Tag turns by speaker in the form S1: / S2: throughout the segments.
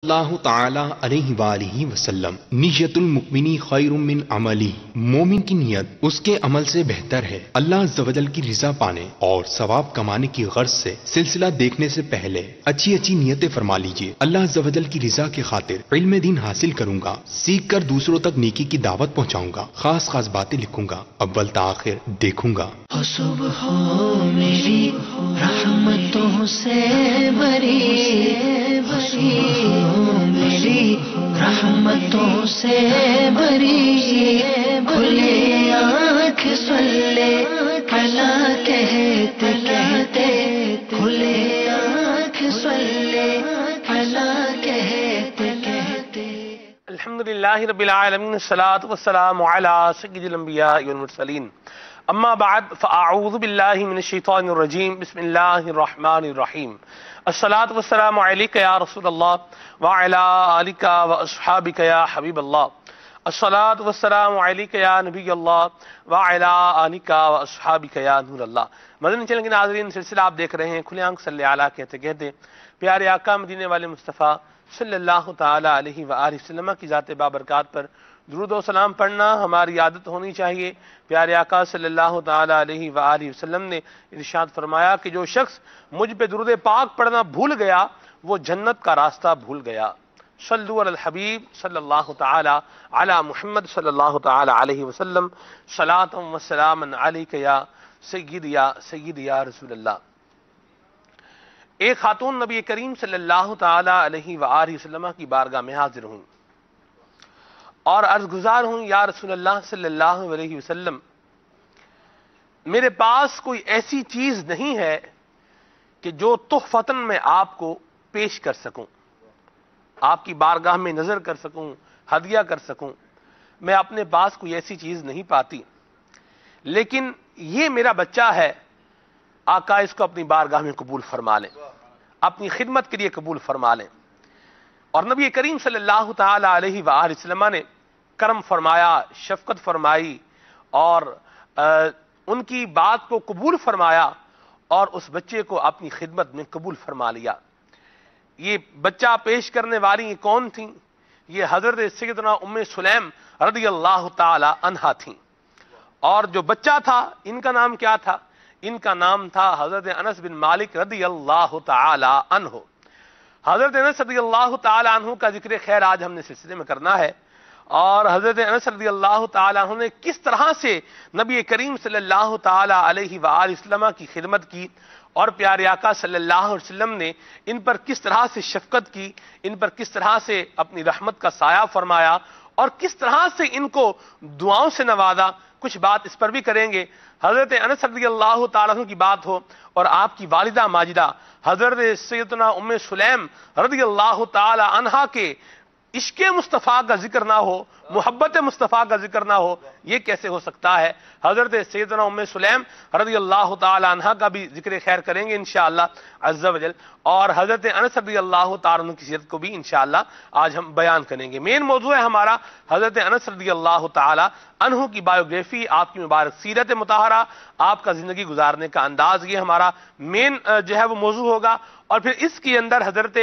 S1: اللہ تعالی علیہ وآلہ وسلم نیت المؤمنی خیر من عملی، مومن کی نیت اس کے عمل سے بہتر ہے۔ اللہ عز و جل کی رضا پانے اور ثواب کمانے کی غرض سے سلسلہ دیکھنے سے پہلے اچھی اچھی نیتیں فرما لیجئے۔ اللہ عز و جل کی رضا کی خاطر علم دین حاصل کروں گا، سیکھ کر دوسروں تک نیکی کی دعوت پہنچاؤں گا، خاص خاص باتیں لکھوں گا، اول تاخیر دیکھوں گا۔
S2: صبح میری رحمتوں سے بری میری رحمتوں سے بری، کھلے آنکھ صلی کلا کہتے کہتے، کھلے آنکھ صلی کلا کہتے کہتے۔
S3: الحمدللہ رب العالمین، الصلاۃ والسلام علی سید الانبیاء والمرسلین، اما بعد فاعوذ باللہ من الشیطان الرجیم، بسم اللہ الرحمن الرحیم۔ الصلاۃ والسلام علیک یا رسول اللہ وعلی آلک واصحابک یا حبیب اللہ۔ الصلاۃ والسلام علیک یا نبی اللہ وعلی آلک واصحابک یا نور اللہ۔ مدنی چینل کے ناظرین، سلسلہ آپ دیکھ رہے ہیں کھلے آنکھ صلی علی کہتے کہتے، پیارے آقا مدینے والے مصطفیٰ صلی اللہ تعالی علیہ وآلہ وسلم کی ذات بابرکات پر درود و سلام پڑھنا ہماری عادت ہونی چاہیے۔ پیارے آقا صلی اللہ تعالی علیہ وآلہ وسلم نے ارشاد فرمایا کہ جو شخص مجھ پہ درود پاک پڑھنا بھول گیا وہ جنت کا راستہ بھول گیا۔ صلو علی الحبیب صلی اللہ تعالی علی محمد صلی اللہ تعالی علیہ وسلم، صلاۃ و سلام علیک یا سید یا رسول اللہ۔ ایک خاتون نبی کریم صلی اللہ تعالی علیہ وآلہ وسلم کی بارگاہ میں حاضر ہوں اور عرض گزار ہوں، یا رسول اللہ صلی اللہ علیہ وسلم، میرے پاس کوئی ایسی چیز نہیں ہے کہ جو تحفتاً میں آپ کو پیش کر سکوں، آپ کی بارگاہ میں نظر کر سکوں، ہدیہ کر سکوں۔ میں اپنے پاس کوئی ایسی چیز نہیں پاتی، لیکن یہ میرا بچہ ہے، آقا اس کو اپنی بارگاہ میں قبول فرما لیں، اپنی خدمت کے لیے قبول فرما لیں۔ اور نبی کریم صلی اللہ تعالی علیہ وآلہ وسلم نے کرم فرمایا، شفقت فرمائی اور ان کی بات کو قبول فرمایا اور اس بچے کو اپنی خدمت میں قبول فرما لیا۔ یہ بچہ پیش کرنے والی یہ کون تھیں؟ یہ حضرت سیدنا ام سلیم رضی اللہ تعالی عنہا تھیں۔ اور جو بچہ تھا ان کا نام کیا تھا؟ ان کا نام تھا حضرت انس بن مالک رضی اللہ تعالی عنہ۔ حضرت انس رضی اللہ تعالی عنہ کا ذکر خیر آج ہم نے سلسلے میں کرنا ہے، اور حضرت انس رضی اللہ تعالی عنہ نے کس طرح سے نبی کریم صلی اللہ تعالی علیہ وآلہ وسلم کی خدمت کی، اور پیارے آقا صلی اللہ علیہ وسلم نے ان پر کس طرح سے شفقت کی، ان پر کس طرح سے اپنی رحمت کا سایہ فرمایا، اور کس طرح سے ان کو دعاؤں سے نوازا، کچھ بات اس پر بھی کریں گے۔ حضرت انس رضی اللہ تعالیٰ عنہ کی بات ہو اور آپ کی والدہ ماجدہ حضرت سیدنا ام سلیم رضی اللہ تعالی عنہا کے عشق مصطفیٰ کا ذکر نہ ہو، محبت مصطفیٰ کا ذکر نہ ہو، یہ کیسے ہو سکتا ہے؟ حضرت سیدنا ام سلیم رضی اللہ تعالی عنہا کا بھی ذکر خیر کریں گے انشاءاللہ عز و جل، اور حضرت انس رضی اللہ تعالی عنہ کی سیرت کو بھی انشاءاللہ آج ہم بیان کریں گے۔ مین موضوع ہے ہمارا حضرت انس رضی اللہ تعالی عنہ کی بایوگرافی، آپ کی مبارک سیرت مطہرہ، آپ کا زندگی گزارنے کا انداز، یہ ہمارا مین جو ہے وہ موضوع ہوگا۔ اور پھر اس کے اندر حضرت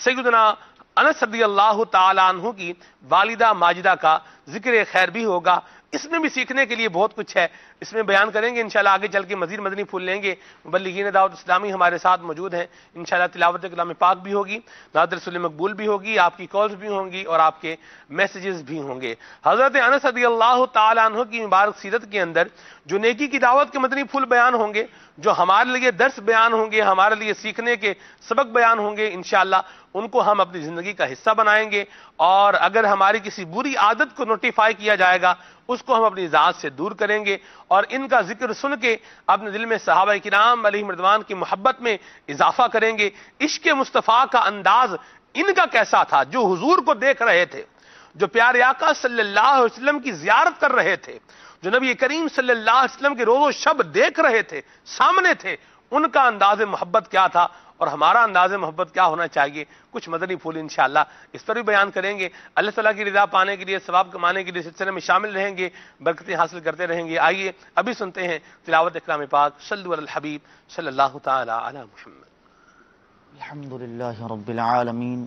S3: سیدنا انس رضی اللہ تعالی عنہ کی والدہ ماجدہ کا ذکر خیر بھی ہوگا۔ اس میں بھی سیکھنے کے لیے بہت کچھ ہے، اس میں بیان کریں گے انشاءاللہ۔ آگے چل کے مزید مدنی پھول لیں گے، مبلغین دعوت اسلامی ہمارے ساتھ موجود ہیں انشاءاللہ۔ تلاوت کلام پاک بھی ہوگی، نعت رسول مقبول بھی ہوگی، آپ کی کالز بھی ہوں گی اور آپ کے میسیجز بھی ہوں گے۔ حضرت انس رضی اللہ تعالی عنہ کی مبارک سیرت کے اندر جو نیکی کی دعوت کے مدنی پھول بیان ہوں گے، جو ہمارے لیے درس بیان ہوں گے، ہمارے لیے سیکھنے کے سبق بیان ہوں گے، انشاءاللہ ان کو ہم اپنی زندگی کا حصہ بنائیں گے۔ اور اگر ہماری کسی بری عادت کو نوٹیفائی کیا جائے گا، اس کو ہم اپنی ذات سے دور کریں گے، اور ان کا ذکر سن کے اپنے دل میں صحابہ کرام علیہ رضوان کی محبت میں اضافہ کریں گے۔ عشق مصطفیٰ کا انداز ان کا کیسا تھا؟ جو حضور کو دیکھ رہے تھے، جو پیارے آقا صلی اللہ علیہ وسلم کی زیارت کر رہے تھے، جو نبی کریم صلی اللہ علیہ وسلم کے روز و شب دیکھ رہے تھے، سامنے تھے، ان کا انداز محبت کیا تھا اور ہمارا انداز محبت کیا ہونا چاہیے؟ کچھ مدنی پھول انشاءاللہ اس پر بھی بیان کریں گے۔ اللہ تعالیٰ کی رضا پانے کے لیے، ثواب کمانے کے لیے سلسلے میں شامل رہیں گے، برکتیں حاصل کرتے رہیں گے۔ آئیے ابھی سنتے ہیں تلاوت کلام پاک، صلو علی الحبیب صلی اللہ تعالی علی محمد۔
S2: الحمد للہ رب العالمین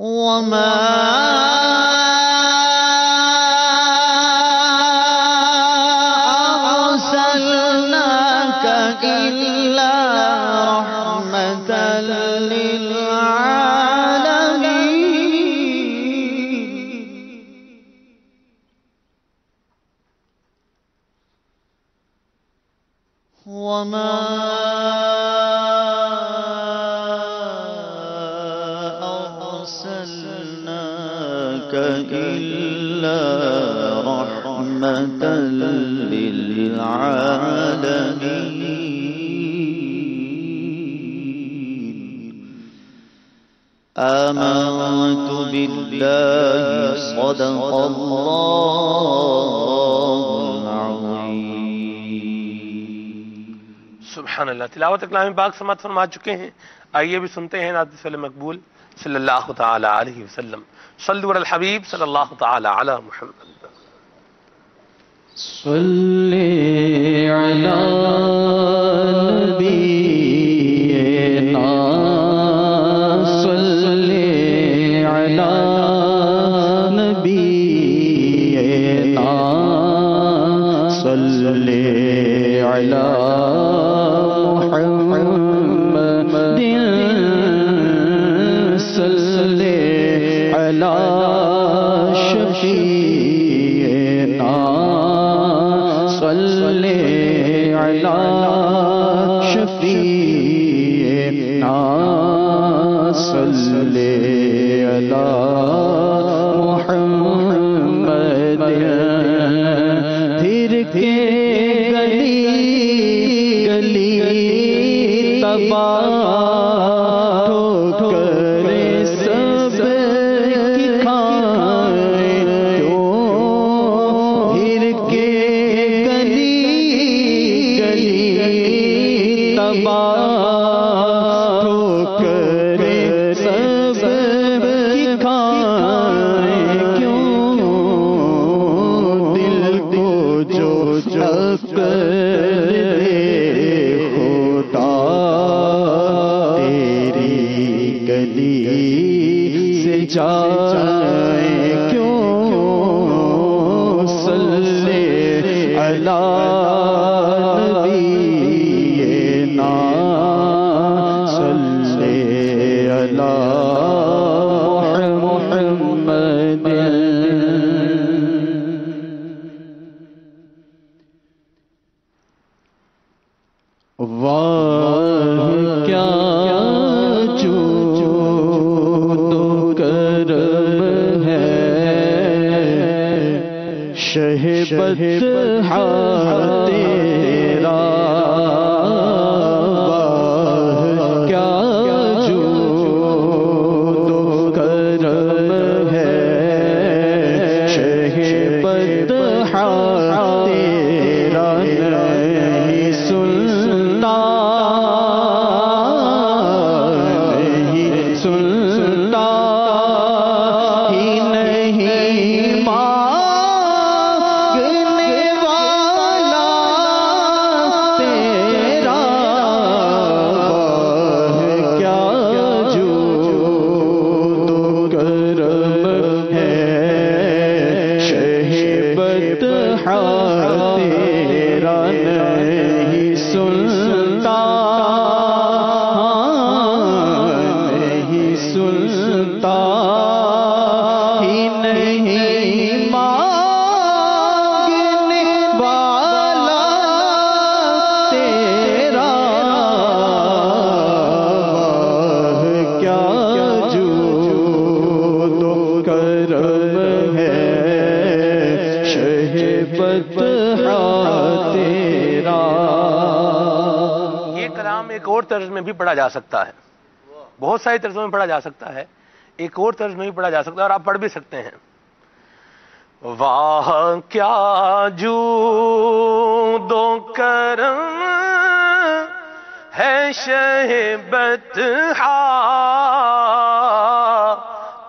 S4: وما أرسلناك إلا رحمة للعالمين وما أرسلناك إلا رحمة للعالمين آمنت بالله صدق الله العظيم
S3: سبحان اللہ. تلاوت کلام پاک سماعت فرما چکے ہیں. آئیے بھی سنتے ہیں نعت رسول مقبول صلی اللہ تعالی علیہ وسلم. صلوا علی الحبیب صلی اللہ تعالی علی محمد.
S2: صلی علی نبینا صلی علی نبینا صلی علی محمد صلی علی شفیعنا صلی علی شفیعنا صلی علی محمد. پھر کے گلی گلی تباہ ٹھوکریں سب کی کھائیں کیوں. پھر کے گلی گلی تباہ ٹھوکریں سب کی کھائیں کیوں. دل کو جو عقل دے خدا تیری گلی سے جائیں کیوں. صلی علی نبینا صلی علی محمد. واہ کیا جود و کرم ہے شہبت تیرا. واہ کیا جود و کرم ہے شہبت تیرا. نہیں سنتا نہیں سنتا ہی نہیں مانگنے والا تیرا. واہ کیا جود و کرم ہے شہبت تیرا. نہیں سنتا نہیں سنتا ہی نہیں مانگنے والا تیرا. واہ کیا جود و کرم ہے شہبت تیرا.
S3: یہ کلام ایک اور طرز میں بھی پڑھا جا سکتا ہے. بہت سارے طرزوں میں پڑھا جا سکتا ہے. ایک اور طرز میں بھی پڑھا جا سکتا ہے اور آپ پڑھ بھی سکتے ہیں. واہ کیا جود و کرم ہے شہبت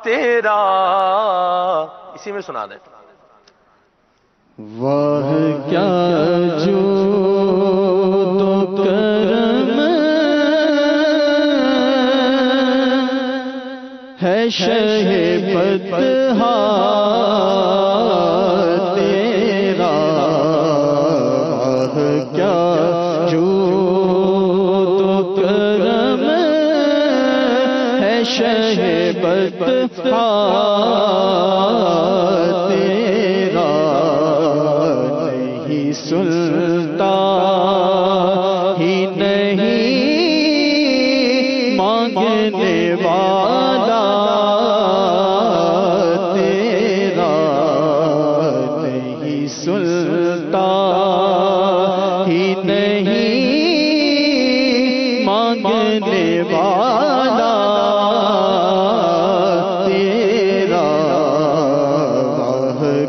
S3: تیرا. اسی میں سنا دیں.
S2: واہ کیا جود و کرم ہے شہبت بدخواہ تیرا نہیں سنتا ہی نہیں مانگنے والا تیرا نہیں سنتا ہی نہیں مانگنے والا تیرا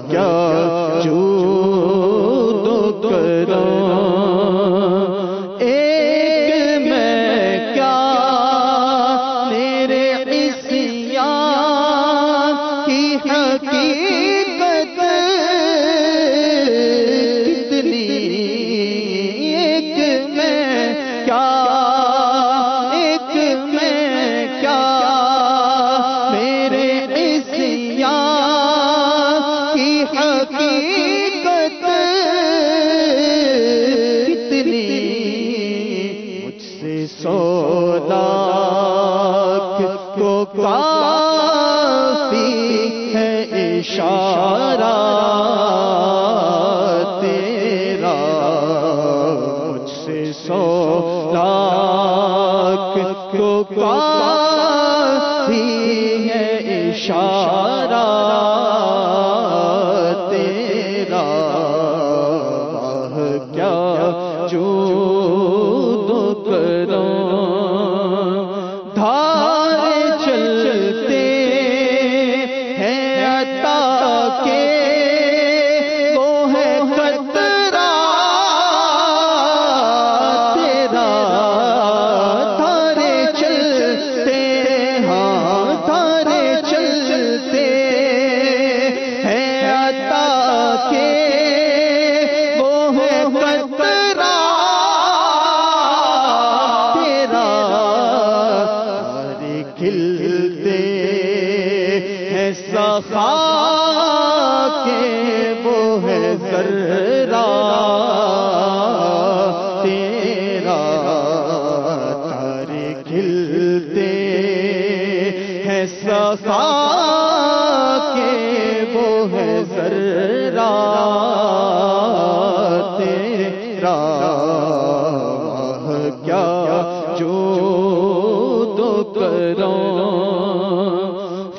S2: کیا جود کروں ایک میں کیا میرے عصیان کی حقیقت کتنی ایک میں کیا میرے عصیان کی حقیقت کتنی مجھ سے 100 لاکھ کو کافی ہے اشارہ تیرا مجھ سے 100 لاکھ کو کافی ہے اشارہ تیرا کیا جود کروں دھار چلتے ہیں عطا کے وہ ہے قطرہ تیرا دھارے چلتے دھارے چلتے ہیں عطا کے وہ ہے قطرہ تیرا دھارے کھلتے ہیں سخا کے وہ ہے ذرہ تیرا تارے کھلتے ہیں سخا کے وہ ہے ذرہ تیرا کیا جود کروں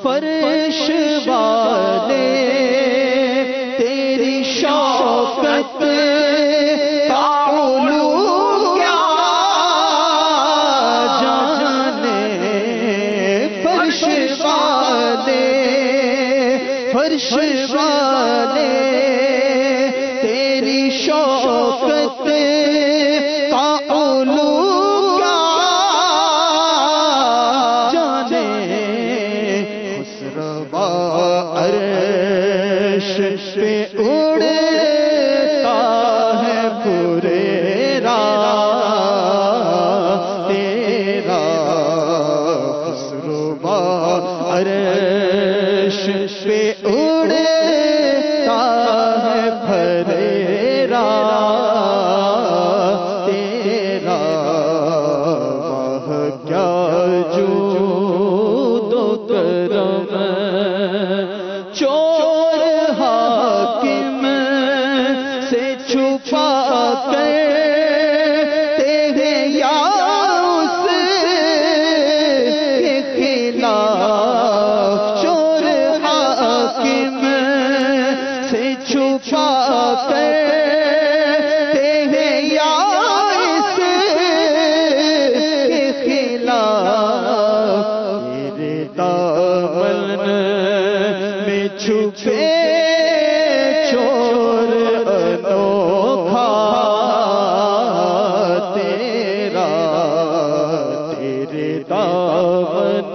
S2: فرش والے تیری شوکت کا علو کیا جانے فرش والے تیری شوکت کا علو کیا جانے خسروا عرش پہ اڑتا ہے پھریرا تیرا خسروا عرش پہ اڑتا ہے پھریرا تیرا کیا جود کرم چور حاکم سے چھپا کر تیرے یا اس کے خلاف چور حاکم سے چھپا کر تیرے یا اس کے خلاف تیرے دامن میں چھپے چور انوکھا تیرا تیرے دامن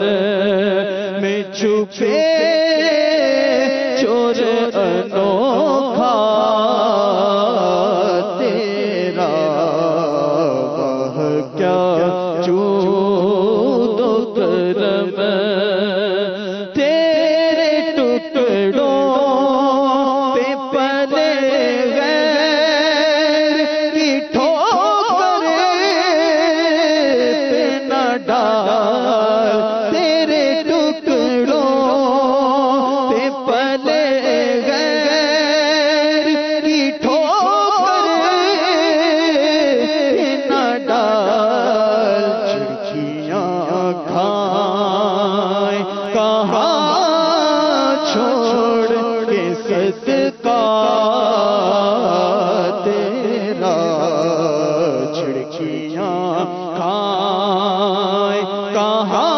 S2: میں چھپے چور انوکھا تیرا کیا جود کرم تیرے ٹکڑوں پہ پلے غیر کی ٹھوکر پہ نہ ڈال تیرے ٹکڑوں کھائے کہاں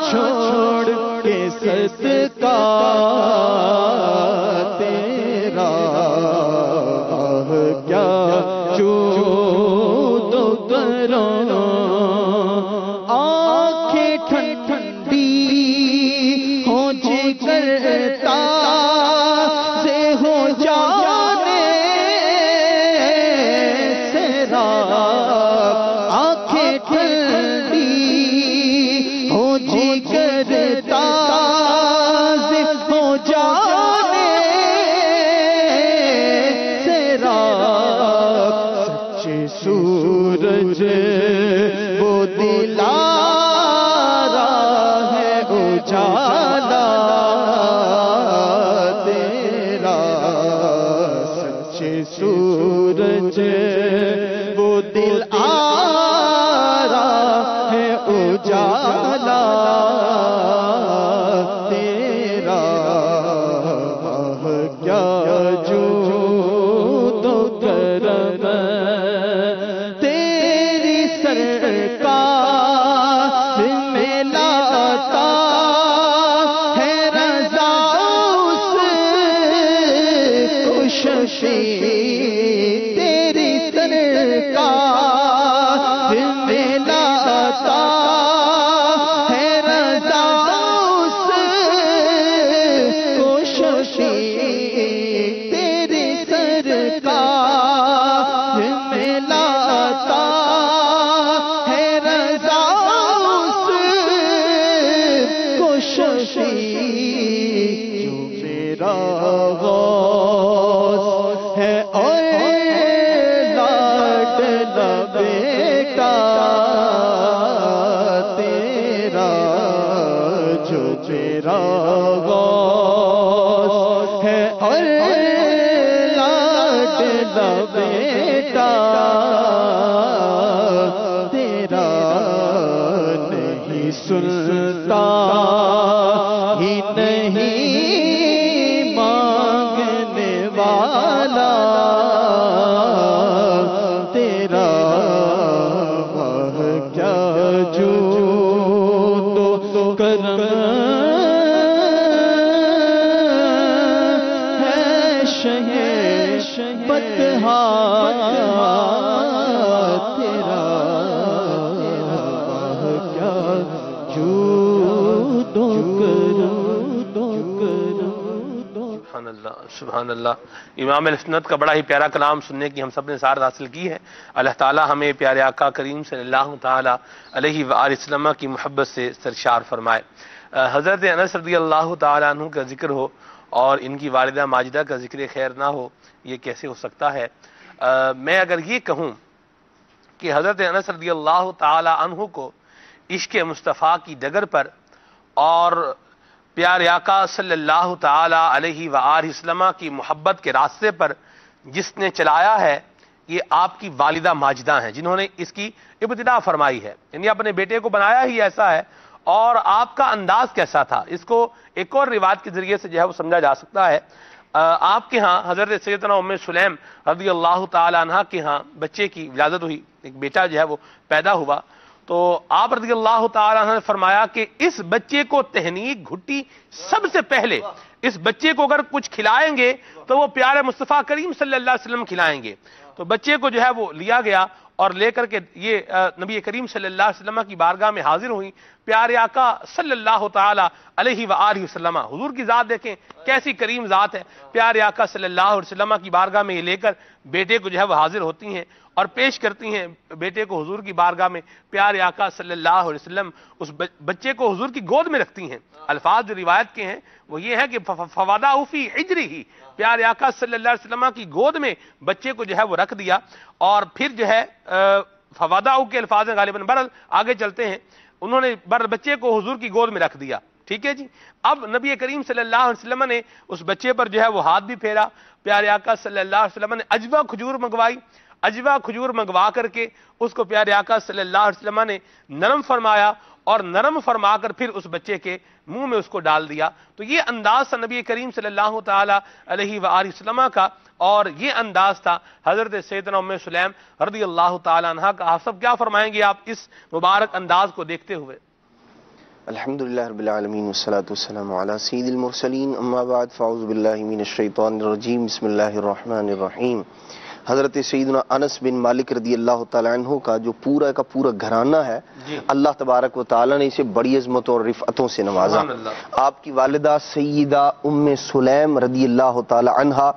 S2: چھوڑ کے صدقہ تیرا کیا جو تو کرو آنکھیں ٹھنڈی ہو جگرتا سے ہو جانے سرا آنکھیں ٹھنڈی ہو جگرتا سے ہو جانے سرا سچے سورج وہ دلارا ہے اجالا تیرا سچے سورج وہ دل آرا ہے اجالا تیرا کیا جو تو کرم تیری سرکار میں لاتا ہے رضا اس کو شفیع تیری سرکار میں لاتا ہے رضا اس کو شفیع تیری سرکار میں لاتا ہے رضا اس کو شفیع جو میرا غوث ہے اور لاڈلا بیٹا تیرا جو میرا غوث ہے اور لاڈلا بیٹا تیرا نہیں سنتا ہی نہیں مانگنے والا تیرا کیا جو تو کرم ہے شہ بتہا تیرا کیا جو تو کرم
S3: سبحان اللہ سبحان اللہ. امام السنت کا بڑا ہی پیارا کلام سننے کی ہم سب نے سعادت حاصل کی ہے. اللہ تعالی ہمیں پیارے آقا کریم صلی اللہ تعالی علیہ وآلہ وسلم کی محبت سے سرشار فرمائے. حضرت انس رضی اللہ تعالی عنہ کا ذکر ہو اور ان کی والدہ ماجدہ کا ذکر خیر نہ ہو، یہ کیسے ہو سکتا ہے؟ میں اگر یہ کہوں کہ حضرت انس رضی اللہ تعالی عنہ کو عشق مصطفیٰ کی ڈگر پر اور پیارے آقا صلی اللہ تعالی علیہ وآلہ وسلم کی محبت کے راستے پر جس نے چلایا ہے، یہ آپ کی والدہ ماجدہ ہیں، جنہوں نے اس کی ابتدا فرمائی ہے. یعنی اپنے بیٹے کو بنایا ہی ایسا ہے. اور آپ کا انداز کیسا تھا، اس کو ایک اور روایت کے ذریعے سے جو ہے وہ سمجھا جا سکتا ہے. آپ کے ہاں حضرت سیدنا ام سلیم رضی اللہ تعالی عنہ کے ہاں بچے کی ولادت ہوئی، ایک بیٹا جو ہے وہ پیدا ہوا. تو آپ رضی اللہ تعالی عنہ نے فرمایا کہ اس بچے کو تہنیک گھٹی سب سے پہلے اس بچے کو اگر کچھ کھلائیں گے تو وہ پیارے مصطفیٰ کریم صلی اللہ علیہ وسلم کھلائیں گے. تو بچے کو جو ہے وہ لیا گیا اور لے کر کے یہ نبی کریم صلی اللہ علیہ وسلم کی بارگاہ میں حاضر ہوئی. پیارے آقا صلی اللہ تعالی علیہ وآلہ وسلم، حضور کی ذات دیکھیں کیسی کریم ذات ہے. پیارے آقا صلی اللہ علیہ وسلم کی بارگاہ میں یہ لے کر بیٹے کو جو ہے وہ حاضر ہوتی ہیں اور پیش کرتی ہیں بیٹے کو حضور کی بارگاہ میں. پیارے آقا صلی اللہ علیہ وسلم اس بچے کو حضور کی گود میں رکھتی ہیں. الفاظ جو روایت کے ہیں وہ یہ ہے کہ فوادہ فی حجرہ، پیارے آقا صلی اللہ علیہ وسلم کی گود میں بچے کو جو ہے وہ رکھ دیا. اور پھر جو ہے فوادہ کے الفاظ ہیں غالباً، برل آگے چلتے ہیں، انہوں نے بچے کو حضور کی گود میں رکھ دیا. ٹھیک ہے جی. اب نبی کریم صلی اللہ علیہ وسلم نے اس بچے پر جو ہے وہ ہاتھ بھی پھیرا. پیارے آقا صلی اللہ علیہ وسلم نے عجوہ کھجور منگوائی اجوا کھجور منگوا کر کے اس کو پیارے آقا صلی اللہ علیہ وسلم نے نرم فرمایا اور نرم فرما کر پھر اس بچے کے منہ میں اس کو ڈال دیا. تو یہ انداز تھا نبی کریم صلی اللہ تعالی علیہ وآلہ وسلم کا، اور یہ انداز تھا حضرت سیدنا ام سلیم رضی اللہ تعالی عنہ کا. آپ سب کیا فرمائیں گے آپ اس مبارک انداز کو دیکھتے ہوئے؟
S5: الحمدللہ رب العالمین والصلاة والسلام علی سید المرسلین، اما بعد فاعوذ باللہ من الشیطان الرجیم، بسم اللہ الرحمن الرحیم. حضرت سیدنا انس بن مالک رضی اللہ تعالیٰ عنہ کا جو پورا کا پورا گھرانہ ہے، اللہ تبارک و تعالیٰ نے اسے بڑی عظمتوں اور رفعتوں سے نوازا. آپ کی والدہ سیدہ ام سلیم رضی اللہ تعالیٰ عنہ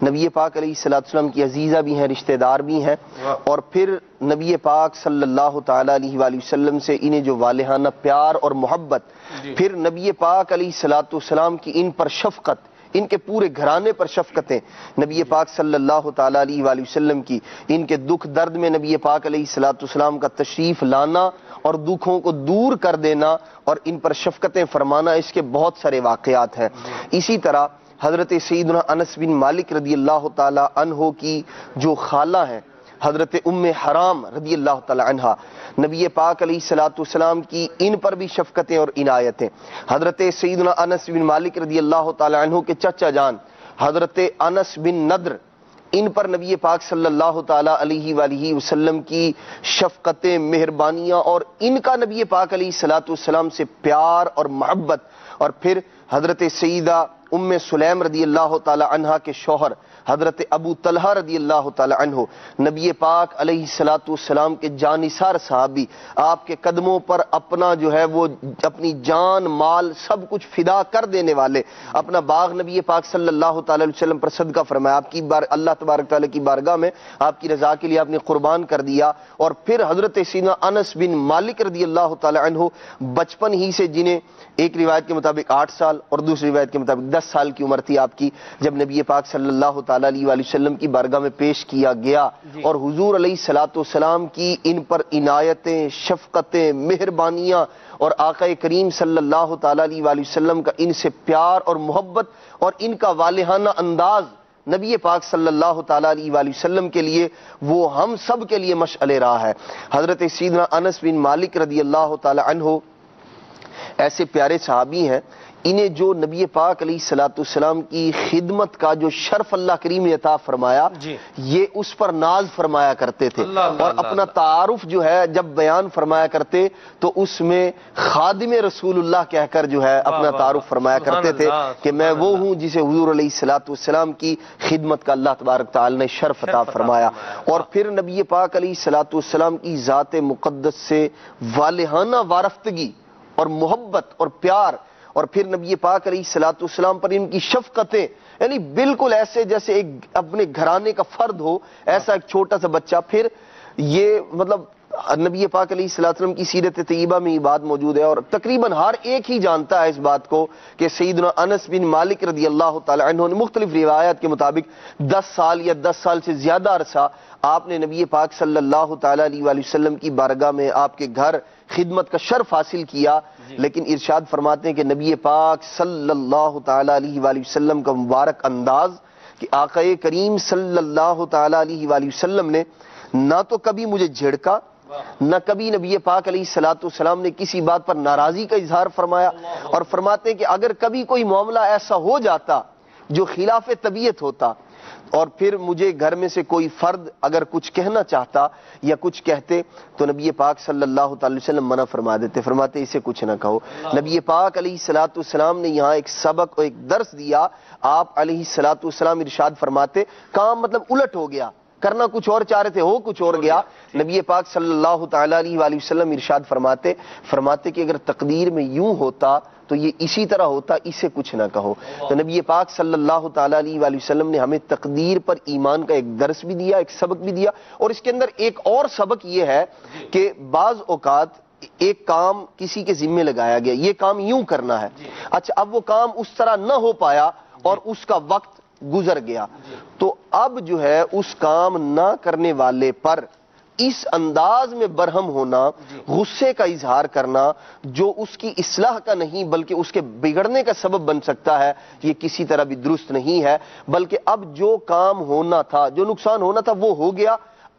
S5: نبی پاک علیہ السلام کی عزیزہ بھی ہیں، رشتہ دار بھی ہیں، اور پھر نبی پاک صلی اللہ تعالیٰ علیہ وآلہ وسلم سے انہیں جو والہانہ پیار اور محبت، پھر نبی پاک علیہ السلام کی ان پر شفقت، ان کے پورے گھرانے پر شفقتیں، نبی پاک صلی اللہ تعالیٰ علیہ وآلہ وسلم کی ان کے دکھ درد میں نبی پاک علیہ السلام کا تشریف لانا اور دکھوں کو دور کر دینا اور ان پر شفقتیں فرمانا، اس کے بہت سارے واقعات ہیں. اسی طرح حضرت سیدنا انس بن مالک رضی اللہ تعالی عنہ کی جو خالہ ہیں حضرت ام حرام رضی اللہ تعالی عنہ، نبی پاک علیہ السلام کی ان پر بھی شفقتیں اور عنایتیں. حضرت سیدنا انس بن مالک رضی اللہ تعالی عنہ کے چچا جان حضرت انس بن نضر، ان پر نبی پاک صلی اللہ تعالی علیہ وآلہ وسلم کی شفقتیں، مہربانیاں اور ان کا نبی پاک علیہ السلام سے پیار اور محبت. اور پھر حضرت سیدہ ام سلیم رضی اللہ تعالی عنہ کے شوہر حضرت ابو طلحہ رضی اللہ تعالی عنہ، نبی پاک علیہ السلام کے جانثار صحابی، آپ کے قدموں پر اپنا جو ہے وہ اپنی جان مال سب کچھ فدا کر دینے والے، اپنا باغ نبی پاک صلی اللہ تعالی علیہ وسلم پر صدقہ فرمایا، آپ کی اللہ تبارک تعالی کی بارگاہ میں آپ کی رضا کے لیے آپ نے قربان کر دیا. اور پھر حضرت سیدنا انس بن مالک رضی اللہ تعالی عنہ بچپن ہی سے، جنہیں ایک روایت کے مطابق 8 سال اور دوسری روایت کے مطابق 10 سال کی عمر تھی آپ کی، جب نبی پاک صلی اللہ تعالی علیہ وآلہ وسلم کی بارگاہ میں پیش کیا گیا، اور حضور علیہ السلام کی ان پر عنایتیں، شفقتیں، مہربانیاں اور آقا کریم صلی اللہ تعالی علیہ وآلہ وسلم کا ان سے پیار اور محبت اور ان کا والہانہ انداز نبی پاک صلی اللہ تعالی علیہ وآلہ وسلم کے لیے وہ ہم سب کے لیے مشعل راہ ہے. حضرت سیدنا انس بن مالک رضی اللہ تعالی عنہ ایسے پیارے صحابی ہیں، انہیں جو نبی پاک علیہ السلام کی خدمت کا جو شرف اللہ کریم نے عطا فرمایا، یہ اس پر ناز فرمایا کرتے تھے. اور اپنا تعارف جو ہے جب بیان فرمایا کرتے تو اس میں خادم رسول اللہ کہہ کر جو ہے اپنا تعارف فرمایا کرتے تھے کہ میں وہ ہوں جسے حضور علیہ السلام کی خدمت کا اللہ تبارک تعالی نے شرف عطا فرمایا. اور پھر نبی پاک علیہ السلام کی ذات مقدس سے والہانہ وارفتگی اور محبت اور پیار، اور پھر نبی پاک علیہ السلام پر ان کی شفقتیں، یعنی بالکل ایسے جیسے ایک اپنے گھرانے کا فرد ہو، ایسا ایک چھوٹا سا بچہ. پھر یہ مطلب نبی پاک علیہ السلام کی سیرت طیبہ میں یہ بات موجود ہے، اور تقریباً ہر ایک ہی جانتا ہے اس بات کو کہ سیدنا انس بن مالک رضی اللہ تعالی عنہ نے مختلف روایات کے مطابق 10 سال یا 10 سال سے زیادہ عرصہ آپ نے نبی پاک صلی اللہ تعالی علیہ وآلہ وسلم کی بارگاہ میں آپ کے گھر خدمت کا شرف حاصل کیا. لیکن ارشاد فرماتے ہیں کہ نبی پاک صلی اللہ تعالی علیہ وآلہ وسلم کا مبارک انداز کہ آقا کریم صلی اللہ تعالی علیہ وآلہ وسلم نے نہ تو کبھی مجھے جھڑکا، نہ کبھی نبی پاک علیہ السلام نے کسی بات پر ناراضی کا اظہار فرمایا. اور فرماتے ہیں کہ اگر کبھی کوئی معاملہ ایسا ہو جاتا جو خلاف طبیعت ہوتا، اور پھر مجھے گھر میں سے کوئی فرد اگر کچھ کہنا چاہتا یا کچہ کہتے تو نبی پاک صلی اللہ تعالی وسلم منع فرما دیتے، فرماتے اسے کچھ نہ کہو. نبی پاک علیہ السلام نے یہاں ایک سبق اور ایک درس دیا. آپ علیہ السلام ارشاد فرماتے، کام مطلب الٹ ہو گیا، کرنا کچھ اور چاہ رہے تھے، ہو کچھ اور گیا. نبی پاک صلی اللہ تعالی علیہ وآلہ وسلم ارشاد فرماتے کہ اگر تقدیر میں یوں ہوتا تو یہ اسی طرح ہوتا، اسے کچھ نہ کہو. تو نبی پاک صلی اللہ تعالی علیہ وآلہ وسلم نے ہمیں تقدیر پر ایمان کا ایک درس بھی دیا، ایک سبق بھی دیا. اور اس کے اندر ایک اور سبق یہ ہے کہ بعض اوقات ایک کام کسی کے ذمے لگایا گیا، یہ کام یوں کرنا ہے، اچھا اب وہ کام اس طرح نہ ہو پایا اور اس کا وقت گزر گیا، تو اب جو ہے اس کام نہ کرنے والے پر اس انداز میں برہم ہونا، غصے کا اظہار کرنا جو اس کی اصلاح کا نہیں بلکہ اس کے بگڑنے کا سبب بن سکتا ہے، یہ کسی طرح بھی درست نہیں ہے. بلکہ اب جو کام ہونا تھا، جو نقصان ہونا تھا وہ ہو گیا،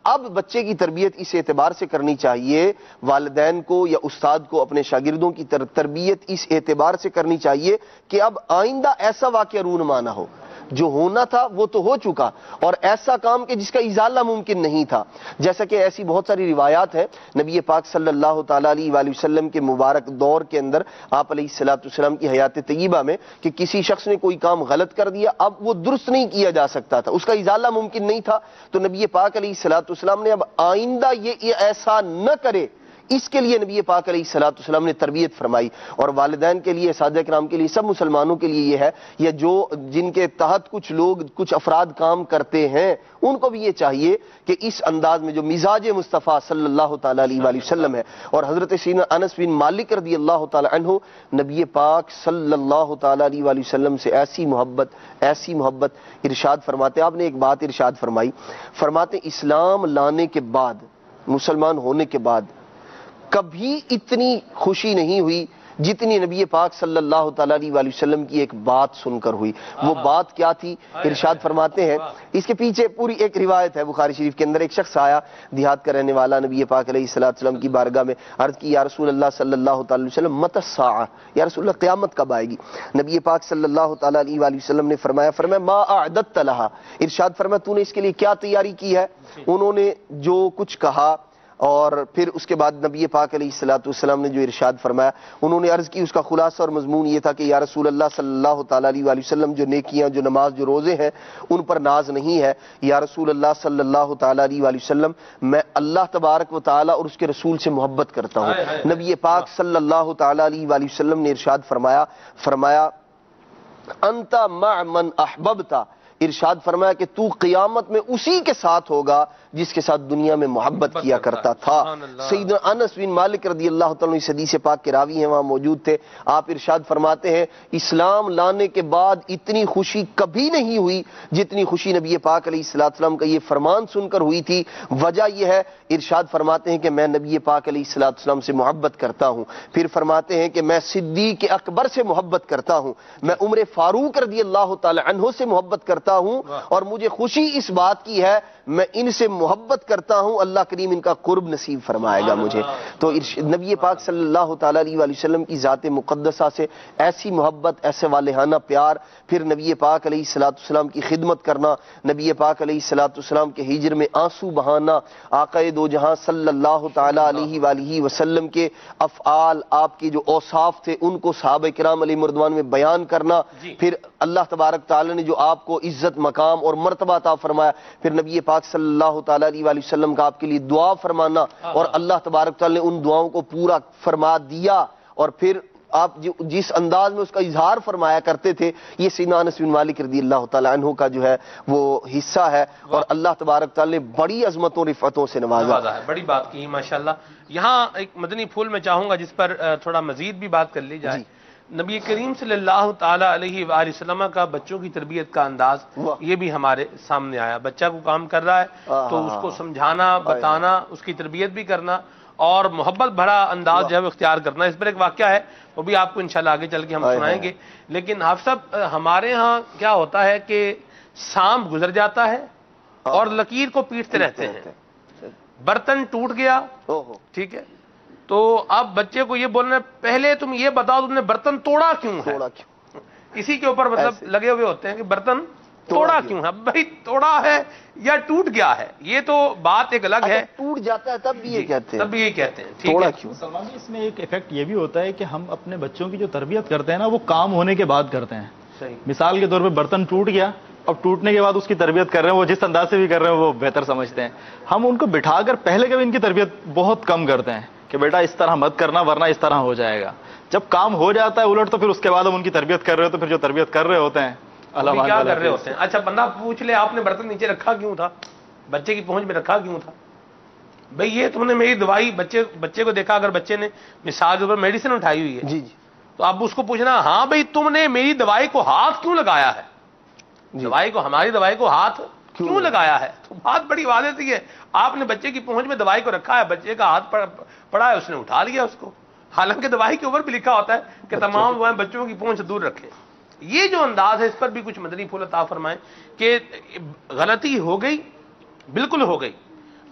S5: اب بچے کی تربیت اس اعتبار سے کرنی چاہیے، والدین کو یا استاد کو اپنے شاگردوں کی تربیت اس اعتبار سے کرنی چاہیے کہ اب آئندہ ایسا واقعہ رونما نہ ہو، جو ہونا تھا وہ تو ہو چکا، اور ایسا کام کہ جس کا ازالہ ممکن نہیں تھا، جیسا کہ ایسی بہت ساری روایات ہیں نبی پاک صلی اللہ تعالیٰ علیہ وآلہ وسلم کے مبارک دور کے اندر، آپ علیہ الصلوۃ والسلام کی حیات طیبہ میں، کہ کسی شخص نے کوئی کام غلط کر دیا، اب وہ درست نہیں کیا جا سکتا تھا، اس کا ازالہ ممکن نہیں تھا، تو نبی پاک علیہ الصلوۃ والسلام نے اب آئندہ یہ ایسا نہ کرے، اس کے لیے نبی پاک علیہ الصلوۃ والسلام نے تربیت فرمائی۔ اور والدین کے لیے، اساتذہ کرام کے لیے، سب مسلمانوں کے لیے یہ ہے، یا جن کے تحت کچھ لوگ، کچھ افراد کام کرتے ہیں، ان کو بھی یہ چاہیے کہ اس انداز میں جو مزاج مصطفیٰ صلی اللہ تعالیٰ علیہ وآلہ وسلم ہے، اور حضرت سیدنا انس بن مالک رضی اللہ تعالیٰ عنہ نبی پاک صلی اللہ تعالیٰ علیہ وآلہ وسلم سے ایسی محبت ارشاد فرماتے، آپ نے ایک بات ارشاد فرمائی، فرماتے اسلام لانے کے بعد، مسلمان ہونے کے بعد کبھی اتنی خوشی نہیں ہوئی جتنی نبی پاک صلی اللہ تعالیٰ علیہ وآلہ وسلم کی ایک بات سن کر ہوئی۔ وہ بات کیا تھی؟ ارشاد فرماتے ہیں، اس کے پیچھے پوری ایک روایت ہے بخاری شریف کے اندر، ایک شخص آیا دیہات کا رہنے والا، نبی پاک علیہ الصلوۃ والسلام کی بارگاہ میں عرض کی، یا رسول اللہ صلی اللہ تعالیٰ علیہ وسلم متی الساعہ، یا رسول اللہ قیامت کب آئے گی؟ نبی پاک صلی اللہ تعالیٰ علیہ وآلہ وسلم نے فرمایا ما اعددت لها، ارشاد فرمایا تو نے اس کے لیے کیا تیاری کی ہے؟ انہوں نے جو کچھ کہا، اور پھر اس کے بعد نبی پاک علیہ الصلوۃ والسلام نے جو ارشاد فرمایا، انہوں نے عرض کی، اس کا خلاصہ اور مضمون یہ تھا کہ یا رسول اللہ صلی اللہ تعالیٰ علیہ وآلہ وسلم جو نیکیاں، جو نماز، جو روزے ہیں، ان پر ناز نہیں ہے، یا رسول اللہ صلی اللہ تعالیٰ علیہ وآلہ وسلم میں اللہ تبارک و تعالیٰ اور اس کے رسول سے محبت کرتا ہوں۔ نبی پاک صلی اللہ تعالیٰ علیہ وآلہ وسلم نے ارشاد فرمایا انت مع من احببت، ارشاد فرمایا کہ تو قیامت میں اسی کے ساتھ ہوگا جس کے ساتھ دنیا میں محبت کیا کرتا تھا۔ سیدنا انس بن مالک رضی اللہ تعالیٰ عنہ اس حدیث پاک کے راوی ہیں، وہاں موجود تھے، آپ ارشاد فرماتے ہیں اسلام لانے کے بعد اتنی خوشی کبھی نہیں ہوئی جتنی خوشی نبی پاک علیہ الصلوۃ والسلام کا یہ فرمان سن کر ہوئی تھی۔ وجہ یہ ہے، ارشاد فرماتے ہیں کہ میں نبی پاک علیہ الصلوۃ والسلام سے محبت کرتا ہوں، پھر فرماتے ہیں کہ میں صدیق اکبر سے محبت کرتا ہوں، میں عمر فاروق رضی اللہ تعالی عنہ سے محبت کرتا ہوں، اور مجھے خوشی اس بات کی ہے میں ان سے محبت کرتا ہوں، اللہ کریم ان کا قرب نصیب فرمائے گا مجھے۔ تو نبی پاک صلی اللہ تعالیٰ علیہ وآلہ وسلم کی ذات مقدسہ سے ایسی محبت، ایسے والہانہ پیار، پھر نبی پاک علیہ الصلوۃ والسلام کی خدمت کرنا، نبی پاک علیہ الصلوۃ والسلام کے ہجر میں آنسو بہانا، آقا دو جہاں صلی اللہ تعالیٰ علیہ وآلہ وسلم کے افعال، آپ کے جو اوصاف تھے ان کو صحابہ کرام علیہ مردوان میں بیان کرنا، پھر اللہ تبارک تعالیٰ نے جو آپ کو عزت، مقام اور مرتبہ عطا فرمایا، پھر نبی پاک صلی اللہ تعالیٰ علیہ وآلہ وسلم کا آپ کے لیے دعا فرمانا، اور اللہ تبارک تعالیٰ نے ان دعاؤں کو پورا فرما دیا، اور پھر آپ جس انداز میں اس کا اظہار فرمایا کرتے تھے، یہ سیدنا انس بن مالک رضی اللہ تعالیٰ عنہ کا جو ہے وہ حصہ ہے، اور اللہ تبارک تعالیٰ نے بڑی عظمتوں رفعتوں سے نوازا ہے۔
S3: بڑی بات کی ماشاءاللہ۔ یہاں ایک مدنی پھول میں چاہوں گا جس پر تھوڑا مزید بھی بات کر لی جائے۔ نبی کریم صلی اللہ تعالیٰ علیہ وآلہ وسلم کا بچوں کی تربیت کا انداز یہ بھی ہمارے سامنے آیا۔ بچہ کو کام کر رہا ہے تو اس کو سمجھانا، بتانا، اس کی تربیت بھی کرنا، اور محبت بھرا انداز جو ہے وہ اختیار کرنا۔ اس پر ایک واقعہ ہے، وہ بھی آپ کو انشاءاللہ آگے چل کے ہم سنائیں گے۔ لیکن حافظ صاحب، ہمارے ہاں کیا ہوتا ہے کہ سانپ گزر جاتا ہے اور لکیر کو پیٹتے رہتے ہیں۔ برتن ٹوٹ گیا، ٹھیک ہے، تو اب بچے کو یہ بولنا پہلے تم یہ بتاؤ تم نے برتن توڑا کیوں ہے؟ کسی کے اوپر مطلب لگے ہوئے ہوتے ہیں کہ برتن توڑا کیوں ہے؟ بھائی توڑا ہے یا ٹوٹ گیا ہے، یہ تو بات ایک الگ ہے۔
S5: ٹوٹ جاتا ہے تب بھی یہ کہتے ہیں،
S3: تب بھی یہ کہتے ہیں
S5: توڑا کیوں؟
S2: سلمان جی، اس میں ایک ایفیکٹ یہ بھی ہوتا ہے کہ ہم اپنے بچوں کی جو تربیت کرتے ہیں نا، وہ کام ہونے کے بعد کرتے ہیں۔ مثال کے طور پہ برتن ٹوٹ گیا، اب ٹوٹنے کے بعد اس کی تربیت کر رہے ہیں، وہ جس انداز سے بھی کر رہے ہیں وہ بہتر سمجھتے ہیں۔ ہم ان کو بٹھا کر پہلے کبھی ان کی تربیت بہت کم کرتے ہیں کہ بیٹا اس طرح مت کرنا ورنہ اس طرح ہو جائے گا۔ جب کام ہو جاتا ہے الٹ، تو پھر اس کے بعد ہم ان کی تربیت کر رہے ہوتے ہیں، پھر جو تربیت کر رہے ہوتے ہیں
S3: کیا کر رہے ہوتے ہیں؟ اچھا بندہ پوچھ لے آپ نے برتن نیچے رکھا کیوں تھا، بچے کی پہنچ میں رکھا کیوں تھا؟ بھئی یہ تم نے میری دوائی، بچے کو دیکھا اگر بچے نے مثال کے اوپر میڈیسن اٹھائی ہوئی ہے تو اب اس کو پوچھنا ہاں بھئی تم نے میری دوائی کو ہاتھ کیوں لگایا ہے، ہماری دوائی کو ہاتھ کیوں لگایا ہے؟ تو بات بڑی واضح سی ہے، آپ نے بچے کی پہنچ میں دوائی کو رکھا ہے، بچے کا ہاتھ پڑا ہے، اس نے اٹھا لیا اس کو، حالانکہ دوائی کے اوپر بھی لکھا ہوتا ہے کہ تمام دوائیں بچوں کی پہنچ سے دور رکھیں۔ یہ جو انداز ہے اس پر بھی کچھ مدنی پھول عطا فرمائیں کہ غلطی ہو گئی، بالکل ہو گئی،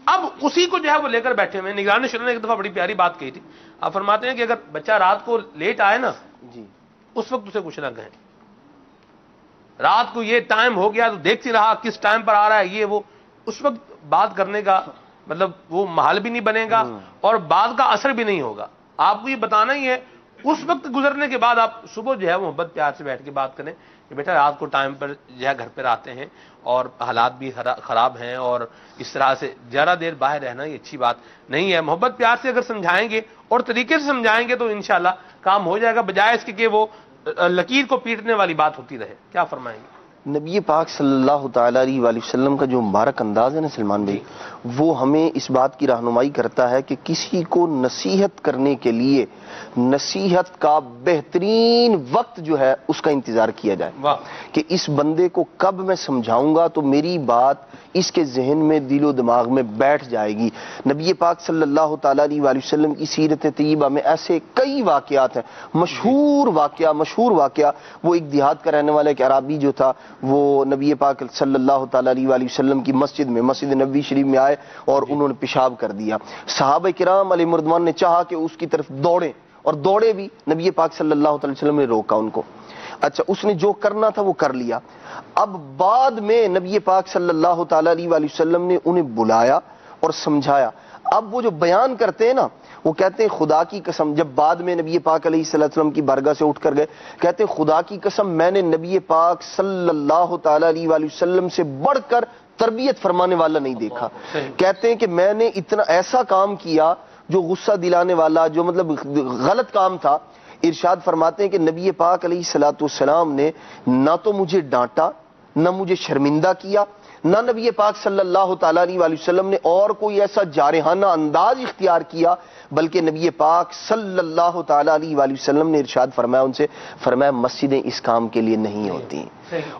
S3: اب اسی کو جو ہے وہ لے کر بیٹھے ہوئے. نگران شورا نے ایک دفعہ بڑی پیاری بات کہی تھی. آپ فرماتے ہیں کہ اگر بچہ رات کو لیٹ آئے نا
S5: جی
S3: اس وقت اسے کچھ نہ کہیں. رات کو یہ ٹائم ہو گیا تو دیکھتی رہا کس ٹائم پر آ رہا ہے یہ وہ, اس وقت بات کرنے کا مطلب وہ محل بھی نہیں بنے گا اور بات کا اثر بھی نہیں ہوگا. آپ کو یہ بتانا ہی ہے. اس وقت گزرنے کے بعد آپ صبح جو ہے محبت پیار سے بیٹھ کے بات کریں کہ بیٹا رات کو ٹائم پر جو ہے گھر پہ آتے ہیں اور حالات بھی خراب ہیں اور اس طرح سے زیادہ دیر باہر رہنا یہ اچھی بات نہیں ہے. محبت پیار سے اگر سمجھائیں گے اور طریقے سے سمجھائیں گے تو انشاءاللہ کام ہو جائے گا, بجائے اس کے کہ وہ لکیر کو پیٹنے والی بات ہوتی رہے. کیا فرمائیں گے؟
S5: نبی پاک صلی اللہ تعالیٰ علیہ وآلہ وسلم کا جو مبارک انداز ہے نا سلمان بھائی, وہ ہمیں اس بات کی رہنمائی کرتا ہے کہ کسی کو نصیحت کرنے کے لیے نصیحت کا بہترین وقت جو ہے اس کا انتظار کیا جائے. کہ اس بندے کو کب میں سمجھاؤں گا تو میری بات اس کے ذہن میں دل و دماغ میں بیٹھ جائے گی. نبی پاک صلی اللہ تعالیٰ علیہ وآلہ وسلم کی سیرت طیبہ میں ایسے کئی واقعات ہیں. مشہور واقعہ وہ ایک دیہات کا رہنے والا ایک عرابی جو تھا, وہ نبی پاک صلی اللہ تعالیٰ علیہ وآلہ وسلم کی مسجد نبوی شریف میں آئے اور انہوں نے پیشاب کر دیا. صحابہ کرام علیہ مردوان نے چاہا کہ اس کی طرف دوڑیں اور دوڑے بھی, نبی پاک صلی اللہ تعالی وسلم نے روکا ان کو. اچھا, اس نے جو کرنا تھا وہ کر لیا. اب بعد میں نبی پاک صلی اللہ تعالی علیہ وآلہ وسلم نے انہیں بلایا اور سمجھایا. اب وہ جو بیان کرتے ہیں نا, وہ کہتے ہیں خدا کی قسم, جب بعد میں نبی پاک علیہ السلام کی بارگاہ سے اٹھ کر گئے, کہتے ہیں خدا کی قسم میں نے نبی پاک صلی اللہ تعالی علیہ وآلہ وسلم سے بڑھ کر تربیت فرمانے والا نہیں دیکھا. کہتے ہیں کہ میں نے اتنا ایسا کام کیا جو غصہ دلانے والا, جو مطلب غلط کام تھا. ارشاد فرماتے ہیں کہ نبی پاک علیہ السلام نے نہ تو مجھے ڈانٹا, نہ مجھے شرمندہ کیا, نہ نبی پاک صلی اللہ تعالیٰ علیہ وآلہ وسلم نے اور کوئی ایسا جارحانہ انداز اختیار کیا, بلکہ نبی پاک صلی اللہ تعالیٰ علیہ وآلہ وسلم نے ارشاد فرمایا ان سے, فرمایا مسجدیں اس کام کے لیے نہیں ہوتی.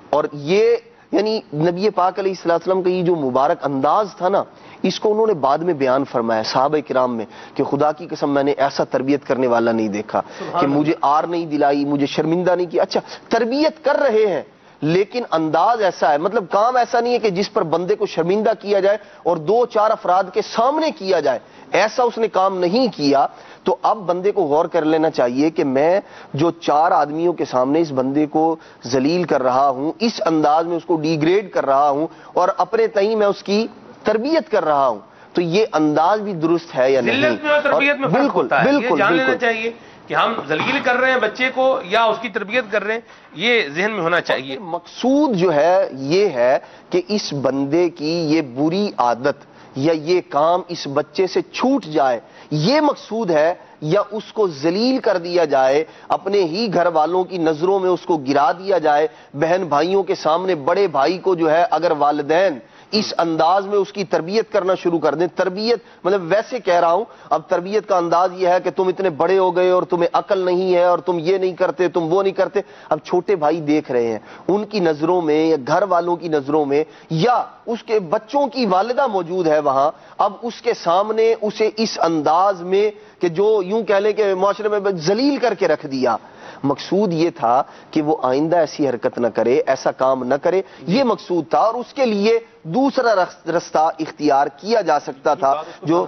S5: اور یہ یعنی نبی پاک علیہ السلام کا یہ جو مبارک انداز تھا نا, اس کو انہوں نے بعد میں بیان فرمایا صحابہ کرام میں کہ خدا کی قسم میں نے ایسا تربیت کرنے والا نہیں دیکھا کہ مجھے آر نہیں دلائی, مجھے شرمندہ نہیں کیا. اچھا, تربیت کر رہے ہیں لیکن انداز ایسا ہے, مطلب کام ایسا نہیں ہے کہ جس پر بندے کو شرمندہ کیا جائے اور 2-4 افراد کے سامنے کیا جائے, ایسا اس نے کام نہیں کیا. تو اب بندے کو غور کر لینا چاہیے کہ میں جو 4 آدمیوں کے سامنے اس بندے کو ذلیل کر رہا ہوں, اس انداز میں اس کو ڈیگریڈ کر رہا ہوں اور اپنے تئیں میں اس کی تربیت کر رہا ہوں, تو یہ انداز بھی درست ہے یا نہیں؟
S3: تربیت میں فرق ہوتا ہے, یہ جان لینا چاہیے کہ ہم ذلیل کر رہے ہیں بچے کو یا اس کی تربیت کر رہے ہیں, یہ ذہن میں ہونا چاہیے.
S5: مقصود جو ہے یہ ہے کہ اس بندے کی یہ بری عادت یا یہ کام اس بچے سے چھوٹ جائے, یہ مقصود ہے, یا اس کو ذلیل کر دیا جائے, اپنے ہی گھر والوں کی نظروں میں اس کو گرا دیا جائے, بہن بھائیوں کے سامنے بڑے بھائی کو جو ہے اگر والدین اس انداز میں اس کی تربیت کرنا شروع کر دیں. تربیت مطلب ویسے کہہ رہا ہوں, اب تربیت کا انداز یہ ہے کہ تم اتنے بڑے ہو گئے اور تمہیں عقل نہیں ہے اور تم یہ نہیں کرتے, تم وہ نہیں کرتے. اب چھوٹے بھائی دیکھ رہے ہیں, ان کی نظروں میں یا گھر والوں کی نظروں میں یا اس کے بچوں کی والدہ موجود ہے وہاں, اب اس کے سامنے اسے اس انداز میں کہ جو یوں کہہ لیں کہ معاشرے میں ذلیل کر کے رکھ دیا. مقصود یہ تھا کہ وہ آئندہ ایسی حرکت نہ کرے, ایسا کام نہ کرے, یہ مقصود تھا, اور اس کے لیے دوسرا رستہ اختیار کیا جا سکتا تھا جو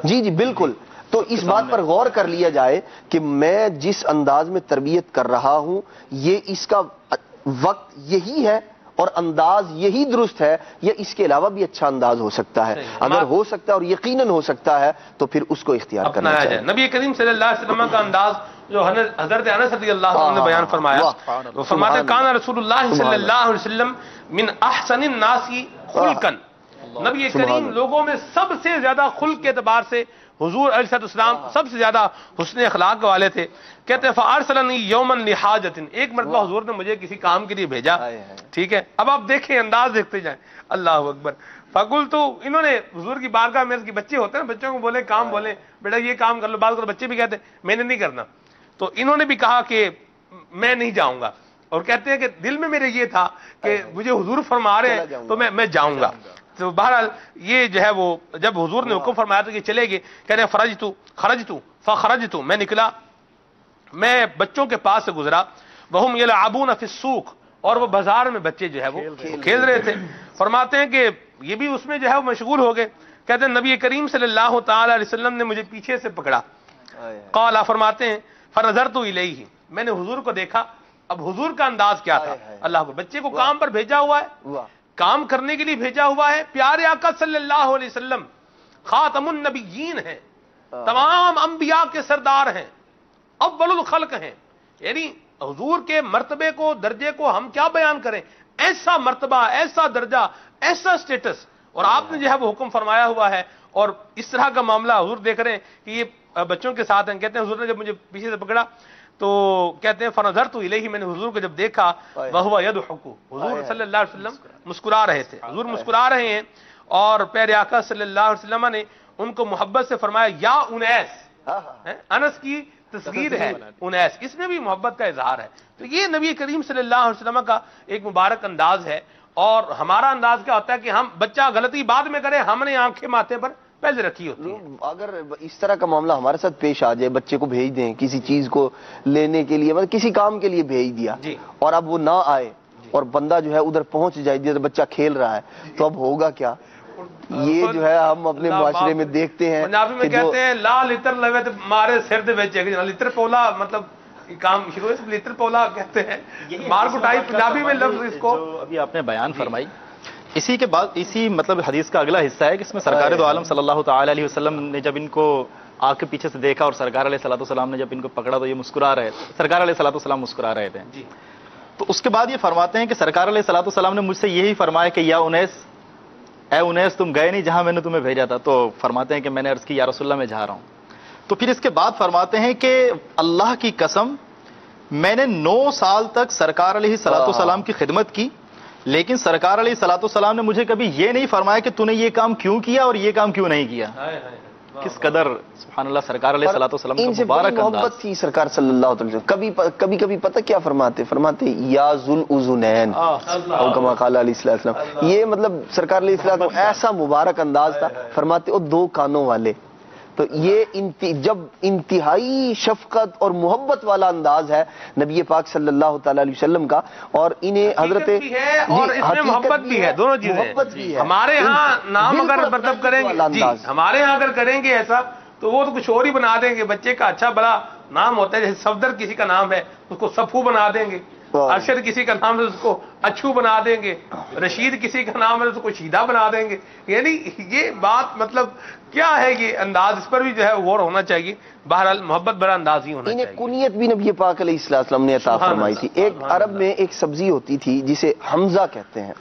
S5: جی بالکل. تو اس بات پر غور کر لیا جائے کہ میں جس انداز میں تربیت کر رہا ہوں یہ اس کا وقت یہی ہے اور انداز یہی درست ہے, یا اس کے علاوہ بھی اچھا انداز ہو سکتا ہے. اگر ہو سکتا ہے اور یقیناً ہو سکتا ہے تو پھر اس کو اختیار کرنا چاہیے.
S3: نبی کریم صلی اللہ علیہ وسلم کا انداز جو حضرت انس رضی اللہ عنہ نے بیان فرمایا, وہ فرماتے ہیں کان رسول اللہ صلی اللہ علیہ وسلم من احسن الناس خلقا, نبی کریم لوگوں میں سب سے زیادہ خلق کے اعتبار سے حضور علیہ السلام سب سے زیادہ حسن اخلاق والے تھے. کہتے ہیں فارسلنی یوما لحاجت, ایک مرتبہ حضور نے مجھے کسی کام کے لیے بھیجا. ٹھیک ہے, اب آپ دیکھیں انداز دیکھتے جائیں. اللہ اکبر. فقل تو انہوں نے حضور کی بارگاہ میں, بچے ہوتے ہیں بچوں کو بولے کام بولے بیٹا یہ کام کر لو, بعض کر بچے بھی کہتے ہیں میں نے نہیں کرنا, تو انہوں نے بھی کہا کہ میں نہیں جاؤں گا, اور کہتے ہیں کہ دل میں میرے یہ تھا کہ مجھے حضور فرما رہے ہیں تو میں جاؤں گا. تو بہرحال یہ جو ہے وہ جب حضور نے حکم فرمایا تو یہ چلے گئے. کہتے ہیں فخرجت, میں نکلا, میں بچوں کے پاس سے گزرا. وہم یلعبون فی السوق, اور وہ بازار میں بچے جو ہے وہ کھیل رہے تھے. فرماتے ہیں کہ یہ بھی اس میں جو ہے وہ مشغول ہو گئے. کہتے ہیں نبی کریم صلی اللہ تعالی علیہ وسلم نے مجھے پیچھے سے پکڑا. قال فرماتے ہیں فنظرت الیہ، میں نے حضور کو دیکھا. اب حضور کا انداز کیا تھا؟ اللہ کو بچے کو کام پر بھیجا ہوا ہے، کام کرنے کے لیے بھیجا ہوا ہے. پیارے آقا صلی اللہ علیہ وسلم خاتم النبیین ہیں، تمام انبیاء کے سردار ہیں، اول الخلق ہیں. یعنی حضور کے مرتبے کو، درجے کو ہم کیا بیان کریں؟ ایسا مرتبہ، ایسا درجہ، ایسا سٹیٹس. اور آپ نے جو ہے وہ حکم فرمایا ہوا ہے. اور اس طرح کا معاملہ حضور دیکھ رہے ہیں کہ یہ بچوں کے ساتھ ہیں. کہتے ہیں حضور نے جب مجھے پیچھے سے پکڑا تو کہتے ہیں فنظرت الیہ، میں نے حضور کو جب دیکھا وہو یضحک، حضور صلی اللہ علیہ وسلم مسکرا رہے تھے. حضور مسکرا رہے ہیں اور پیارے آقا صلی اللہ علیہ وسلم نے ان کو محبت سے فرمایا یا انیس. انس کی تصغیر ہے انیس، اس میں بھی محبت کا اظہار ہے. تو یہ نبی کریم صلی اللہ علیہ وسلم کا ایک مبارک انداز ہے. اور ہمارا انداز کیا ہوتا ہے کہ ہم بچہ غلطی بعد میں کرے، ہم نے آنکھیں ماتھے پر پہلے رکھی ہوتی ہے.
S5: اگر اس طرح کا معاملہ ہمارے ساتھ پیش آ جائے، بچے کو بھیج دیں کسی چیز کو لینے کے لیے، مطلب کسی کام کے لیے بھیج دیا اور اب وہ نہ آئے اور بندہ جو ہے ادھر پہنچ جائے جدھر بچہ کھیل رہا ہے، تو اب ہوگا کیا؟ یہ جو ہے ہم اپنے معاشرے میں دیکھتے ہیں.
S3: پنجابی میں کہتے ہیں لا لتر لوے مارے سر دے وچ، لتر پولا مطلب کام شروع ہے، لتر پولا کہتے ہیں مار کٹائی پنجابی میں لفظ اس کو.
S2: جو ابھی آپ نے بیان فرمائی، اسی کے بعد اسی مطلب حدیث کا اگلا حصہ ہے کہ اس میں سرکار دو عالم صلی اللہ تعالی علیہ وسلم نے جب ان کو آگ کے پیچھے سے دیکھا اور سرکار علیہ الصلوۃ والسلام نے جب ان کو پکڑا تو یہ مسکرا رہے تھے. سرکار علیہ الصلوۃ والسلام مسکرا رہے تھے. تو اس کے بعد یہ فرماتے ہیں کہ سرکار علیہ الصلوۃ والسلام نے مجھ سے یہی فرمایا کہ یا انیس، اے انیس تم گئے نہیں جہاں میں نے تمہیں بھیجا تھا. تو فرماتے ہیں کہ میں نے عرض کی یا رسول اللہ میں جا رہا ہوں. تو پھر اس کے بعد فرماتے ہیں کہ اللہ کی قسم میں نے 9 سال تک سرکار علیہ الصلوۃ والسلام کی خدمت کی، لیکن سرکار علیہ الصلوۃ والسلام نے مجھے کبھی یہ نہیں فرمایا کہ تو نے یہ کام کیوں کیا اور یہ کام کیوں نہیں کیا. کس قدر سبحان اللہ سرکار علیہ الصلوۃ والسلام کا مبارک
S5: محبت تھی سرکار صلی اللہ علیہ وسلم. کبھی پتہ کیا فرماتے یا ذوالأذنین او کما قال علیہ السلام. یہ مطلب سرکار علیہ السلام کا ایسا مبارک انداز تھا، فرماتے او 2 کانوں والے. تو یہ جب انتہائی شفقت اور محبت والا انداز ہے نبی پاک صلی اللہ تعالی علیہ وسلم کا. اور انہیں حضرت
S3: اور اس میں محبت بھی ہے، دونوں چیزیں. ہمارے ہاں نام اگر مطلب کریں گے، ہمارے ہاں اگر کریں گے ایسا تو وہ تو کچھ اور ہی بنا دیں گے. بچے کا اچھا بڑا نام ہوتا ہے، جیسے صفدر کسی کا نام ہے اس کو صفو بنا دیں گے، ارشد کسی کا نام ہے اس کو اچھو بنا دیں گے، رشید کسی کا نام ہے اس کو شیدہ بنا دیں گے. یعنی یہ بات مطلب کیا ہے، یہ انداز اس پر بھی جو ہے غور ہونا چاہیے. بہرحال محبت بڑا انداز ہی ہونا چاہیے.
S5: انہیں کنیت بھی نبی پاک علیہ السلام نے عطا فرمائی تھی. ایک عرب میں ایک سبزی ہوتی تھی جسے حمزہ کہتے ہیں،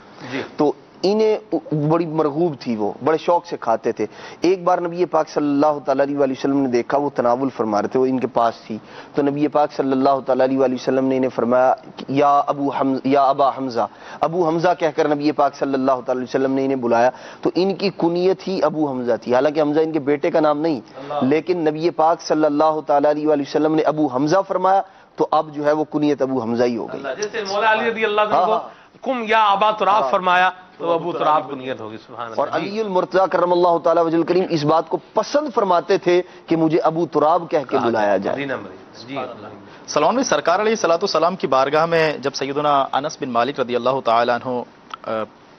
S5: تو انہیں بڑی مرغوب تھی، وہ بڑے شوق سے کھاتے تھے. ایک بار نبی پاک صلی اللہ تعالی علیہ وسلم نے دیکھا وہ تناول فرما رہے تھے، وہ ان کے پاس تھی. تو نبی پاک صلی اللہ تعالی علیہ وسلم نے انہیں فرمایا یا ابا حمزہ، ابو حمزہ کہہ کر نبی پاک صلی اللہ تعالی علیہ وسلم نے انہیں بلایا. تو ان کی کنیت ہی ابو حمزہ تھی، حالانکہ حمزہ ان کے بیٹے کا نام نہیں، لیکن نبی پاک صلی اللہ تعالی علیہ وسلم نے ابو حمزہ فرمایا تو اب جو ہے وہ کنیت ابو حمزہ ہی ہو گئی.
S3: جیسے مولا علی رضی اللہ عنہ کو کم یا ابا تراب فرمایا تو ابو تراب کو نیت ہوگی. سبحان اللہ.
S5: اور علی المرتضیٰ کرم اللہ تعالی وجہ الکریم اس بات کو پسند فرماتے تھے کہ مجھے ابو تراب کہہ کے بلایا جائے.
S2: سلمان بھائی، سرکار علیہ الصلوۃ والسلام کی بارگاہ میں جب سیدنا انس بن مالک رضی اللہ تعالی عنہ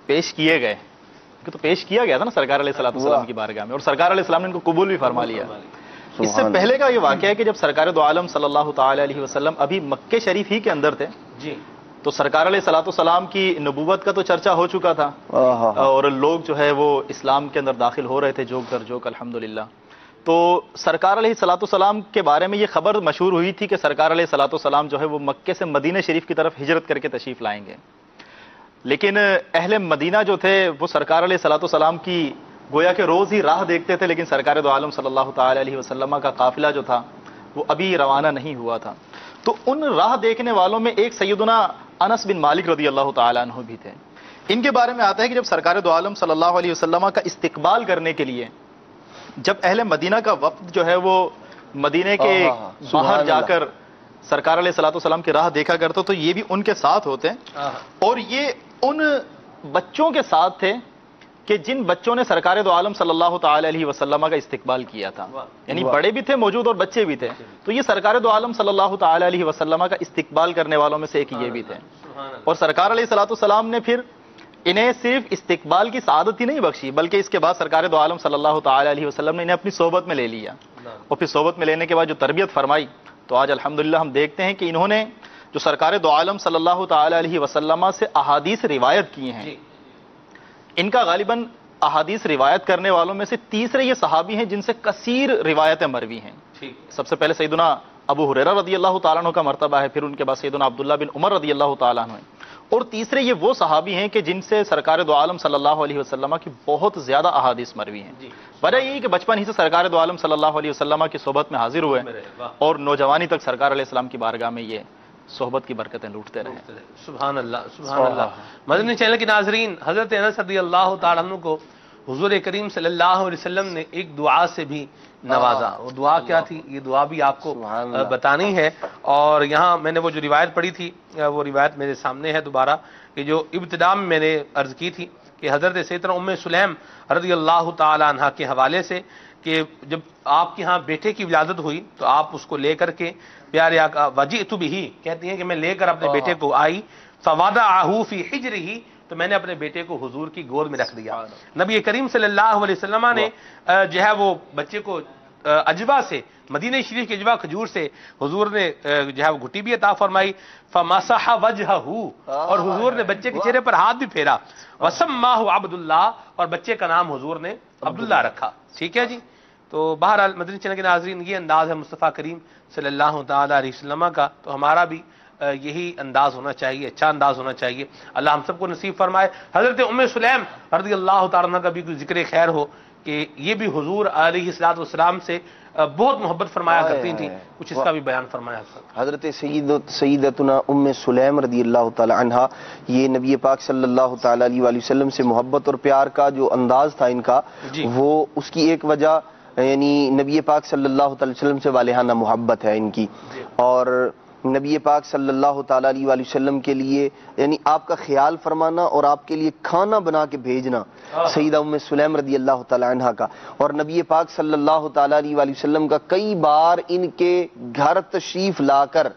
S2: پیش کیے گئے، تو پیش کیا گیا تھا نا سرکار علیہ الصلوۃ والسلام کی بارگاہ میں، اور سرکار علیہ السلام نے ان کو قبول بھی فرما لیا. اس سے پہلے کا یہ واقعہ ہے کہ جب سرکار دو عالم صلی اللہ تعالی علیہ وسلم ابھی مکہ شریف ہی کے اندر تھے، تو سرکار علیہ الصلوۃ والسلام کی نبوت کا تو چرچا ہو چکا تھا اور لوگ جو ہے وہ اسلام کے اندر داخل ہو رہے تھے جوک در جوک الحمدللہ. تو سرکار علیہ الصلوۃ والسلام کے بارے میں یہ خبر مشہور ہوئی تھی کہ سرکار علیہ الصلوۃ والسلام جو ہے وہ مکے سے مدینہ شریف کی طرف ہجرت کر کے تشریف لائیں گے. لیکن اہل مدینہ جو تھے وہ سرکار علیہ الصلوۃ والسلام کی گویا کہ روز ہی راہ دیکھتے تھے، لیکن سرکار دو عالم صلی اللہ تعالی علیہ وسلم کا قافلہ جو تھا وہ ابھی روانہ نہیں ہوا تھا. تو ان راہ دیکھنے والوں میں ایک سیدنا انس بن مالک رضی اللہ تعالی عنہ بھی تھے. ان کے بارے میں آتا ہے کہ جب سرکار دو عالم صلی اللہ علیہ وسلم کا استقبال کرنے کے لیے جب اہل مدینہ کا وفد جو ہے وہ مدینے کے باہر جا کر سرکار علیہ الصلوۃ والسلام کی راہ دیکھا کرتے تو یہ بھی ان کے ساتھ ہوتے ہیں، اور یہ ان بچوں کے ساتھ تھے کہ جن بچوں نے سرکار دو عالم صلی اللہ تعالی علیہ وسلم کا استقبال کیا تھا. یعنی بڑے بھی تھے موجود اور بچے بھی تھے. تو یہ سرکار دو عالم صلی اللہ تعالی علیہ وسلم کا استقبال کرنے والوں میں سے ایک یہ بھی تھے. اور سرکار علیہ الصلوۃ والسلام نے پھر انہیں صرف استقبال کی سعادت ہی نہیں بخشی بلکہ اس کے بعد سرکار دو عالم صلی اللہ تعالی علیہ وسلم نے انہیں اپنی صحبت میں لے لیا، اور پھر صحبت میں لینے کے بعد جو تربیت فرمائی، تو آج الحمدللہ ہم دیکھتے ہیں کہ انہوں نے جو سرکار دو عالم صلی اللہ تعالی علیہ وسلم سے احادیث روایت کی ہیں، ان کا غالباً احادیث روایت کرنے والوں میں سے تیسرے یہ صحابی ہیں جن سے کثیر روایتیں مروی ہیں۔ سب سے پہلے سیدنا ابو ہریرہ رضی اللہ تعالیٰ عنہ کا مرتبہ ہے، پھر ان کے بعد سیدنا عبداللہ بن عمر رضی اللہ تعالیٰ عنہ ہیں، اور تیسرے یہ وہ صحابی ہیں کہ جن سے سرکار دو عالم صلی اللہ علیہ وسلم کی بہت زیادہ احادیث مروی ہیں۔ وجہ یہی کہ بچپن ہی سے سرکار دو عالم صلی اللہ علیہ وسلم کی صحبت میں حاضر ہوئے اور نوجوانی تک سرکار علیہ السلام کی بارگاہ میں یہ صحبت کی برکتیں لوٹتے رہے۔
S3: سبحان اللہ، سبحان اللہ۔ مدنی چینل کے ناظرین، حضرت انس رضی اللہ تعالیٰ عنہ کو حضور کریم صلی اللہ علیہ وسلم نے ایک دعا سے بھی نوازا۔ وہ دعا کیا تھی، یہ دعا بھی آپ کو بتانی ہے، اور یہاں میں نے وہ جو روایت پڑھی تھی وہ روایت میرے سامنے ہے دوبارہ، کہ جو ابتدا میں نے عرض کی تھی کہ حضرت سیدنا ام سلیم رضی اللہ تعالی عنہا کے حوالے سے کہ جب آپ کے ہاں بیٹے کی ولادت ہوئی تو آپ اس کو لے کر کے پیارے آقا وجئت بہ، کہتی ہیں کہ میں لے کر اپنے بیٹے کو آئی، فوضعہ فی حجرہ، تو میں نے اپنے بیٹے کو حضور کی گود میں رکھ دیا۔ نبی کریم صلی اللہ علیہ وسلم نے جو ہے وہ بچے کو عجبہ سے، مدینہ شریف کے عجبہ کھجور سے حضور نے جو ہے وہ گھٹی بھی عطا فرمائی، فمسح وجہہ، اور حضور نے بچے کے چہرے پر ہاتھ بھی پھیرا، وسماہ عبداللہ، اور بچے کا نام حضور نے عبداللہ رکھا۔ ٹھیک ہے جی، تو بہرحال مدنی چینل کے ناظرین، یہ انداز ہے مصطفیٰ کریم صلی اللہ تعالی علیہ وسلم کا، تو ہمارا بھی یہی انداز ہونا چاہیے، اچھا انداز ہونا چاہیے۔ اللہ ہم سب کو نصیب فرمائے۔ حضرت ام سلیم رضی اللہ تعالیٰ عنہ کا بھی کوئی ذکر خیر ہو کہ یہ بھی حضور علیہ الصلوۃ والسلام سے بہت محبت فرمایا کرتی تھیں، کچھ اس کا بھی بیان فرمایا۔
S5: حضرت سیدتنا ام سلیم رضی اللہ تعالی عنہا، یہ نبی پاک صلی اللہ تعالی علیہ وآلہ وسلم سے محبت اور پیار کا جو انداز تھا ان کا، وہ اس کی ایک وجہ یعنی نبی پاک صلی اللہ تعالی وسلم سے والہانہ محبت ہے ان کی، اور نبی پاک صلی اللہ تعالی علیہ وآلہ وسلم کے لیے یعنی آپ کا خیال فرمانا اور آپ کے لیے کھانا بنا کے بھیجنا سیدہ ام سلیم رضی اللہ تعالی عنہا کا، اور نبی پاک صلی اللہ تعالی علیہ وآلہ وسلم کا کئی بار ان کے گھر تشریف لا کر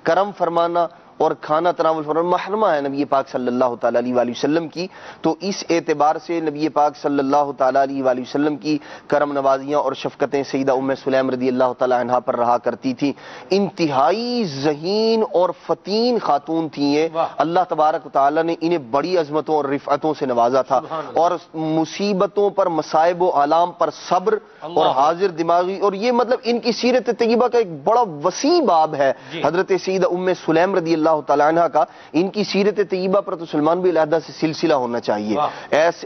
S5: کرم فرمانا اور کھانا تناول فرمانا محرمہ ہے نبی پاک صلی اللہ تعالی علیہ وآلہ وسلم کی، تو اس اعتبار سے نبی پاک صلی اللہ تعالی علیہ وآلہ وسلم کی کرم نوازیاں اور شفقتیں سیدہ ام سلیم رضی اللہ تعالی عنہا پر رہا کرتی تھی۔ انتہائی ذہین اور فتین خاتون تھیں یہ، اللہ تبارک و تعالی نے انہیں بڑی عظمتوں اور رفعتوں سے نوازا تھا، اور مصیبتوں پر، مصائب و آلام پر صبر اور حاضر دماغی، اور یہ مطلب ان کی سیرت طیبہ کا ایک بڑا وسیع باب ہے حضرت سیدہ ام سلیم رضی اللہ تعالی عنہ کا۔ ان کی سیرت طیبہ پر تو سلمان بھی علیحدہ سے سلسلہ ہونا چاہیے،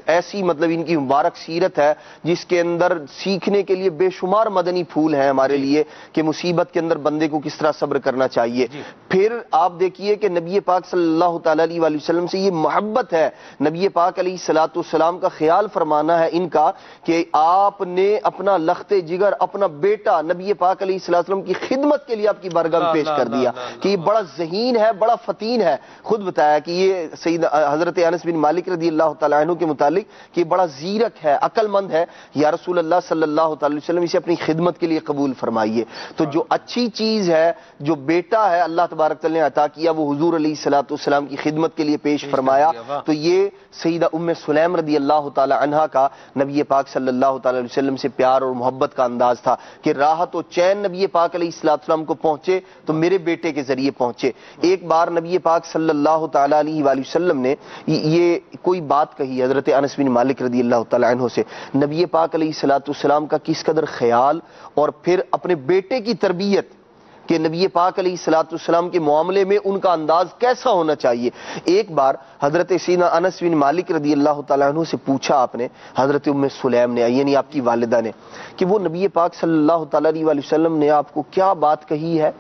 S5: ایسی مطلب ان کی مبارک سیرت ہے جس کے اندر سیکھنے کے لیے بے شمار مدنی پھول ہیں ہمارے لیے کہ مصیبت کے اندر بندے کو کس طرح صبر کرنا چاہیے۔ پھر آپ دیکھیے کہ نبی پاک صلی اللہ تعالی علیہ وآلہ وسلم سے یہ محبت ہے، نبی پاک علیہ الصلوۃ والسلام کا خیال فرمانا ہے ان کا کہ آپ نے اپنا لخت جگر، اپنا بیٹا نبی پاک علیہ الصلوۃ والسلام کی خدمت کے لیے آپ کی بارگاہ میں پیش کر دیا کہ یہ بڑا ذہین ہے، بڑا فتین ہے۔ خود بتایا کہ یہ سید حضرت انس بن مالک رضی اللہ تعالیٰ عنہ کے متعلق کہ بڑا زیرک ہے، عقل مند ہے، یا رسول اللہ صلی اللہ تعالی وسلم اسے اپنی خدمت کے لیے قبول فرمائیے۔ تو جو اچھی چیز ہے، جو بیٹا ہے اللہ تبارک تعالیٰ نے عطا کیا، وہ حضور علیہ الصلوۃ والسلام کی خدمت کے لیے پیش فرمایا، تو یہ سیدہ ام سلیم رضی اللہ تعالی عنہا کا نبی پاک صلی اللہ تعالی علیہ وسلم سے پیار اور محبت کا انداز تھا کہ راحت و چین نبی پاک علیہ الصلوۃ والسلام کو پہنچے تو میرے بیٹے کے ذریعے پہنچے۔ ایک بار نبی پاک صلی اللہ تعالی علیہ وآلہ وسلم نے یہ کوئی بات کہی حضرت انس بن مالک رضی اللہ تعالی عنہ سے، نبی پاک علیہ الصلوۃ والسلام کا کس قدر خیال اور پھر اپنے بیٹے کی تربیت کہ نبی پاک علیہ الصلوۃ والسلام کے معاملے میں ان کا انداز کیسا ہونا چاہیے۔ ایک بار حضرت سیدنا انس بن مالک رضی اللہ تعالیٰ عنہ سے پوچھا آپ نے، حضرت ام سلیم نے یعنی آپ کی والدہ نے، کہ وہ نبی پاک صلی اللہ تعالیٰ علیہ وآلہ وسلم نے آپ کو کیا بات کہی ہے،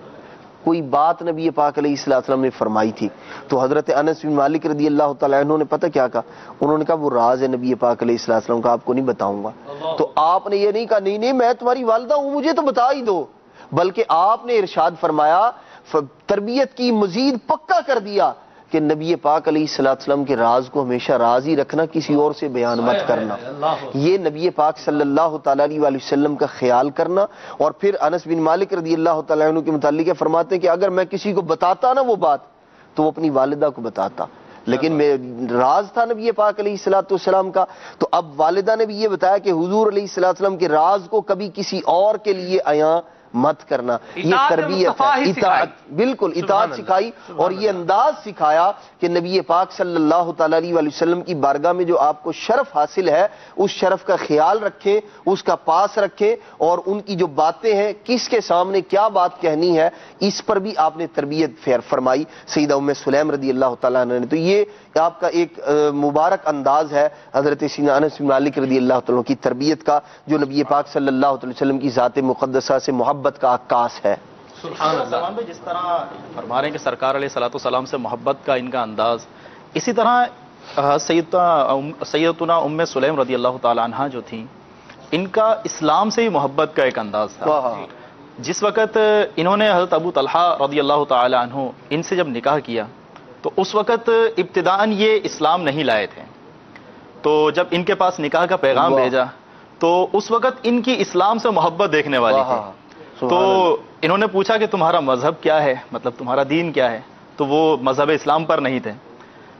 S5: کوئی بات نبی پاک علیہ الصلوۃ والسلام نے فرمائی تھی۔ تو حضرت انس بن مالک رضی اللہ تعالیٰ عنہ نے پتہ کیا کہا، انہوں نے کہا وہ راز ہے نبی پاک علیہ الصلوۃ والسلام کا، آپ کو نہیں بتاؤں گا۔ تو آپ نے یہ نہیں کہا نہیں نہیں میں تمہاری والدہ ہوں مجھے تو بتا ہی دو، بلکہ آپ نے ارشاد فرمایا، تربیت کی مزید پکا کر دیا کہ نبی پاک علیہ الصلوۃ والسلام کے راز کو ہمیشہ راز ہی رکھنا، کسی اور سے بیان مت کرنا۔ یہ نبی پاک صلی اللہ تعالی علیہ وآلہ وسلم کا خیال کرنا۔ اور پھر انس بن مالک رضی اللہ تعالیٰ عنہ کے متعلق فرماتے ہیں کہ اگر میں کسی کو بتاتا نا وہ بات تو وہ اپنی والدہ کو بتاتا، لیکن راز تھا نبی پاک علیہ الصلوۃ والسلام کا. تو اب والدہ نے بھی یہ بتایا کہ حضور علیہ الصلوۃ والسلام کے راز کو کبھی کسی اور کے لیے عیاں مت کرنا. یہ تربیت ہے, اطاعت, بالکل اطاعت سکھائی. اور یہ انداز سکھایا کہ نبی پاک صلی اللہ تعالی علیہ وسلم کی بارگاہ میں جو آپ کو شرف حاصل ہے اس شرف کا خیال رکھیں, اس کا پاس رکھیں, اور ان کی جو باتیں ہیں کس کے سامنے کیا بات کہنی ہے اس پر بھی آپ نے تربیت فرمائی سیدہ ام سلیم رضی اللہ تعالیٰ عنہ نے. تو یہ آپ کا ایک مبارک انداز ہے حضرت سیدنا انس بن مالک رضی اللہ تعالیٰ کی تربیت کا, جو نبی پاک صلی اللہ علیہ وسلم کی ذات مقدسہ سے محبت کا عکاس ہے.
S2: سبحان اللہ. جس طرح فرما رہے ہیں کہ سرکار علیہ الصلوۃ والسلام سے محبت کا ان کا انداز, اسی طرح سیدتنا ام سلیم رضی اللہ تعالی عنہ جو تھیں, ان کا اسلام سے ہی محبت کا ایک انداز تھا. جس وقت انہوں نے حضرت ابو طلحہ رضی اللہ تعالی عنہ ان سے جب نکاح کیا تو اس وقت ابتداءً یہ اسلام نہیں لائے تھے. تو جب ان کے پاس نکاح کا پیغام بھیجا تو اس وقت ان کی اسلام سے محبت دیکھنے والی تھی. تو انہوں نے پوچھا کہ تمہارا مذہب کیا ہے, مطلب تمہارا دین کیا ہے؟ تو وہ مذہب اسلام پر نہیں تھے.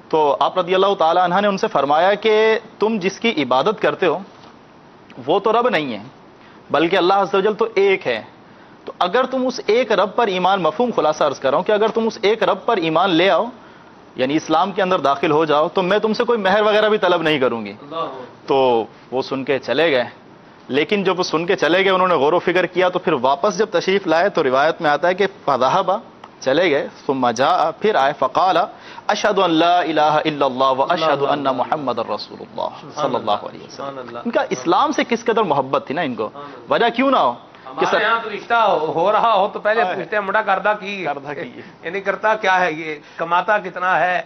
S2: تو آپ رضی اللہ تعالی عنہ نے ان سے فرمایا کہ تم جس کی عبادت کرتے ہو وہ تو رب نہیں ہے بلکہ اللہ عز و جل تو ایک ہے. تو اگر تم اس ایک رب پر ایمان, مفہوم خلاصہ عرض کر رہا ہوں کہ اگر تم اس ایک رب پر ایمان لے آؤ, یعنی اسلام کے اندر داخل ہو جاؤ, تو میں تم سے کوئی مہر وغیرہ بھی طلب نہیں کروں گی. تو وہ سن کے چلے گئے. لیکن جب وہ سن کے چلے گئے انہوں نے غور و فکر کیا, تو پھر واپس جب تشریف لائے تو روایت میں آتا ہے کہ فذهب, چلے گئے, ثم جاء, پھر آئے, فقال اشهد ان لا الہ الا اللہ واشهد ان محمد رسول اللہ صلی اللہ علیہ وسلم. ان کا اسلام سے کس قدر محبت تھی نا ان کو, وجہ کیوں نہ ہو کہ
S3: ہمارے یہاں تو رشتہ ہو رہا ہو تو پہلے پوچھتے ہیں منڈا کردہ کی, یعنی کرتا کیا ہے, یہ کماتا کتنا ہے,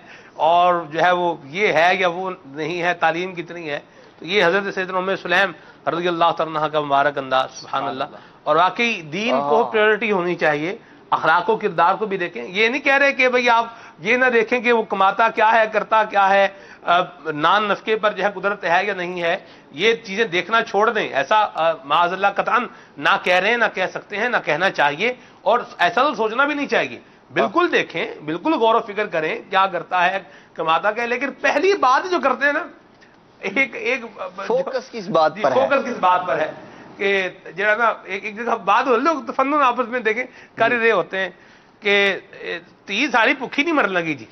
S3: اور جو ہے وہ یہ ہے یا وہ نہیں ہے, تعلیم کتنی ہے. تو یہ حضرت سیدنا ام سلیم رضی اللہ تعالیٰ عنہ کا مبارک انداز, سبحان اللہ. اور واقعی دین کو پریورٹی ہونی چاہیے, اخلاق و کردار کو بھی دیکھیں. یہ نہیں کہہ رہے کہ بھئی آپ یہ نہ دیکھیں کہ وہ کماتا کیا ہے, کرتا کیا ہے, نان نفقے پر جو ہے قدرت ہے یا نہیں ہے, یہ چیزیں دیکھنا چھوڑ دیں. ایسا معاذ اللہ قطعاً نہ کہہ رہے ہیں, نہ کہہ سکتے ہیں, نہ کہنا چاہیے, اور ایسا تو سوچنا بھی نہیں چاہیے. بالکل دیکھیں, بالکل غور و فکر کریں کیا کرتا ہے, کماتا کیا ہے. لیکن پہلی بات جو کرتے ہیں نا, ایک
S5: فوکس کس بات پر ہے,
S3: فوکس کس بات پر ہے کہ جو ہے نا ایک جگہ بات ہو, لوگ تفنن آپس میں دیکھیں کر رہے ہوتے ہیں کہ تیز ساری بھوکی نہیں مرنے لگی جی.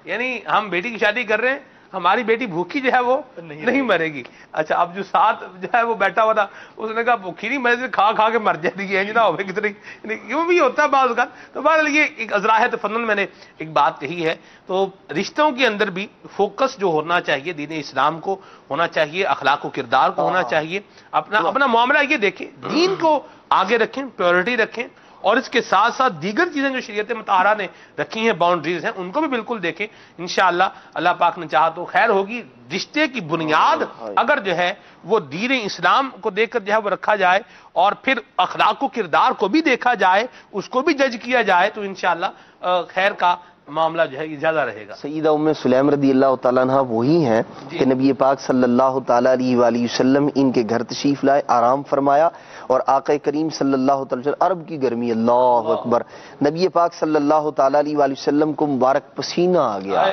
S3: یعنی ہم بیٹی کی شادی کر رہے ہیں, ہماری بیٹی بھوکی جو ہے وہ نہیں مرے گی. اچھا, اب جو ساتھ جو ہے وہ بیٹھا ہوا تھا اس نے کہا بھوکی نہیں مرے, کھا کھا کے مر جاتی ہے جنا ہوئے کتنی, کیوں بھی ہوتا ہے بعض اوقات. تو بہرحال یہ ایک ازراہ تفنن میں نے ایک بات کہی ہے. تو رشتوں کے اندر بھی فوکس جو ہونا چاہیے دین اسلام کو ہونا چاہیے, اخلاق و کردار کو ہونا چاہیے, اپنا معاملہ یہ دیکھیں, دین کو آگے رکھیں, پیورٹی رکھیں, اور اس کے ساتھ ساتھ دیگر چیزیں جو شریعت مطہرہ نے رکھی ہیں, باؤنڈریز ہیں, ان کو بھی بالکل دیکھیں. انشاءاللہ اللہ پاک نے چاہا تو خیر ہوگی. رشتے کی بنیاد اگر جو ہے وہ دین اسلام کو دیکھ کر جو ہے وہ رکھا جائے, اور پھر اخلاق و کردار کو بھی دیکھا جائے, اس کو بھی جج کیا جائے, تو انشاءاللہ خیر کا معاملہ جو ہے یہ زیادہ رہے گا.
S5: سیدہ ام سلیم رضی اللہ تعالیٰ عنہ وہی ہیں کہ نبی پاک صلی اللہ تعالیٰ علیہ وآلہ وسلم ان کے گھر تشریف لائے, آرام فرمایا, اور آقا کریم صلی اللہ تعالیٰ وسلم, عرب کی گرمی, اللہ اکبر, نبی پاک صلی اللہ تعالیٰ علیہ وآلہ وسلم کو مبارک پسینہ آ گیا.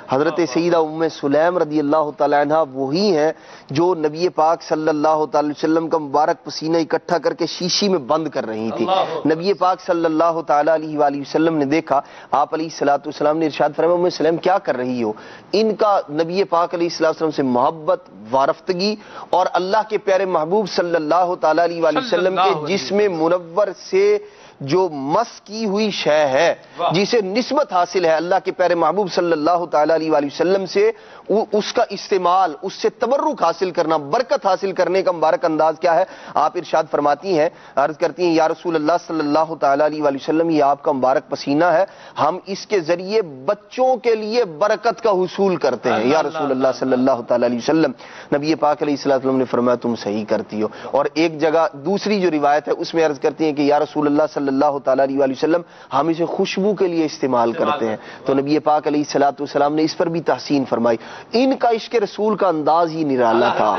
S5: حضرت سیدہ ام سلیم رضی اللہ تعالیٰ عنہ وہی ہیں جو نبی پاک صلی اللہ تعالی وسلم کا مبارک پسینہ اکٹھا کر کے شیشی میں بند کر رہی تھی. نبی پاک صلی اللہ تعالی علیہ وآلہ وسلم نے دیکھا, آپ علیہ الصلوۃ والسلام نے ارشاد فرمایا ام سلیم کیا کر رہی ہو. ان کا نبی پاک علیہ الصلوۃ والسلام سے محبت, وارفتگی, اور اللہ کے پیارے محبوب صلی اللہ تعالی علیہ وآلہ وسلم کے جسم منور سے جو مس کی ہوئی شے ہے, جسے نسبت حاصل ہے اللہ کے پیارے محبوب صلی اللہ تعالی علیہ وآلہ وسلم سے, اس کا استعمال, اس سے تبرک حاصل کرنا, برکت حاصل کرنے کا مبارک انداز کیا ہے. آپ ارشاد فرماتی ہیں, عرض کرتی ہیں یا رسول اللہ صلی اللہ تعالی علیہ وآلہ وسلم, یہ آپ کا مبارک پسینہ ہے, ہم اس کے ذریعے بچوں کے لیے برکت کا حصول کرتے ہیں یا رسول اللہ صلی اللہ تعالی علیہ وسلم. نبی پاک علیہ الصلوۃ والسلام نے فرمایا تم صحیح کرتی ہو. اور ایک جگہ دوسری جو روایت ہے اس میں عرض کرتی ہیں کہ یا رسول اللہ صلی اللہ تعالی علیہ وآلہ وسلم, ہم اسے خوشبو کے لیے استعمال کرتے ہیں. تو نبی پاک علیہ الصلوۃ والسلام نے اس پر بھی تحسین فرمائی. ان کا عشق رسول کا انداز ہی نرالا تھا.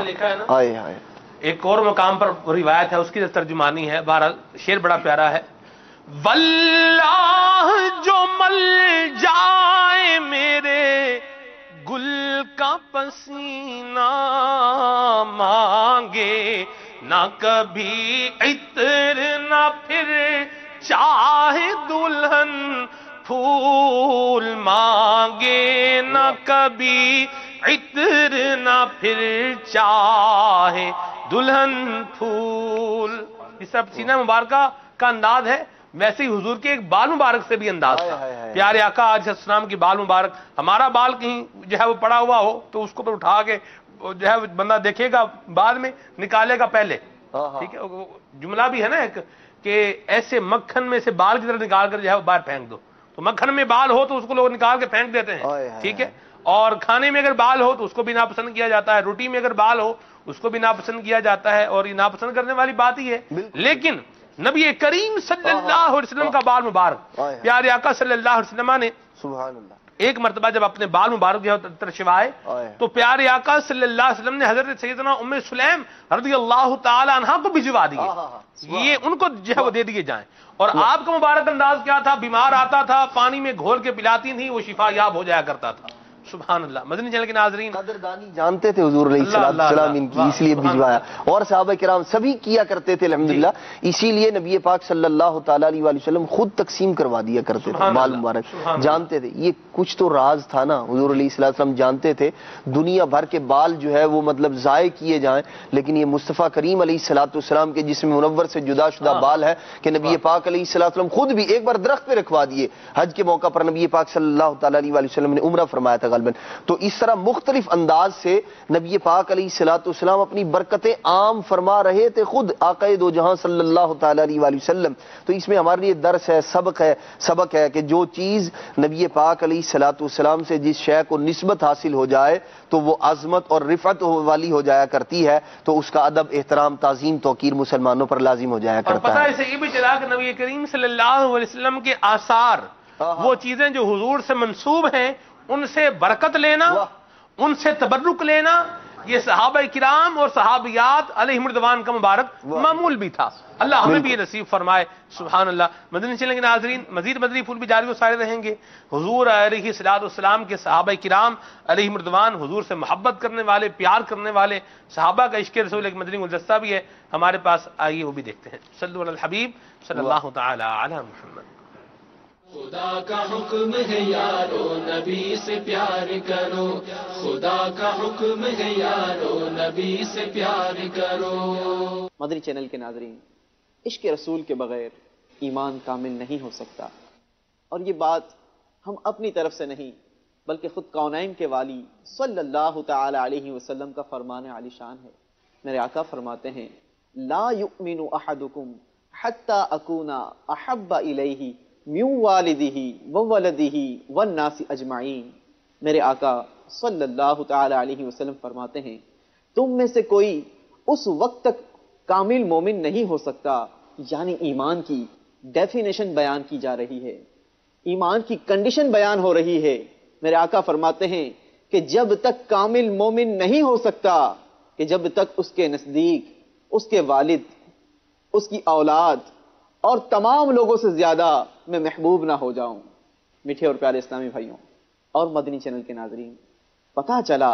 S5: آئے آئے.
S3: ایک اور مقام پر روایت ہے, اس کی ترجمانی ہے, بہرحال شعر بڑا پیارا ہے. واللہ جو مل جائے میرے پسینہ مانگے، نہ کبھی عطر نہ پھر چاہے دلہن پھول مانگے، نہ کبھی عطر نہ پھر چاہے دلہن پھول۔ اس طرح سینہ مبارکہ کا انداز ہے، ویسے ہی حضور کے ایک بال مبارک سے بھی انداز تھا۔ پیارے آقا علیہ السلام کی بال مبارک، ہمارا بال کہیں جو ہے وہ پڑا ہوا ہو تو اس کو پر اٹھا کے جو ہے بندہ دیکھے گا بعد میں، نکالے گا پہلے، ٹھیک ہے، جملہ بھی ہے نا ایک کہ ایسے مکھن میں سے بال کی طرح نکال کر جو ہے وہ باہر پھینک دو، تو مکھن میں بال ہو تو اس کو لوگ نکال کے پھینک دیتے ہیں، ٹھیک ہے، اور کھانے میں اگر بال ہو تو اس کو بھی ناپسند کیا جاتا ہے، روٹی میں اگر بال ہو اس کو بھی ناپسند کیا جاتا ہے، اور یہ ناپسند کرنے والی بات ہی ہے۔ لیکن نبی کریم صلی اللہ علیہ وسلم کا بال مبارک، پیارے آقا صلی اللہ علیہ وسلم نے
S5: سبحان اللہ
S3: ایک مرتبہ جب اپنے بال مبارک جو تشریف آئے تو پیارے آقا صلی اللہ علیہ وسلم نے حضرت سیدنا ام سلیم رضی اللہ تعالی عنہا کو بھجوا دیے، یہ ان کو جو ہے وہ دے دیے جائیں۔ اور آپ کا مبارک انداز کیا تھا؟ بیمار آتا تھا، پانی میں گھول کے پلاتی تھی، وہ شفا یاب ہو جایا کرتا تھا۔ سبحان اللہ۔ مدنی چینل کے ناظرین،
S5: قدردانی جانتے تھے حضور علیہ السلام ان کی، اس لیے بھجوایا، اور صحابہ کرام سبھی کیا کرتے تھے الحمدللہ، اسی لیے نبی پاک صلی اللہ تعالی علیہ وآلہ وسلم خود تقسیم کروا دیا کرتے تھے بال مبارک، جانتے تھے یہ کچھ تو راز تھا نا، حضور علیہ السلام جانتے تھے دنیا بھر کے بال جو ہے وہ مطلب ضائع کیے جائیں، لیکن یہ مصطفیٰ کریم علیہ السلام کے جسم منور سے جدا شدہ بال ہے کہ نبی پاک علیہ السلام خود بھی ایک بار درخت پہ رکھوا دیے، حج کے موقع پر نبی پاک صلی اللہ تعالی علیہ وآلہ وسلم نے عمرہ فرمایا تھا غالباً، تو اس طرح مختلف انداز سے نبی پاک علیہ السلام اپنی برکتیں عام فرما رہے تھے خود آقا دو جہاں صلی اللہ تعالی علیہ وآلہ وسلم۔ تو اس میں ہمارے لیے درس ہے، سبق ہے کہ جو چیز نبی پاک علیہ السلام سے جس شے کو نسبت حاصل ہو جائے تو وہ عظمت اور رفعت والی ہو جایا کرتی ہے، تو اس کا ادب، احترام، تعظیم، توقیر مسلمانوں پر لازم ہو جایا کرتا ہے۔
S3: اور پتہ اسے یہ بھی چلا کہ نبی کریم صلی اللہ علیہ وسلم کے آثار، وہ چیزیں جو حضور سے منسوب ہیں، ان سے برکت لینا، ان سے تبرک لینا، یہ صحابہ کرام اور صحابیات علیہم رضوان کا مبارک معمول بھی تھا۔ اللہ ہمیں بھی یہ نصیب فرمائے۔ سبحان اللہ۔ مدنی چینل کے ناظرین، مزید مدنی پھول بھی جاری و سارے رہیں گے۔ حضور علیہ السلام کے صحابہ کرام علیہم رضوان، حضور سے محبت کرنے والے، پیار کرنے والے صحابہ کا عشق رسول ایک مدنی گلدستہ بھی ہے ہمارے پاس، آئیے وہ بھی دیکھتے ہیں۔ صلو علی الحبیب صلی اللہ تعالی علی محمد۔
S6: خدا کا حکم ہے یارو نبی سے پیار کرو، خدا کا حکم ہے یارو نبی سے پیار کرو۔
S7: مدنی چینل کے ناظرین، عشق رسول کے بغیر ایمان کامل نہیں ہو سکتا، اور یہ بات ہم اپنی طرف سے نہیں بلکہ خود کونین کے والی صلی اللہ تعالی علیہ وسلم کا فرمان عالی شان ہے۔ میرے آقا فرماتے ہیں لا یؤمن احدکم حتی اکون احب الیہ من والدہ وولدہ والناس اجمعین۔ میرے آقا صلی اللہ تعالی علیہ وسلم فرماتے ہیں تم میں سے کوئی اس وقت تک کامل مومن نہیں ہو سکتا، یعنی ایمان کی ڈیفینیشن بیان کی جا رہی ہے، ایمان کی کنڈیشن بیان ہو رہی ہے۔ میرے آقا فرماتے ہیں کہ جب تک کامل مومن نہیں ہو سکتا کہ جب تک اس کے نزدیک اس کے والد، اس کی اولاد اور تمام لوگوں سے زیادہ میں محبوب نہ ہو جاؤں۔ میٹھے اور پیارے اسلامی بھائیوں اور مدنی چینل کے ناظرین، پتہ چلا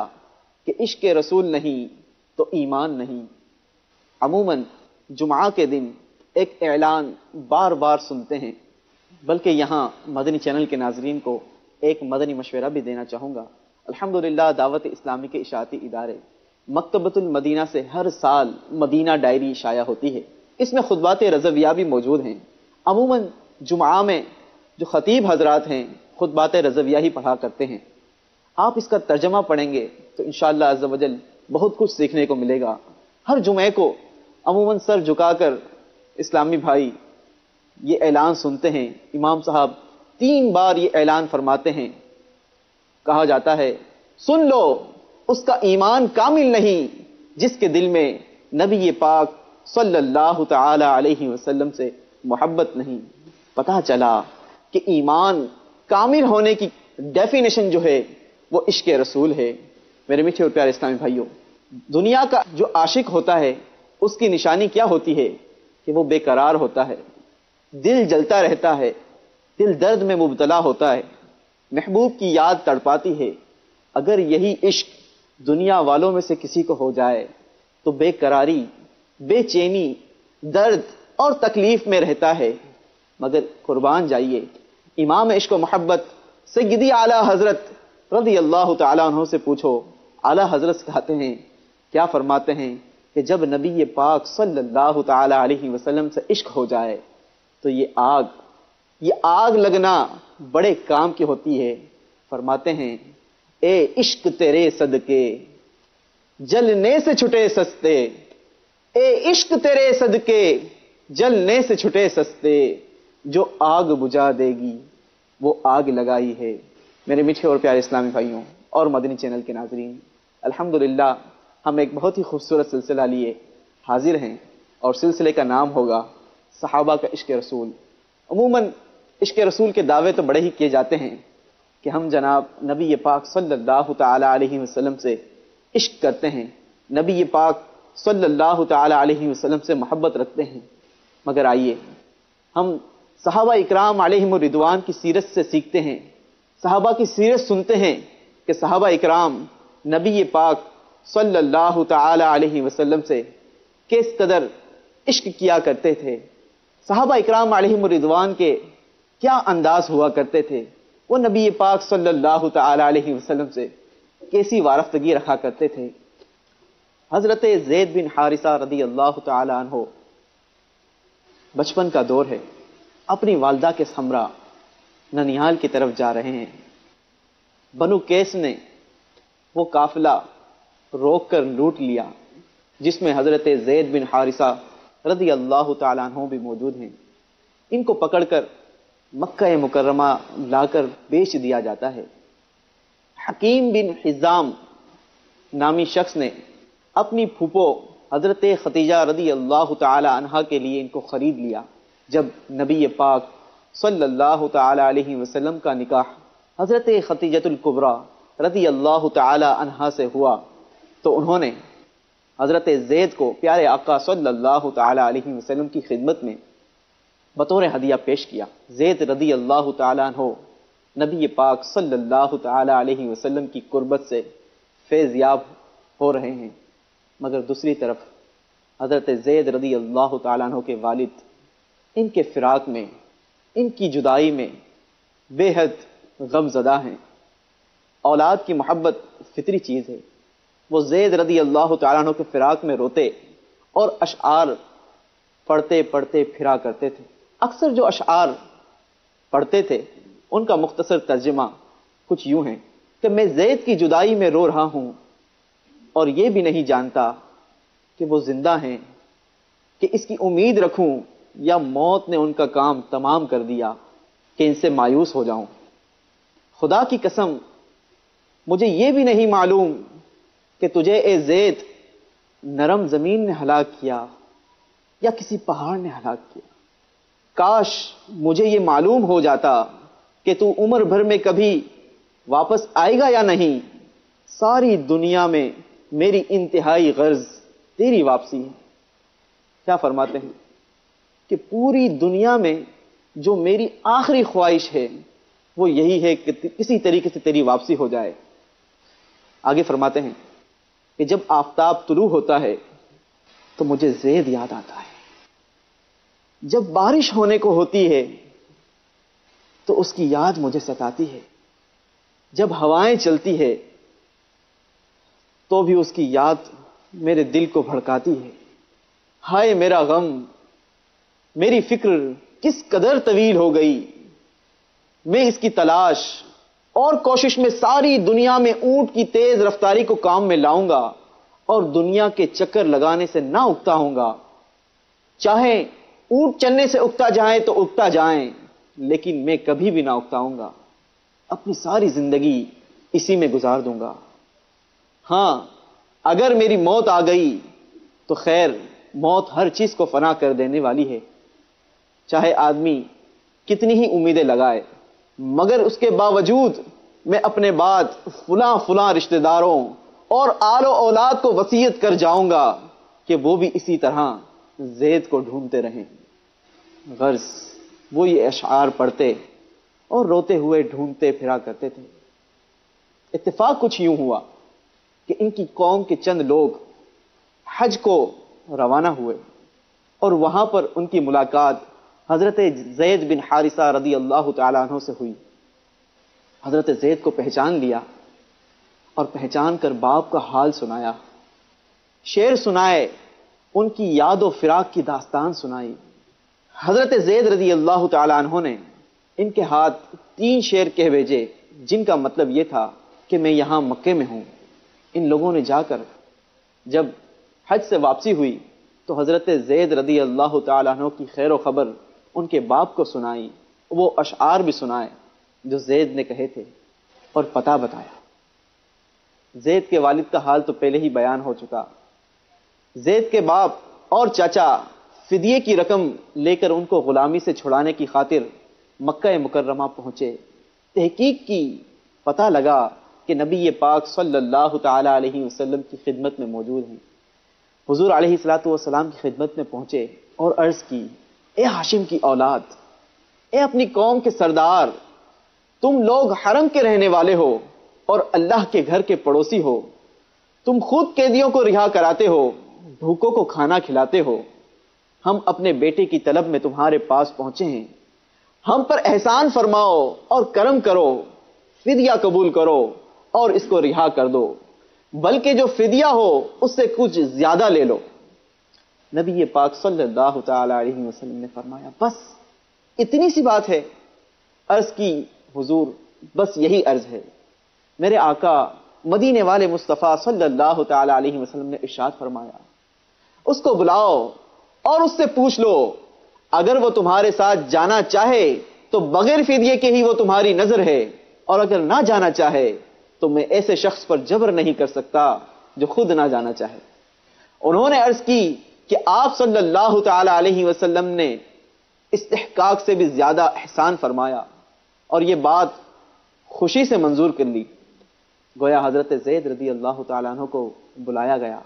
S7: کہ عشق رسول نہیں تو ایمان نہیں۔ عموماً جمعہ کے دن ایک اعلان بار بار سنتے ہیں، بلکہ یہاں مدنی چینل کے ناظرین کو ایک مدنی مشورہ بھی دینا چاہوں گا۔ الحمدللہ دعوت اسلامی کے اشاعتی ادارے مکتبۃ المدینہ سے ہر سال مدینہ ڈائری شائع ہوتی ہے، اس میں خطبات رضویہ بھی موجود ہیں۔ عموماً جمعہ میں جو خطیب حضرات ہیں خطبات رضویہ ہی پڑھا کرتے ہیں، آپ اس کا ترجمہ پڑھیں گے تو انشاءاللہ عز و جل بہت کچھ سیکھنے کو ملے گا۔ ہر جمعے کو عموماً سر جھکا کر اسلامی بھائی یہ اعلان سنتے ہیں، امام صاحب 3 بار یہ اعلان فرماتے ہیں، کہا جاتا ہے سن لو اس کا ایمان کامل نہیں جس کے دل میں نبی پاک صلی اللہ تعالی علیہ وسلم سے محبت نہیں۔ پتہ چلا کہ ایمان کامل ہونے کی ڈیفینیشن جو ہے وہ عشق رسول ہے۔ میرے میٹھے اور پیارے اسلامی بھائیوں، دنیا کا جو عاشق ہوتا ہے اس کی نشانی کیا ہوتی ہے کہ وہ بے قرار ہوتا ہے، دل جلتا رہتا ہے، دل درد میں مبتلا ہوتا ہے، محبوب کی یاد تڑپاتی ہے۔ اگر یہی عشق دنیا والوں میں سے کسی کو ہو جائے تو بے قراری، بے چینی، درد اور تکلیف میں رہتا ہے، مگر قربان جائیے امام عشق و محبت سیدی اعلی حضرت رضی اللہ تعالیٰ عنہ سے پوچھو۔ اعلی حضرت کہتے ہیں، کیا فرماتے ہیں کہ جب نبی پاک صلی اللہ تعالی علیہ وسلم سے عشق ہو جائے تو یہ آگ لگنا بڑے کام کی ہوتی ہے۔ فرماتے ہیں، اے عشق تیرے صدقے جلنے سے چھٹے سستے، اے عشق تیرے صدقے جلنے سے چھٹے سستے، جو آگ بجھا دے گی وہ آگ لگائی ہے۔ میرے میٹھے اور پیارے اسلامی بھائیوں اور مدنی چینل کے ناظرین، الحمدللہ ہم ایک بہت ہی خوبصورت سلسلہ لیے حاضر ہیں، اور سلسلے کا نام ہوگا صحابہ کا عشق رسول۔ عموماً عشق رسول کے دعوے تو بڑے ہی کیے جاتے ہیں کہ ہم جناب نبی پاک صلی اللہ تعالی علیہ وسلم سے عشق کرتے ہیں، نبی پاک صلی اللہ تعالی علیہ وسلم سے محبت رکھتے ہیں، مگر آئیے ہم صحابہ اکرام علیہم الرضوان کی سیرت سے سیکھتے ہیں، صحابہ کی سیرت سنتے ہیں کہ صحابہ اکرام نبی پاک صلی اللہ تعالی علیہ وسلم سے کس قدر عشق کیا کرتے تھے، صحابہ اکرام علیہم الرضوان کے کیا انداز ہوا کرتے تھے، وہ نبی پاک صلی اللہ تعالی علیہ وسلم سے کیسی وارفتگی رکھا کرتے تھے۔ حضرت زید بن حارثہ رضی اللہ تعالی عنہ بچپن کا دور ہے، اپنی والدہ کے ہمراہ ننیال کی طرف جا رہے ہیں۔ بنو قیس نے وہ قافلہ روک کر لوٹ لیا جس میں حضرت زید بن حارثہ رضی اللہ تعالیٰ عنہ بھی موجود ہیں۔ ان کو پکڑ کر مکہ مکرمہ لا کر بیچ دیا جاتا ہے۔ حکیم بن حزام نامی شخص نے اپنی پھوپھو حضرت ختیجہ رضی اللہ تعالی عنہا کے لیے ان کو خرید لیا۔ جب نبی پاک صلی اللہ تعالی علیہ وسلم کا نکاح حضرت ختیجۃ الکبریٰ رضی اللہ تعالی عنہا سے ہوا تو انہوں نے حضرت زید کو پیارے آقا صلی اللہ تعالی علیہ وسلم کی خدمت میں بطور ہدیہ پیش کیا۔ زید رضی اللہ تعالی عنہ نبی پاک صلی اللہ تعالی علیہ وسلم کی قربت سے فیض یاب ہو رہے ہیں، مگر دوسری طرف حضرت زید رضی اللہ تعالی عنہ کے والد ان کے فراق میں، ان کی جدائی میں بے حد غم زدہ ہیں۔ اولاد کی محبت فطری چیز ہے، وہ زید رضی اللہ تعالیٰ عنہ کے فراق میں روتے اور اشعار پڑھتے پڑھتے پھرا کرتے تھے۔ اکثر جو اشعار پڑھتے تھے ان کا مختصر ترجمہ کچھ یوں ہے کہ میں زید کی جدائی میں رو رہا ہوں اور یہ بھی نہیں جانتا کہ وہ زندہ ہیں، کہ اس کی امید رکھوں یا موت نے ان کا کام تمام کر دیا کہ ان سے مایوس ہو جاؤں۔ خدا کی قسم مجھے یہ بھی نہیں معلوم کہ تجھے اے زید نرم زمین نے ہلاک کیا یا کسی پہاڑ نے ہلاک کیا۔ کاش مجھے یہ معلوم ہو جاتا کہ تو عمر بھر میں کبھی واپس آئے گا یا نہیں۔ ساری دنیا میں میری انتہائی غرض تیری واپسی ہے۔ کیا فرماتے ہیں کہ پوری دنیا میں جو میری آخری خواہش ہے وہ یہی ہے کہ کسی طریقے سے تیری واپسی ہو جائے۔ آگے فرماتے ہیں کہ جب آفتاب طلوع ہوتا ہے تو مجھے زید یاد آتا ہے، جب بارش ہونے کو ہوتی ہے تو اس کی یاد مجھے ستاتی ہے، جب ہوائیں چلتی ہے تو بھی اس کی یاد میرے دل کو بھڑکاتی ہے۔ ہائے میرا غم، میری فکر کس قدر طویل ہو گئی، میں اس کی تلاش اور کوشش میں ساری دنیا میں اونٹ کی تیز رفتاری کو کام میں لاؤں گا اور دنیا کے چکر لگانے سے نہ اکتا ہوں گا۔ چاہے اونٹ چلنے سے اکتا جائیں تو اکتا جائیں، لیکن میں کبھی بھی نہ اکتاؤں گا، اپنی ساری زندگی اسی میں گزار دوں گا۔ ہاں اگر میری موت آ گئی تو خیر، موت ہر چیز کو فنا کر دینے والی ہے، چاہے آدمی کتنی ہی امیدیں لگائے، مگر اس کے باوجود میں اپنے بعد فلاں فلاں رشتہ داروں اور آل و اولاد کو وصیت کر جاؤں گا کہ وہ بھی اسی طرح زید کو ڈھونڈتے رہیں۔ غرض وہ یہ اشعار پڑھتے اور روتے ہوئے ڈھونڈتے پھرا کرتے تھے۔ اتفاق کچھ یوں ہوا کہ ان کی قوم کے چند لوگ حج کو روانہ ہوئے اور وہاں پر ان کی ملاقات حضرت زید بن حارثہ رضی اللہ تعالیٰ عنہ سے ہوئی۔ حضرت زید کو پہچان لیا اور پہچان کر باپ کا حال سنایا، شعر سنائے، ان کی یاد و فراق کی داستان سنائی۔ حضرت زید رضی اللہ تعالیٰ عنہ نے ان کے ہاتھ 3 شعر کہہ بھیجے، جن کا مطلب یہ تھا کہ میں یہاں مکے میں ہوں۔ ان لوگوں نے جا کر جب حج سے واپسی ہوئی تو حضرت زید رضی اللہ تعالیٰ عنہ کی خیر و خبر ان کے باپ کو سنائی، وہ اشعار بھی سنائے جو زید نے کہے تھے اور پتہ بتایا۔ زید کے والد کا حال تو پہلے ہی بیان ہو چکا۔ زید کے باپ اور چاچا فدیے کی رقم لے کر ان کو غلامی سے چھڑانے کی خاطر مکہ مکرمہ پہنچے۔ تحقیق کی، پتہ لگا کہ نبی پاک صلی اللہ تعالی علیہ وسلم کی خدمت میں موجود ہیں۔ حضور علیہ الصلوۃ والسلام کی خدمت میں پہنچے اور عرض کی، اے ہاشم کی اولاد، اے اپنی قوم کے سردار، تم لوگ حرم کے رہنے والے ہو اور اللہ کے گھر کے پڑوسی ہو، تم خود قیدیوں کو رہا کراتے ہو، بھوکوں کو کھانا کھلاتے ہو، ہم اپنے بیٹے کی طلب میں تمہارے پاس پہنچے ہیں، ہم پر احسان فرماؤ اور کرم کرو، فدیہ قبول کرو اور اس کو رہا کر دو، بلکہ جو فدیہ ہو اس سے کچھ زیادہ لے لو۔ نبی پاک صلی اللہ تعالی علیہ وسلم نے فرمایا، بس اتنی سی بات ہے؟ عرض کی، حضور بس یہی عرض ہے۔ میرے آقا مدینے والے مصطفیٰ صلی اللہ تعالی علیہ وسلم نے ارشاد فرمایا، اس کو بلاؤ اور اس سے پوچھ لو، اگر وہ تمہارے ساتھ جانا چاہے تو بغیر فدیے کے ہی وہ تمہاری نظر ہے، اور اگر نہ جانا چاہے تو میں ایسے شخص پر جبر نہیں کر سکتا جو خود نہ جانا چاہے۔ انہوں نے عرض کی کہ آپ صلی اللہ تعالی علیہ وسلم نے استحقاق سے بھی زیادہ احسان فرمایا اور یہ بات خوشی سے منظور کر لی۔ گویا حضرت زید رضی اللہ تعالیٰ عنہ کو بلایا گیا۔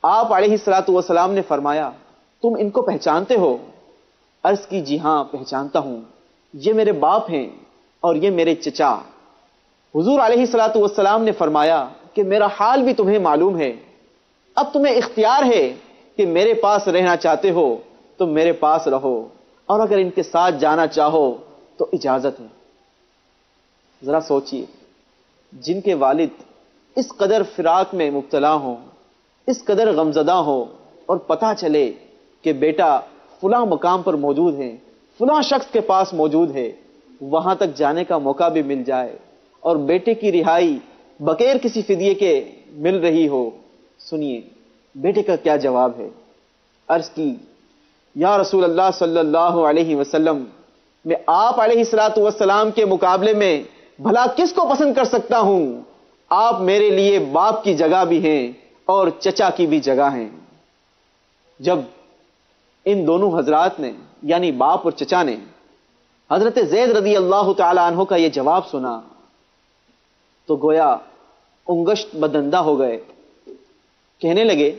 S7: آپ علیہ الصلوۃ والسلام نے فرمایا، تم ان کو پہچانتے ہو؟ عرض کی، جی ہاں پہچانتا ہوں، یہ میرے باپ ہیں اور یہ میرے چچا۔ حضور علیہ الصلوۃ والسلام نے فرمایا کہ میرا حال بھی تمہیں معلوم ہے، اب تمہیں اختیار ہے کہ میرے پاس رہنا چاہتے ہو تو میرے پاس رہو، اور اگر ان کے ساتھ جانا چاہو تو اجازت ہے۔ ذرا سوچئے، جن کے والد اس قدر فراق میں مبتلا ہوں، اس قدر غمزدہ ہوں، اور پتہ چلے کہ بیٹا فلاں مقام پر موجود ہے، فلاں شخص کے پاس موجود ہے، وہاں تک جانے کا موقع بھی مل جائے اور بیٹے کی رہائی بغیر کسی فدیے کے مل رہی ہو، سنیے بیٹے کا کیا جواب ہے۔ عرض کی، یا رسول اللہ صلی اللہ علیہ وسلم، میں آپ علیہ الصلوۃ والسلام کے مقابلے میں بھلا کس کو پسند کر سکتا ہوں؟ آپ میرے لیے باپ کی جگہ بھی ہیں اور چچا کی بھی جگہ ہیں۔ جب ان دونوں حضرات نے، یعنی باپ اور چچا نے، حضرت زید رضی اللہ تعالی عنہ کا یہ جواب سنا تو گویا انگشت بدندہ ہو گئے۔ کہنے لگے،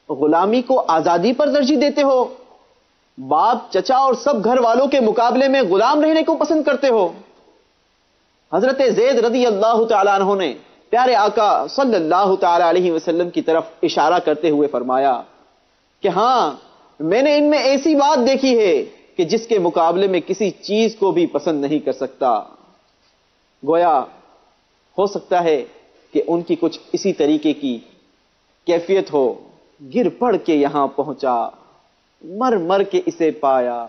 S7: غلامی کو آزادی پر ترجیح دیتے ہو؟ باپ، چچا اور سب گھر والوں کے مقابلے میں غلام رہنے کو پسند کرتے ہو؟ حضرت زید رضی اللہ تعالی عنہ نے پیارے آقا صلی اللہ تعالی علیہ وسلم کی طرف اشارہ کرتے ہوئے فرمایا کہ ہاں، میں نے ان میں ایسی بات دیکھی ہے کہ جس کے مقابلے میں کسی چیز کو بھی پسند نہیں کر سکتا۔ گویا ہو سکتا ہے کہ ان کی کچھ اسی طریقے کی کیفیت ہو۔ گر پڑ کے یہاں پہنچا، مر مر کے اسے پایا،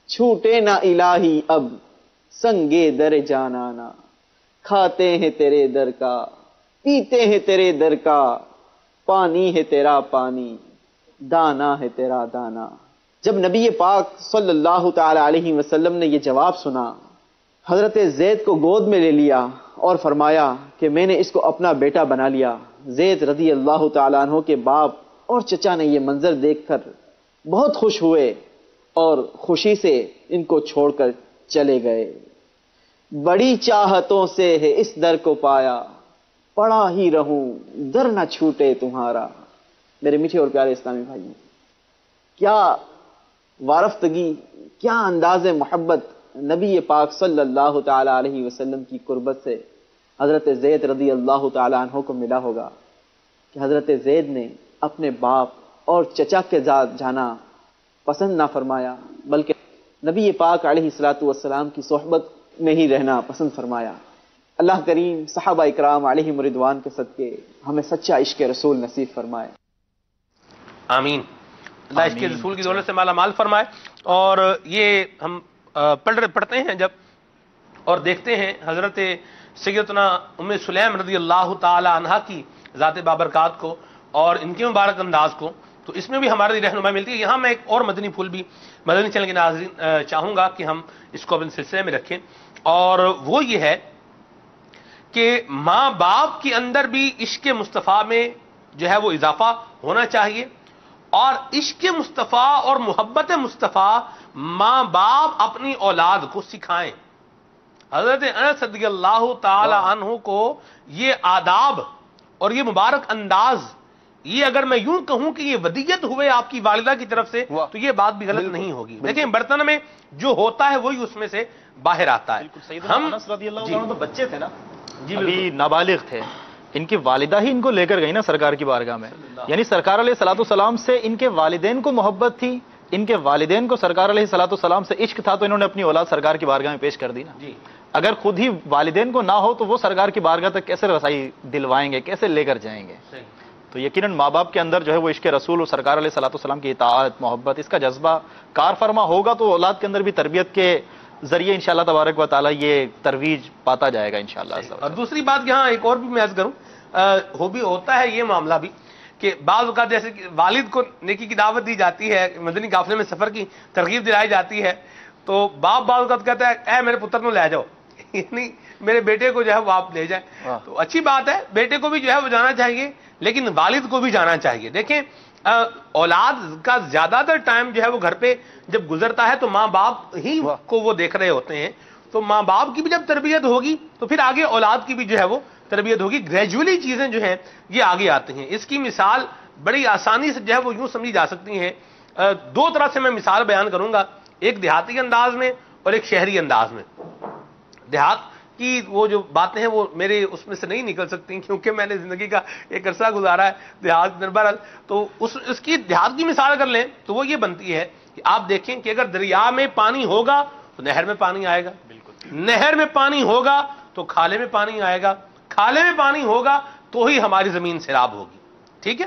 S7: چھوٹے نہ الہی اب سنگے در جانانا، کھاتے ہیں تیرے در کا، پیتے ہیں تیرے در کا، پانی ہے تیرا پانی، دانا ہے تیرا دانا۔ جب نبی پاک صلی اللہ تعالی علیہ وسلم نے یہ جواب سنا، حضرت زید کو گود میں لے لیا اور فرمایا کہ میں نے اس کو اپنا بیٹا بنا لیا۔ زید رضی اللہ تعالیٰ عنہ کے باپ اور چچا نے یہ منظر دیکھ کر بہت خوش ہوئے اور خوشی سے ان کو چھوڑ کر چلے گئے۔ بڑی چاہتوں سے ہے اس در کو پایا، پڑا ہی رہوں در نہ چھوٹے تمہارا۔ میرے میٹھے اور پیارے اسلامی بھائی، کیا وارفتگی، کیا انداز محبت نبی پاک صلی اللہ تعالی علیہ وسلم کی قربت سے حضرت زید رضی اللہ تعالی عنہ کو ملا ہوگا۔ کہ حضرت زید نے اپنے باپ اور چچا کے ذات جانا پسند نہ فرمایا، بلکہ نبی پاک علیہ الصلاۃ والسلام کی صحبت میں ہی رہنا پسند فرمایا۔ اللہ کریم صحابہ اکرام علیہم رضوان کے صدقے ہمیں سچا عشق رسول نصیب فرمائے۔
S3: آمین۔ اللہ عشق رسول کی دولت سے مالا مال فرمائے۔ اور یہ ہم پڑھتے ہیں جب اور دیکھتے ہیں حضرت سیدتنا ام سلیم رضی اللہ تعالی عنہا کی ذات بابرکات کو اور ان کے مبارک انداز کو، تو اس میں بھی ہماری رہنمائی ملتی ہے۔ یہاں میں ایک اور مدنی پھول بھی مدنی چینل کے ناظرین چاہوں گا کہ ہم اس کو اپنے سلسلے میں رکھیں، اور وہ یہ ہے کہ ماں باپ کے اندر بھی عشق مصطفیٰ میں جو ہے وہ اضافہ ہونا چاہیے، اور عشق مصطفیٰ اور محبت مصطفیٰ ماں باپ اپنی اولاد کو سکھائیں۔ حضرت انس رضی اللہ تعالی عنہ کو یہ آداب اور یہ مبارک انداز، یہ اگر میں یوں کہوں کہ یہ ودیت ہوئے آپ کی والدہ کی طرف سے، تو یہ بات بھی غلط نہیں ہوگی۔ دیکھیں برتن میں جو ہوتا ہے وہی اس میں سے باہر آتا ہے۔
S2: ہم انس رضی اللہ عنہ تو بچے تھے نا، ابھی نابالغ تھے، ان کی والدہ ہی ان کو لے کر گئی نا سرکار کی بارگاہ میں، یعنی سرکار علیہ الصلوۃ والسلام سے ان کے والدین کو محبت تھی، ان کے والدین کو سرکار علیہ الصلوۃ والسلام سے عشق تھا، تو انہوں نے اپنی اولاد سرکار کی بارگاہ میں پیش کر دی نا۔ اگر خود ہی والدین کو نہ ہو تو وہ سرکار کی بارگاہ تک کیسے رسائی دلوائیں گے، کیسے لے کر جائیں گے؟ تو یقیناً ماں باپ کے اندر جو ہے وہ عشق رسول اور سرکار علیہ الصلوۃ والسلام کی اطاعت، محبت، اس کا جذبہ کار فرما ہوگا تو اولاد کے اندر بھی تربیت کے ذریعے انشاءاللہ تبارک و تعالی یہ ترویج پاتا جائے گا انشاءاللہ۔
S3: اور دوسری بات یہاں ایک اور بھی میں عرض کروں، ہوتا ہے یہ معاملہ بھی کہ بعض اوقات جیسے کہ والد کو نیکی کی دعوت دی جاتی ہے، مدنی قافلے میں سفر کی ترغیب دلائی جاتی ہے، تو باپ بعض اوقات کہتا ہے اے میرے پتر کو لے جاؤ، یعنی میرے بیٹے کو جو ہے وہ آپ لے جائیں۔ تو اچھی بات ہے، بیٹے کو بھی جو ہے وہ جانا چاہیے، لیکن والد کو بھی جانا چاہیے۔ دیکھیں اولاد کا زیادہ تر ٹائم جو ہے وہ گھر پہ جب گزرتا ہے تو ماں باپ ہی کو وہ دیکھ رہے ہوتے ہیں، تو ماں باپ کی بھی جب تربیت ہوگی تو پھر آگے اولاد کی بھی جو ہے وہ تربیت ہوگی، گریجولی چیزیں جو ہیں یہ آگے آتی ہیں۔ اس کی مثال بڑی آسانی سے جو ہے وہ یوں سمجھی جا سکتی ہیں، دو طرح سے میں مثال بیان کروں گا، ایک دیہاتی انداز میں اور ایک شہری انداز میں۔ دیہات کی وہ جو باتیں ہیں وہ میرے اس میں سے نہیں نکل سکتی کیونکہ میں نے زندگی کا ایک عرصہ گزارا ہے دیہات میں، بہرحال تو اس کی دیہات کی مثال اگر لیں تو وہ یہ بنتی ہے کہ آپ دیکھیں کہ اگر دریا میں پانی ہوگا تو نہر میں پانی آئے گا، نہر میں پانی ہوگا تو کھالے میں پانی آئے گا، کھالے میں پانی ہوگا تو ہی ہماری زمین سیراب ہوگی، ٹھیک ہے؟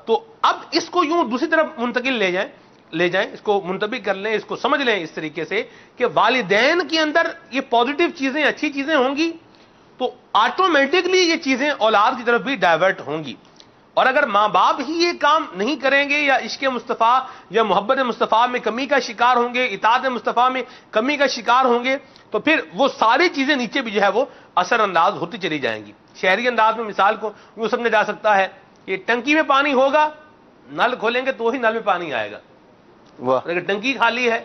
S3: تو اب اس کو یوں دوسری طرف منتقل لے جائیں، اس کو منتبک کر لیں، اس کو سمجھ لیں اس طریقے سے کہ والدین کے اندر یہ پازیٹیو چیزیں، اچھی چیزیں ہوں گی تو آٹومیٹکلی یہ چیزیں اولاد کی طرف بھی ڈائیورٹ ہوں گی، اور اگر ماں باپ ہی یہ کام نہیں کریں گے یا عشق مصطفیٰ یا محبت مصطفیٰ میں کمی کا شکار ہوں گے، اطاعت مصطفیٰ میں کمی کا شکار ہوں گے، تو پھر وہ ساری چیزیں نیچے بھی جو ہے وہ اثر انداز ہوتی چلی جائیں گی۔ شہری انداز میں مثال کو یوں سمجھا جا سکتا ہے کہ ٹنکی میں پانی ہوگا، نل کھولیں گے تو ہی نل میں پانی آئے گا، اگر ٹنکی خالی ہے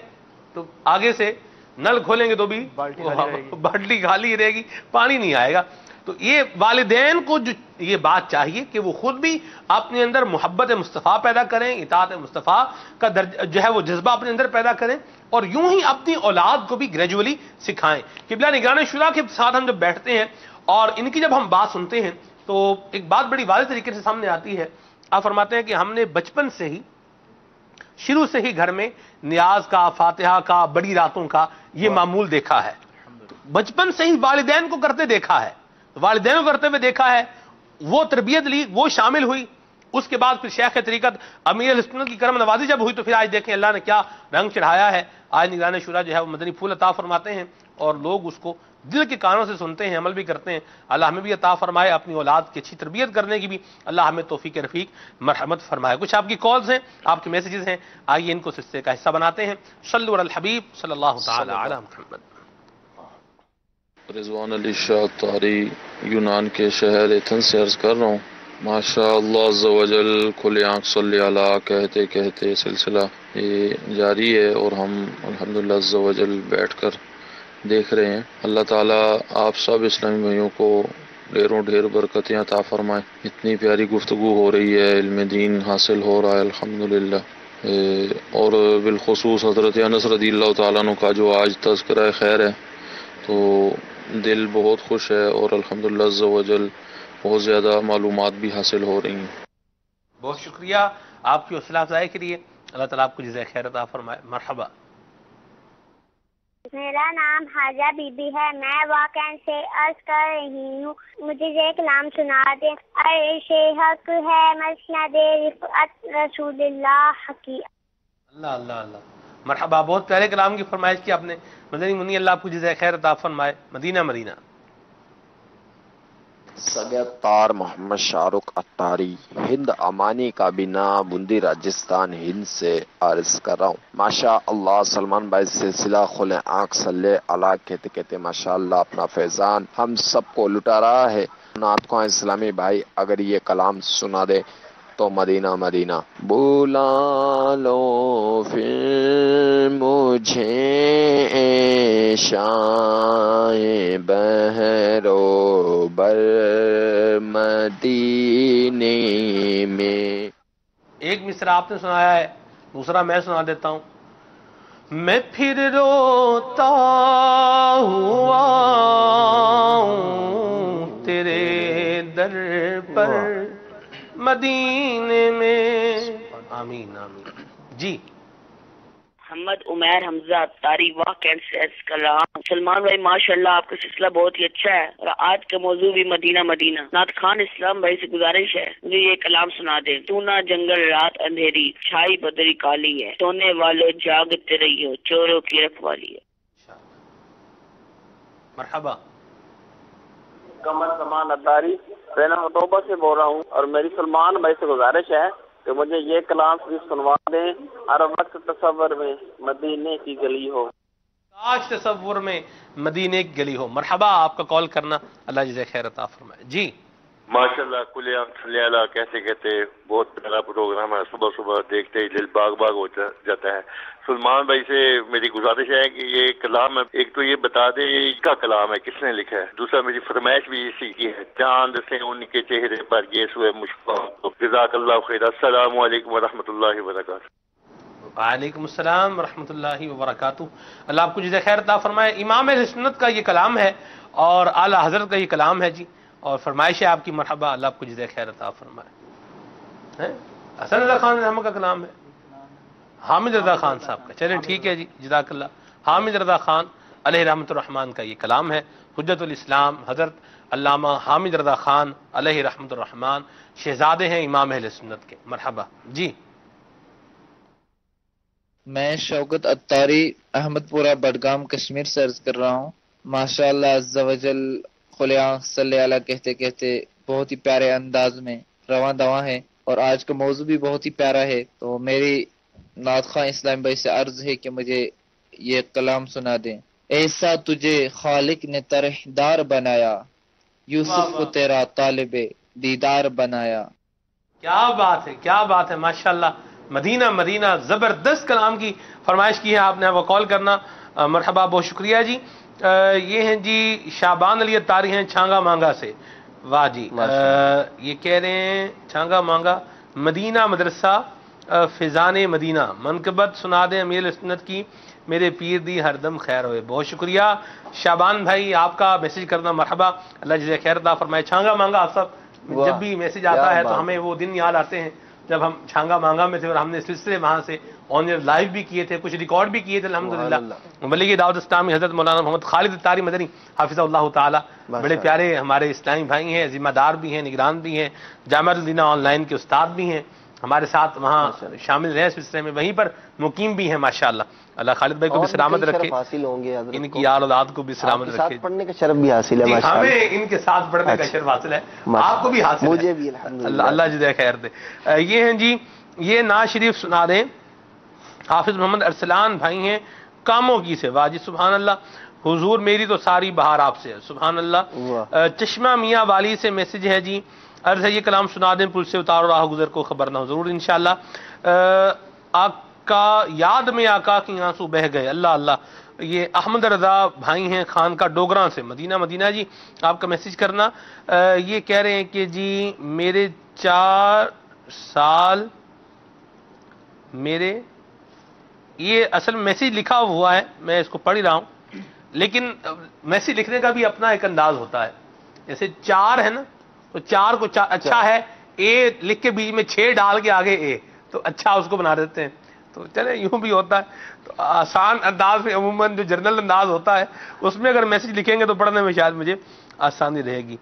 S3: تو آگے سے نل کھولیں گے تو بھی بالٹی خالی رہے گی، پانی نہیں آئے گا۔ تو یہ والدین کو جو یہ بات چاہیے کہ وہ خود بھی اپنے اندر محبت مصطفیٰ پیدا کریں، اطاعت مصطفیٰ کا جو ہے وہ جذبہ اپنے اندر پیدا کریں، اور یوں ہی اپنی اولاد کو بھی گریجولی سکھائیں۔ قبلہ نگران شورا کے ساتھ ہم جب بیٹھتے ہیں اور ان کی جب ہم بات سنتے ہیں تو ایک بات بڑی واضح طریقے سے سامنے آتی ہے۔ آپ فرماتے ہیں کہ ہم نے بچپن سے ہی، شروع سے ہی گھر میں نیاز کا، فاتحہ کا، بڑی راتوں کا یہ معمول دیکھا ہے، بچپن سے ہی والدین کو کرتے دیکھا ہے، والدین کو کرتے ہوئے دیکھا ہے، وہ تربیت لی، وہ شامل ہوئی، اس کے بعد پھر شیخ طریقت امیر اہل سنت کی کرم نوازی جب ہوئی تو پھر آج دیکھیں اللہ نے کیا رنگ چڑھایا ہے۔ آج نگران شورا جو ہے وہ مدنی پھول عطا فرماتے ہیں اور لوگ اس کو دل کے کانوں سے سنتے ہیں، عمل بھی کرتے ہیں۔ اللہ ہمیں بھی عطا فرمائے، اپنی اولاد کی اچھی تربیت کرنے کی بھی اللہ ہمیں توفیق رفیق مرحمت فرمائے۔ کچھ آپ کی کالز ہیں، آپ کے میسیجز ہیں، آئیے ان کو سلسلے کا حصہ بناتے ہیں۔ صلو علی الحبیب صلی اللہ تعالی علی محمد۔
S8: رضوان علی شاہ طاری یونان کے شہر ایتھن سے عرض کر رہا ہوں۔ ماشاء اللہ عز و جل کھلے آنکھ صلی اللہ کہتے کہتے سلسلہ یہ جاری ہے اور ہم الحمدللہ عز و جل بیٹھ کر دیکھ رہے ہیں۔ اللہ تعالیٰ آپ سب اسلامی بھائیوں کو ڈھیروں ڈھیر برکتیں عطا فرمائے۔ اتنی پیاری گفتگو ہو رہی ہے، علم دین حاصل ہو رہا ہے الحمدللہ، اور بالخصوص حضرت انس رضی اللہ تعالیٰ عنہ کا جو آج تذکرہ خیر ہے تو دل بہت خوش ہے، اور الحمدللہ عز و جل بہت زیادہ معلومات بھی حاصل ہو رہی ہیں۔
S3: بہت شکریہ آپ کی حوصلہ افزائی کے لیے، اللہ تعالیٰ آپ کو جزائے خیر عطا فرمائے۔ مرحبا۔
S9: میرا نام حاجہ بی بی ہے، میں واقعہ سے عرض کر رہی ہوں، مجھے یہ کلام سنا دیں۔ عرش حق ہے مسند رفعت رسول اللہ کی۔
S3: اللہ اللہ اللہ، مرحبا، بہت پیارے کلام کی فرمائش کی آپ نے مدنی منی، اللہ آپ کو جزائے خیر عطا فرمائے۔ مدینہ مدینہ۔
S10: سید طار محمد شاہ رخ عطاری، ہند امانی کابینہ، بندی راجستھان ہند سے عرض کر رہا ہوں۔ ماشاء اللہ سلمان بھائی سلسلہ کھلے آنکھ صلی اللہ کہتے کہتے ماشاء اللہ اپنا فیضان ہم سب کو لٹا رہا ہے۔ نعت خواں اسلامی بھائی اگر یہ کلام سنا دے تو مدینہ مدینہ۔ بلا لو پھر مجھے شائے بہرو بر مدینے میں۔
S3: ایک مصرع آپ نے سنایا ہے، دوسرا میں سنا دیتا ہوں۔ میں پھر روتا ہوا ہوں تیرے در پر مدینے میں۔ آمین آمین۔ جی
S11: محمد عمیر حمزہ عطاری واقع سے عرض کر رہا ہوں۔ سلمان بھائی ماشاءاللہ آپ کا سلسلہ بہت ہی اچھا ہے، اور آج کا موضوع بھی مدینہ مدینہ۔ نعت خان اسلام بھائی سے گزارش ہے مجھے یہ کلام سنا دیں۔ تو نہ جنگل رات اندھیری، چھائی بدری کالی ہے، سونے والوں جاگتے رہیو، چوروں کی رکھوالی ہے۔
S3: مرحبا۔
S12: قمر سمان عطاری رہنا توبہ سے بول رہا ہوں، اور میری سلمان بھائی سے گزارش ہے کہ مجھے یہ کلام صرف سنوا دیں۔ ہر وقت تصور میں مدینے کی گلی ہو،
S3: کاش تصور میں مدینے کی گلی ہو۔ مرحبا، آپ کا کال کرنا، اللہ جزائے خیر عطا فرمائے۔ جی
S13: ماشاءاللہ کل عام صلی اللہ کہتے کہتے بہت بڑا پروگرام ہے، صبح صبح دیکھتے ہی دل باغ باغ ہو جاتا ہے۔ سلمان بھائی سے میری گزارش ہے کہ یہ کلام ہے، ایک تو یہ بتا دے یہ کا کلام ہے، کس نے لکھا ہے۔ دوسرا میری فرمائش بھی اسی کی ہے، چاند سے ان کے چہرے پر یہ سوئے مشکل۔ جزاک اللہ خیر، السلام علیکم ورحمۃ اللہ وبرکاتہ۔
S3: وعلیکم السلام ورحمۃ اللہ وبرکاتہ، اللہ آپ کو جزائے خیر عطا فرمائے۔ امام اہل سنت کا یہ کلام ہے اور اعلیٰ حضرت کا یہ کلام ہے جی، اور فرمائش ہے آپ کی۔ مرحبا، اللہ آپ کو جزائے خیر عطا فرمائے۔ حسن رضا خان رحمہ کا کلام ہے، حامد رضا خان صاحب کا، چلیں ٹھیک ہے جی، جزاک اللہ۔ حامد رضا خان علیہ رحمۃ الرحمان کا یہ کلام ہے، حجت الاسلام حضرت علامہ حامد رضا خان علیہ رحمۃ الرحمان شہزادے ہیں امام اہل سنت کے۔ مرحبا جی۔
S14: میں شوکت عطاری احمد پورہ بڈگام کشمیر سے عرض کر رہا ہوں۔ ماشاء اللہ عز و جل کھلے آنکھ صلی اللہ کہتے کہتے بہت ہی پیارے انداز میں رواں دواں ہے، اور آج کا موضوع بھی بہت ہی پیارا ہے۔ تو میری نعت خواں اسلام بھائی سے عرض ہے کہ مجھے یہ کلام سنا دیں۔ ایسا تجھے خالق نے طرحدار بنایا، یوسف کو تیرا طالب دیدار بنایا۔
S3: کیا بات ہے، کیا بات ہے، ماشاءاللہ۔ مدینہ مدینہ، زبردست کلام کی فرمائش کی ہے آپ نے، وہ کال کرنا۔ مرحبا، بہت شکریہ جی۔ یہ ہیں جی شعبان علی عطاری ہیں چھانگا مانگا سے۔ واہ جی، یہ کہہ رہے ہیں چھانگا مانگا مدینہ مدرسہ فیضان مدینہ، منقبت سنا دیں امیر سنت کی، میرے پیر دی ہر دم خیر ہوئے۔ بہت شکریہ شعبان بھائی، آپ کا میسج کرنا۔ مرحبا، اللہ جزائے خیر عطا فرمائے۔ چھانگا مانگا، آپ سب جب بھی میسج آتا ہے تو ہمیں وہ دن یاد آتے ہیں جب ہم چھانگا مانگا میں تھے، اور ہم نے سلسلے وہاں سے آن ایئر لائیو بھی کیے تھے، کچھ ریکارڈ بھی کیے تھے الحمدللہ۔ بلکہ دعوت اسلامی حضرت مولانا محمد خالد عطاری مدنی حافظ اللہ تعالی، بڑے پیارے ہمارے اسلامی بھائی ہیں، ذمہ دار بھی ہیں، نگران بھی ہیں، جامعہ المدینہ آن لائن کے استاد بھی ہیں، ہمارے ساتھ وہاں شامل رہے سلسلے میں، وہیں پر مقیم بھی ہیں ماشاءاللہ۔ اللہ خالد بھائی کو بھی سلامت رکھے، ان کی یار اولاد کو بھی سلامت رکھے،
S5: پڑھنے کا شرف بھی حاصل ہے،
S3: ہمیں ان کے ساتھ پڑھنے کا شرف حاصل ہے، آپ کو بھی حاصل ہے،
S5: مجھے بھی الحمدللہ،
S3: اللہ جزائے خیر دے۔ یہ ہیں جی، یہ نعت شریف سنا دیں، حافظ محمد ارسلان بھائی ہیں کاموں کی سے۔ واہ جی، سبحان اللہ، حضور میری تو ساری بہار آپ سے، سبحان اللہ۔ چشمہ میاں والی سے میسج ہے جی، عرض ہے یہ کلام سنا دیں، پل سے اتارو راہ گزر کو خبر نہ ہو، ضرور انشاءاللہ۔ آقا یاد میں آقا کی آنسو بہ گئے، اللہ اللہ۔ یہ احمد رضا بھائی ہیں خان کا ڈوگراں سے، مدینہ مدینہ جی، آپ کا میسج کرنا۔ یہ کہہ رہے ہیں کہ جی میرے 4 سال میرے، یہ اصل میسج لکھا ہوا ہے، میں اس کو پڑھ ہی رہا ہوں، لیکن میسج لکھنے کا بھی اپنا ایک انداز ہوتا ہے، جیسے 4 ہے نا، تو 4 کو اچھا ہے اے لکھ کے بیچ میں 6 ڈال کے آگے اے، تو اچھا اس کو بنا دیتے ہیں. تو چلے یوں بھی ہوتا ہے. تو آسان انداز میں عموماً جو جنرل انداز ہوتا ہے اس میں اگر میسج لکھیں گے تو پڑھنے میں شاید مجھے آسانی رہے گی.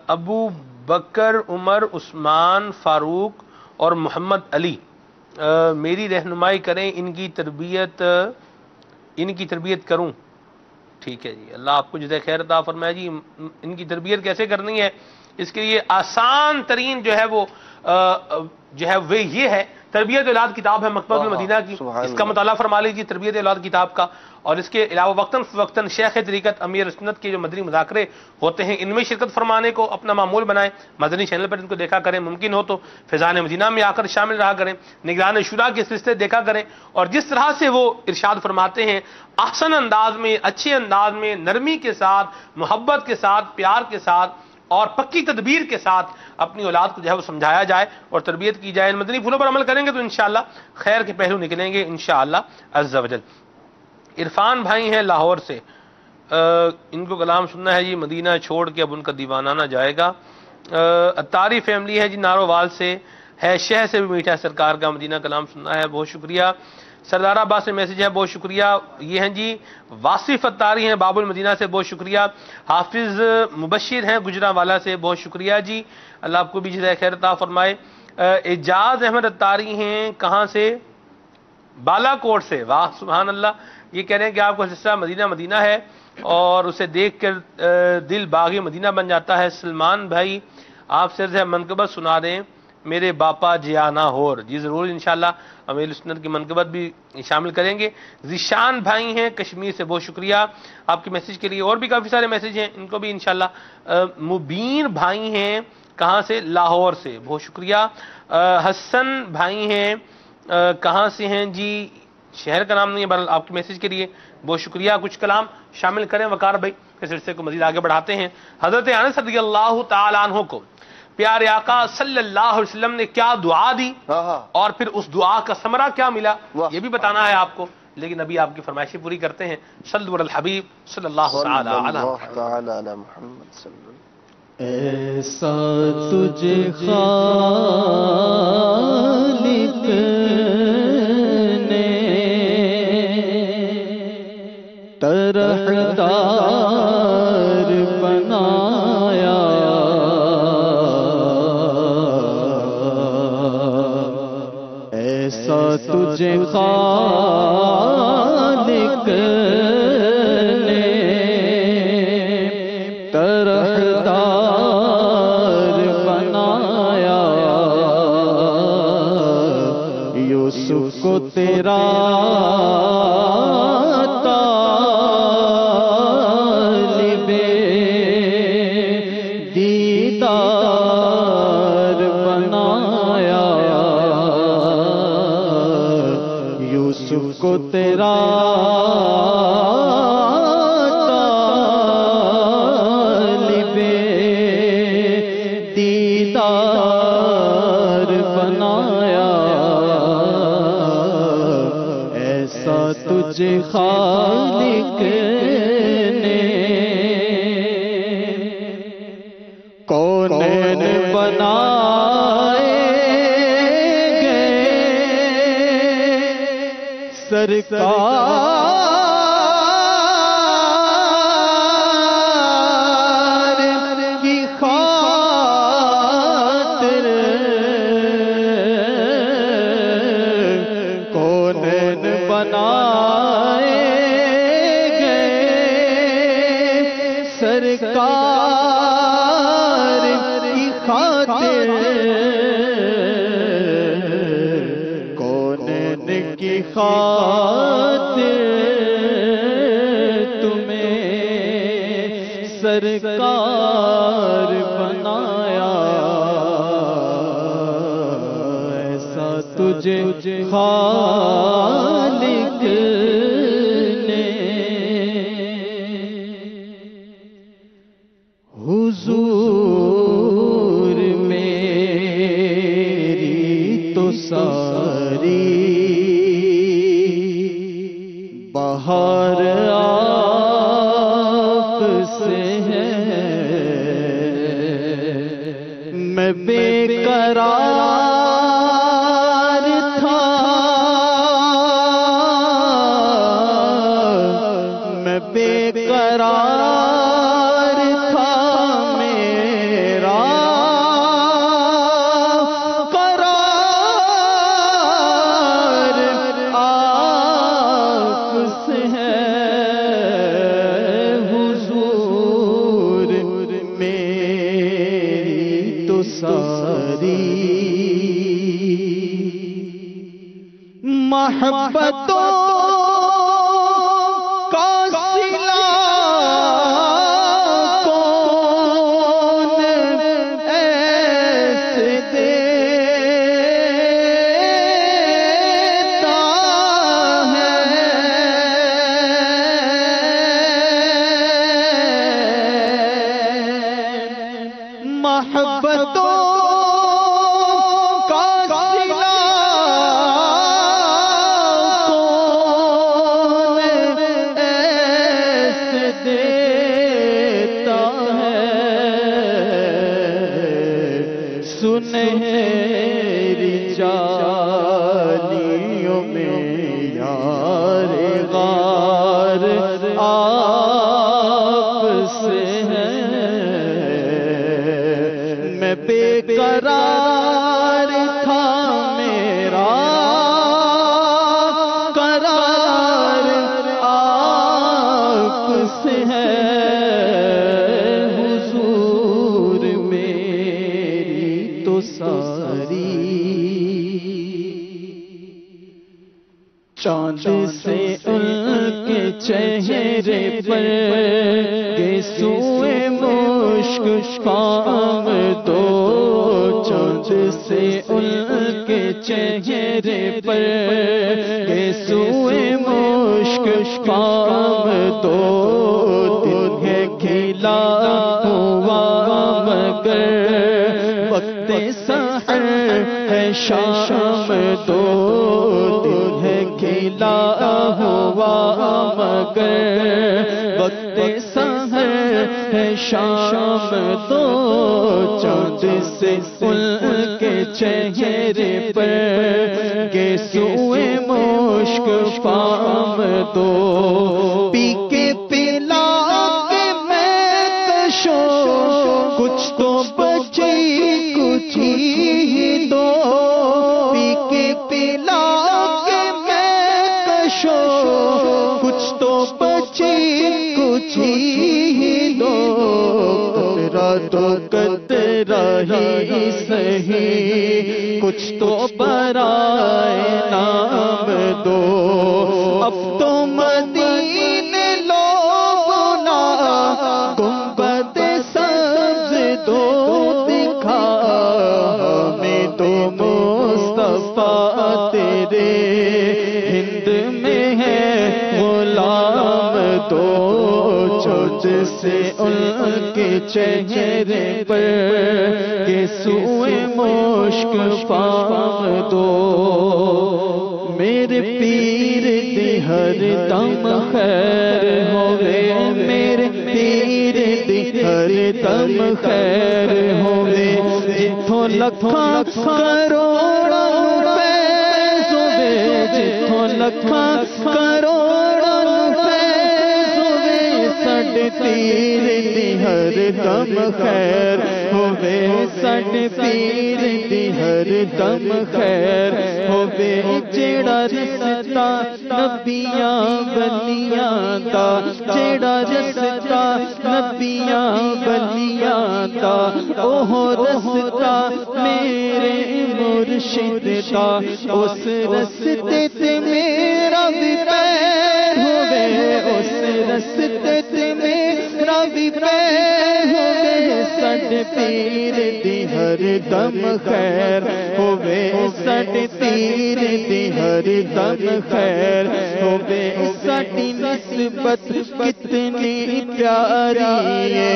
S3: ابو بکر، عمر، عثمان، فاروق اور محمد علی میری رہنمائی کریں، ان کی تربیت کروں. ٹھیک ہے جی، اللہ آپ کو جزائے خیر عطا فرمائے. جی ان کی تربیت کیسے کرنی ہے، اس کے لیے آسان ترین جو ہے وہ یہ ہے، تربیت اولاد کتاب ہے مکتبۃ المدینہ کی، اس کا مطالعہ فرما لیجیے تربیت اولاد کتاب کا. اور اس کے علاوہ وقتاً فوقتاً شیخ طریقت امیر سنت کے جو مدنی مذاکرے ہوتے ہیں ان میں شرکت فرمانے کو اپنا معمول بنائیں. مدنی چینل پر ان کو دیکھا کریں، ممکن ہو تو فیضان مدینہ میں آ کر شامل رہا کریں، نگران شورا کے سلسلے دیکھا کریں. اور جس طرح سے وہ ارشاد فرماتے ہیں احسن انداز میں، اچھے انداز میں، نرمی کے ساتھ، محبت کے ساتھ، پیار کے ساتھ اور پکی تدبیر کے ساتھ اپنی اولاد کو جو ہے وہ سمجھایا جائے اور تربیت کی جائے. ان مدنی پھولوں پر عمل کریں گے تو انشاءاللہ خیر کے پہلو نکلیں گے انشاءاللہ عز و جل. عرفان بھائی ہیں لاہور سے، ان کو کلام سننا ہے جی، مدینہ چھوڑ کے اب ان کا دیوانہ نہ جائے گا. اتاری فیملی ہے جی نارووال سے، ہے شہ سے بھی میٹھا سرکار کا مدینہ کلام سننا ہے، بہت شکریہ. سردار آباد سے میسج ہے، بہت شکریہ. یہ ہیں جی واصف اتاری ہیں باب المدینہ سے، بہت شکریہ. حافظ مبشر ہیں گجرانوالہ سے، بہت شکریہ جی، اللہ آپ کو بھی جزائے خیر عطا فرمائے. اعجاز احمد اتاری ہیں، کہاں سے؟ بالا کوٹ سے. واہ سبحان اللہ. یہ کہہ رہے ہیں کہ آپ کو سلسلہ مدینہ مدینہ ہے اور اسے دیکھ کر دل باغی مدینہ بن جاتا ہے. سلمان بھائی آپ سے منقبت سنا دیں میرے باپا جیانا ہور. جی ضرور انشاءاللہ امیل سنت کی منقبت بھی شامل کریں گے. ذیشان بھائی ہیں کشمیر سے، بہت شکریہ آپ کے میسج کے لیے. اور بھی کافی سارے میسج ہیں، ان کو بھی انشاءاللہ. مبین بھائی ہیں، کہاں سے؟ لاہور سے، بہت شکریہ. حسن بھائی ہیں، کہاں سے ہیں جی؟ شہر کا نام نہیں ہے، بہرحال آپ کے میسج کے لیے بہت شکریہ. کچھ کلام شامل کریں وقار بھائی، اس سلسلے کو مزید آگے بڑھاتے ہیں. حضرت انس رضی اللہ تعالی عنہ کو پیارے آقا صلی اللہ علیہ وسلم نے کیا دعا دی اور پھر اس دعا کا ثمرہ کیا ملا یہ بھی بتانا ہے آپ کو، لیکن ابھی آپ کی فرمائشیں پوری کرتے ہیں. صلوا علی الحبیب صلی اللہ تعالی علی محمد.
S6: ایسا تجھے خالق نے طرحدار بنایا، ایسا تجھے خالق نے طرحدار بنایا، یوسف کو تیرا کو تیرا طالب دیدار بنایا، ایسا تجھے خالق نے کونین بنائے سرکار کی خاطر، کونین بنائے گئے سرکار کی خاطر، کونین کی خاطر تمہیں سرکار بنایا، ایسا تجھے خالق نے. حضور میری تو ساری بہار آپ سے ہے،
S15: محبتوں کا صلہ کون ایسے دیتا ہے، محبتوں سنہری جالیوں میں یار غار آپ سے ہے، میں بے قرار تھا میرا قرار آپ سے ہے، چاند سے ان کے چہرے پر گیسوئے مشک کام دو، چاند سے ان کے چہرے پر گیسوئے مشک کام دو، دل ہے کھلا ہوا مگر وقت سحر ہے شام دو، دل ہے کھلا ہوا مگر وقت سحر ہے شام دو، چاند سے ان کے چہرے پر گیسوئے مشک پام دو، پی کے پلا کے میں کشو کچھ تو بچی کچھ ہی دو، پی کے پلا کے میں کشو کچھ تو بچی کچھ ہی دو، قطرہ تو قطرہ ہی سہی کچھ تو برائے نام دو، اب تو مدینے لوگنا گنبد سبز دو دکھا، ہمیں تو مصطفیٰ تیرے ہند میں ہے غلام دو، چوچ سے ان کے چہرے پر گیسوئے مشک پام دو، میرے پیر دی ہر دم خیر ہوئے، میرے پیر دی ہر دم خیر ہوئے، جتھوں لکھاں کروڑاں روپے ہوئے، جتھوں لکھاں کروڑاں روپے ہوئے، ساڈے پیر دی ہر دم خیر ہوئے، ساڈے پیر دی ہر دم خیر ہوئے، جیڑا رستا نبیاں ولیاں دا، جیڑا رستا نبیاں ولیاں دا، اوہ رستا میرے مرشد دا، اس رستے تے میرا بھی پیر ہوئے، اس رستے تے میرا بھی پیر ہوئے، ساڈے پیر دی ہر دم خیر ہوئے، ساڈے پیر دی ہر دم خیر ہوئے، ساڈی نسبت کتنی پیاری ہے،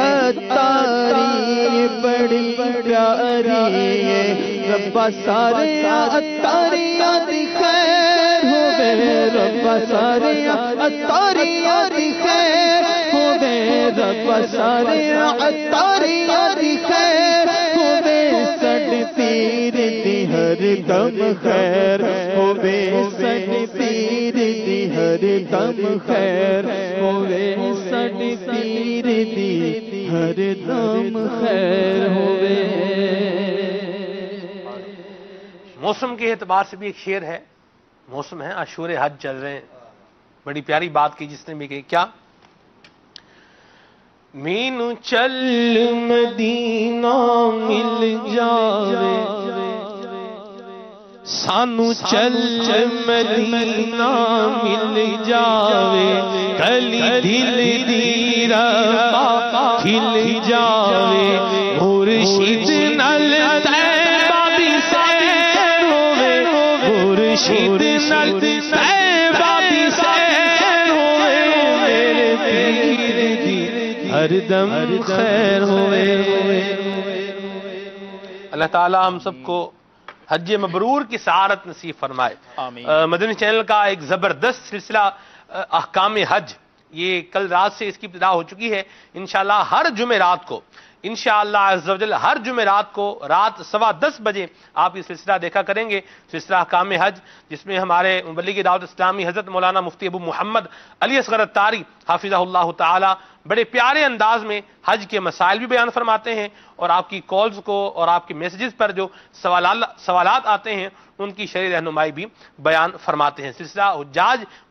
S15: اتاری بڑی پیاری ہے، ربا سارے اتاریاں دی خیر ہوئے، ربا سارے اتاریاں دی خیر ہوئے، ربا سارے اتاریاں دی خیر ہوئے، ساڈے پیر دی ہر دم خیر ہوئے، ساڈے پیر دی ہر دم خیر ہوئے، ساڈے پیر دی ہر دم خیر ہوئے۔
S3: موسم کے اعتبار سے بھی ایک شعر ہے، موسم ہے عاشور حج چل رہے ہیں، بڑی پیاری بات کی جس نے بھی کہی، کیا مینو چل مدینہ مل جاوے
S15: سانو چل مدینہ مل جاوے کلی دل دی ربا کھل جاوے مرشد نل طیبہ دی سیر ہووے مرشد نل طیبہ دی سیر ہووے میرے پیر دی ہر دم خیر ہووے۔
S3: اللہ تعالی ہم سب کو حج مبرور کی سعادت نصیب فرمائے۔ مدنی چینل کا ایک زبردست سلسلہ احکام حج، یہ کل رات سے اس کی ابتدا ہو چکی ہے۔ انشاءاللہ ہر جمعرات کو انشاءاللہ عز و جل ہر جمعرات کو رات 10:15 بجے آپ یہ سلسلہ دیکھا کریں گے، سلسلہ احکام حج، جس میں ہمارے مبلغ دعوت اسلامی حضرت مولانا مفتی ابو محمد علی اصغر الطاری حافظہ اللہ تعالی بڑے پیارے انداز میں حج کے مسائل بھی بیان فرماتے ہیں، اور آپ کی کالز کو اور آپ کے میسیجز پر جو سوالات آتے ہیں ان کی شرعی رہنمائی بھی بیان فرماتے ہیں۔ سلسلہ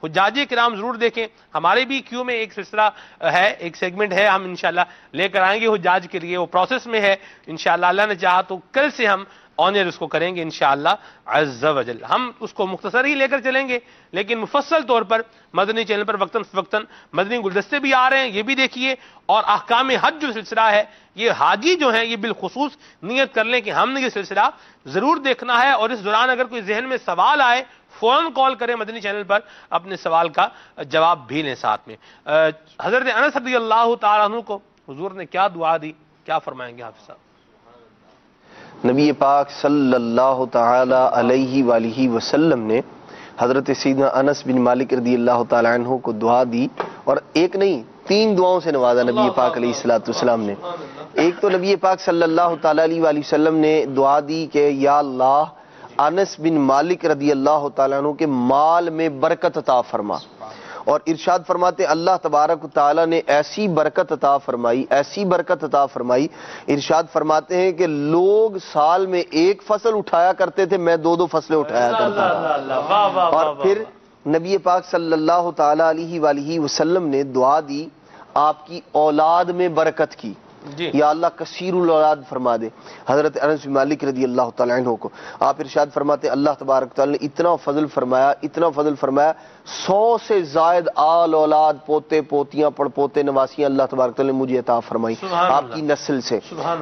S3: حجاج کرام ضرور دیکھیں، ہمارے بھی کیو میں ایک سلسلہ ہے، ایک سیگمنٹ ہے، ہم انشاءاللہ لے کر آئیں گے حجاج کے لیے، وہ پروسیس میں ہے انشاءاللہ، اللہ نے چاہا تو کل سے ہم آن ایئر اس کو کریں گے انشاءاللہ عز و جل۔ ہم اس کو مختصر ہی لے کر چلیں گے، لیکن مفصل طور پر مدنی چینل پر وقتاً فوقتاً مدنی گلدستے بھی آ رہے ہیں، یہ بھی دیکھیے، اور احکام حج جو سلسلہ ہے یہ حاجی جو ہیں یہ بالخصوص نیت کر لیں کہ ہم نے یہ سلسلہ ضرور دیکھنا ہے، اور اس دوران اگر کوئی ذہن میں سوال آئے فوراً کال کریں مدنی چینل پر، اپنے سوال کا جواب بھی لیں ساتھ میں۔ حضرت انس رضی اللہ تعالیٰ عنہ کو حضور نے کیا دعا دی، کیا فرمائیں گے حافظ صاحب؟
S5: نبی پاک صلی اللہ تعالی علیہ وآلہ وسلم نے حضرت سیدنا انس بن مالک رضی اللہ تعالی عنہ کو دعا دی، اور ایک نہیں 3 دعاؤں سے نوازا نبی پاک علیہ السلام نے۔ ایک تو نبی پاک صلی اللہ تعالی علیہ وآلہ وسلم نے دعا دی کہ یا اللہ انس بن مالک رضی اللہ تعالیٰ عنہ کے مال میں برکت عطا فرما، اور ارشاد فرماتے اللہ تبارک و تعالیٰ نے ایسی برکت عطا فرمائی، ایسی برکت عطا فرمائی، ارشاد فرماتے ہیں کہ لوگ سال میں 1 فصل اٹھایا کرتے تھے، میں 2 فصلیں اٹھایا کرتا تھا۔ اور پھر نبی پاک صلی اللہ تعالی علیہ وآلہ وسلم نے دعا دی آپ کی اولاد میں برکت کی، یا اللہ کثیر الاولاد فرما دے حضرت انس بن مالک رضی اللہ تعالیٰ عنہ کو۔ آپ ارشاد فرماتے اللہ تبارک تعالیٰ نے اتنا فضل فرمایا، اتنا فضل فرمایا، 100 سے زائد آل اولاد، پوتے پوتیاں، پڑ پوتے نواسیاں اللہ تبارک تعالیٰ نے مجھے عطا فرمائی آپ کی نسل سے۔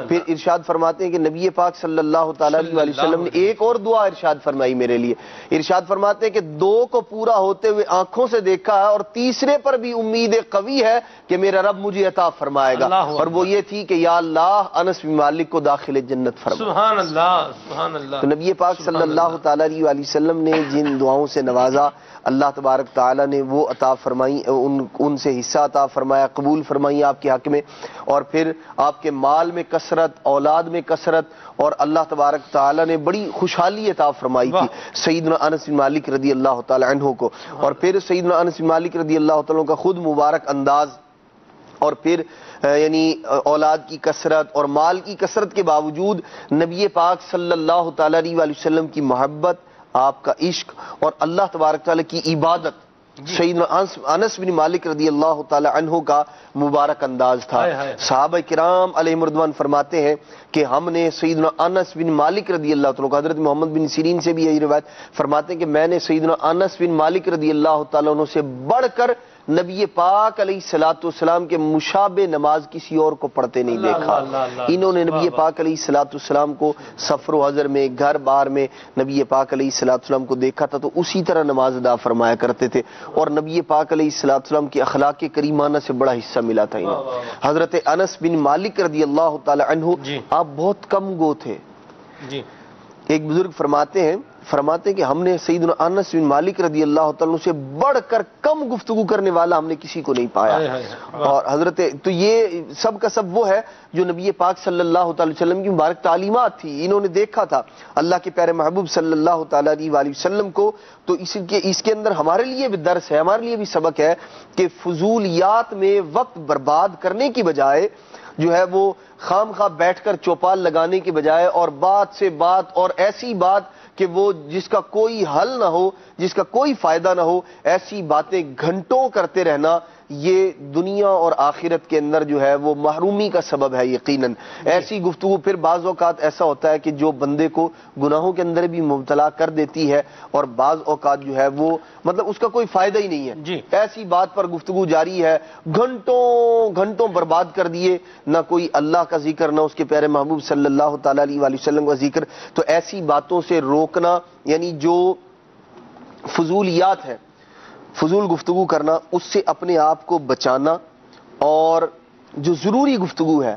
S5: پھر ارشاد فرماتے ہیں کہ نبی پاک صلی اللہ تعالیٰ علیہ وسلم نے ایک اور دعا ارشاد فرمائی میرے لیے، ارشاد فرماتے ہیں کہ 2 کو پورا ہوتے ہوئے آنکھوں سے دیکھا ہے، اور تیسرے پر بھی امید قوی ہے کہ میرا رب مجھے عطا فرمائے گا، اور وہ یہ تھی کہ یا اللہ انس بن مالک کو داخل جنت فرما۔
S3: سبحان اللہ، سبحان اللہ۔
S5: تو نبی پاک صلی اللہ تعالیٰ علیہ وسلم نے جن دعاؤں سے نوازا، اللہ تبارک تعالیٰ نے وہ عطا فرمائی، ان سے حصہ عطا فرمایا، قبول فرمائی آپ کے حق میں، اور پھر آپ کے مال میں کثرت، اولاد میں کثرت، اور اللہ تبارک تعالیٰ نے بڑی خوشحالی عطا فرمائی تھی سیدنا انس بن مالک رضی اللہ تعالیٰ عنہ کو۔ اور پھر سیدنا انس بن مالک رضی اللہ تعالیٰ عنہ کا خود مبارک انداز، اور پھر یعنی اولاد کی کثرت اور مال کی کثرت کے باوجود نبی پاک صلی اللہ تعالیٰ علیہ وسلم کی محبت، آپ کا عشق اور اللہ تبارک تعالیٰ کی عبادت، سیدنا انس بن مالک رضی اللہ تعالیٰ عنہ کا مبارک انداز تھا۔ صحابہ کرام علیہ مردوان فرماتے ہیں کہ ہم نے سیدنا انس بن مالک رضی اللہ تعالیٰ عنہ، حضرت محمد بن سیرین سے بھی یہی روایت فرماتے ہیں کہ میں نے سیدنا انس بن مالک رضی اللہ تعالیٰ عنہ سے بڑھ کر نبی پاک علیہ السلام کے مشابہ نماز کسی اور کو پڑھتے نہیں دیکھا۔ انہوں نے نبی پاک علیہ السلام کو سفر و حضر میں، گھر بار میں نبی پاک علیہ السلام کو دیکھا تھا تو اسی طرح نماز ادا فرمایا کرتے تھے، اور نبی پاک علیہ السلام کے اخلاق کریمانہ سے بڑا حصہ ملا تھا انہیں۔ حضرت انس بن مالک رضی اللہ تعالی عنہ آپ بہت کم گو تھے۔ ایک بزرگ فرماتے ہیں کہ ہم نے سیدنا انس بن مالک رضی اللہ تعالیٰ سے بڑھ کر کم گفتگو کرنے والا ہم نے کسی کو نہیں پایا، اور حضرت تو یہ سب کا سب وہ ہے جو نبی پاک صلی اللہ تعالی وسلم کی مبارک تعلیمات تھی، انہوں نے دیکھا تھا اللہ کے پیارے محبوب صلی اللہ تعالی علیہ وسلم کو۔ تو اس کے اندر ہمارے لیے بھی درس ہے، ہمارے لیے بھی سبق ہے کہ فضولیات میں وقت برباد کرنے کی بجائے جو ہے وہ خام خواہ بیٹھ کر چوپال لگانے کی بجائے اور بات سے بات اور ایسی بات کہ وہ جس کا کوئی حل نہ ہو، جس کا کوئی فائدہ نہ ہو، ایسی باتیں گھنٹوں کرتے رہنا یہ دنیا اور آخرت کے اندر جو ہے وہ محرومی کا سبب ہے یقیناً. ایسی گفتگو پھر بعض اوقات ایسا ہوتا ہے کہ جو بندے کو گناہوں کے اندر بھی مبتلا کر دیتی ہے اور بعض اوقات جو ہے وہ مطلب اس کا کوئی فائدہ ہی نہیں ہے. ایسی بات پر گفتگو جاری ہے, گھنٹوں برباد کر دیے, نہ کوئی اللہ کا ذکر نہ اس کے پیارے محبوب صلی اللہ تعالی علیہ وآلہ وسلم کا ذکر. تو ایسی باتوں سے روکنا, یعنی جو فضولیات ہے, فضول گفتگو کرنا, اس سے اپنے آپ کو بچانا, اور جو ضروری گفتگو ہے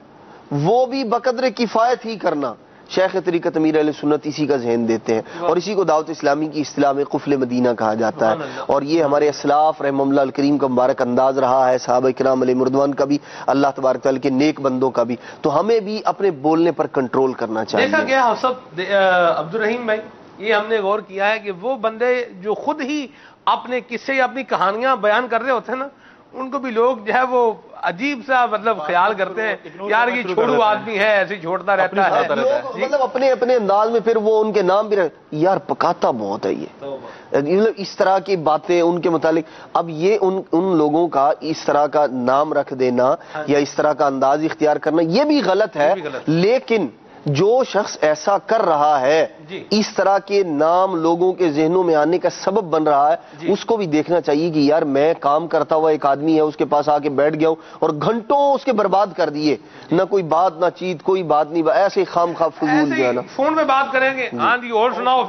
S5: وہ بھی بقدر کفایت ہی کرنا. شیخ طریقت امیر اہل سنت اسی کا ذہن دیتے ہیں, اور اسی کو دعوت اسلامی کی اصطلاح میں قفل مدینہ کہا جاتا ہے. اور یہ ہمارے اسلاف رحمہ اللہ الکریم کا مبارک انداز رہا ہے, صحابہ کرام علیہ رضوان کا بھی, اللہ تبارک تعالیٰ کے نیک بندوں کا بھی. تو ہمیں بھی اپنے بولنے پر کنٹرول کرنا چاہیے.
S3: دیکھا گیا سب عبد الرحیم بھائی, یہ ہم نے غور کیا ہے کہ وہ بندے جو خود ہی اپنے قصے یا اپنی کہانیاں بیان کر رہے ہوتے ہیں نا, ان کو بھی لوگ جو ہے وہ عجیب سا مطلب خیال کرتے ہیں, یار یہ چھوڑو آدمی ہے, ایسے چھوڑتا رہتا ہے.
S5: مطلب اپنے انداز میں پھر وہ ان کے نام بھی یار پکاتا بہت ہے یہ, اس طرح کی باتیں ان کے متعلق. اب یہ ان لوگوں کا اس طرح کا نام رکھ دینا یا اس طرح کا انداز اختیار کرنا یہ بھی غلط ہے. لیکن جو شخص ایسا کر رہا ہے, اس طرح کے نام لوگوں کے ذہنوں میں آنے کا سبب بن رہا ہے, اس کو بھی دیکھنا چاہیے کہ یار میں کام کرتا ہوا ایک آدمی ہے, اس کے پاس آ کے بیٹھ گیا ہوں اور گھنٹوں اس کے برباد کر دیے, نہ کوئی بات نہ چیت, کوئی بات نہیں, ایسے خام خواہ فضول جو ہے نا
S3: فون میں بات کریں گے, ہاں جی اور سناؤ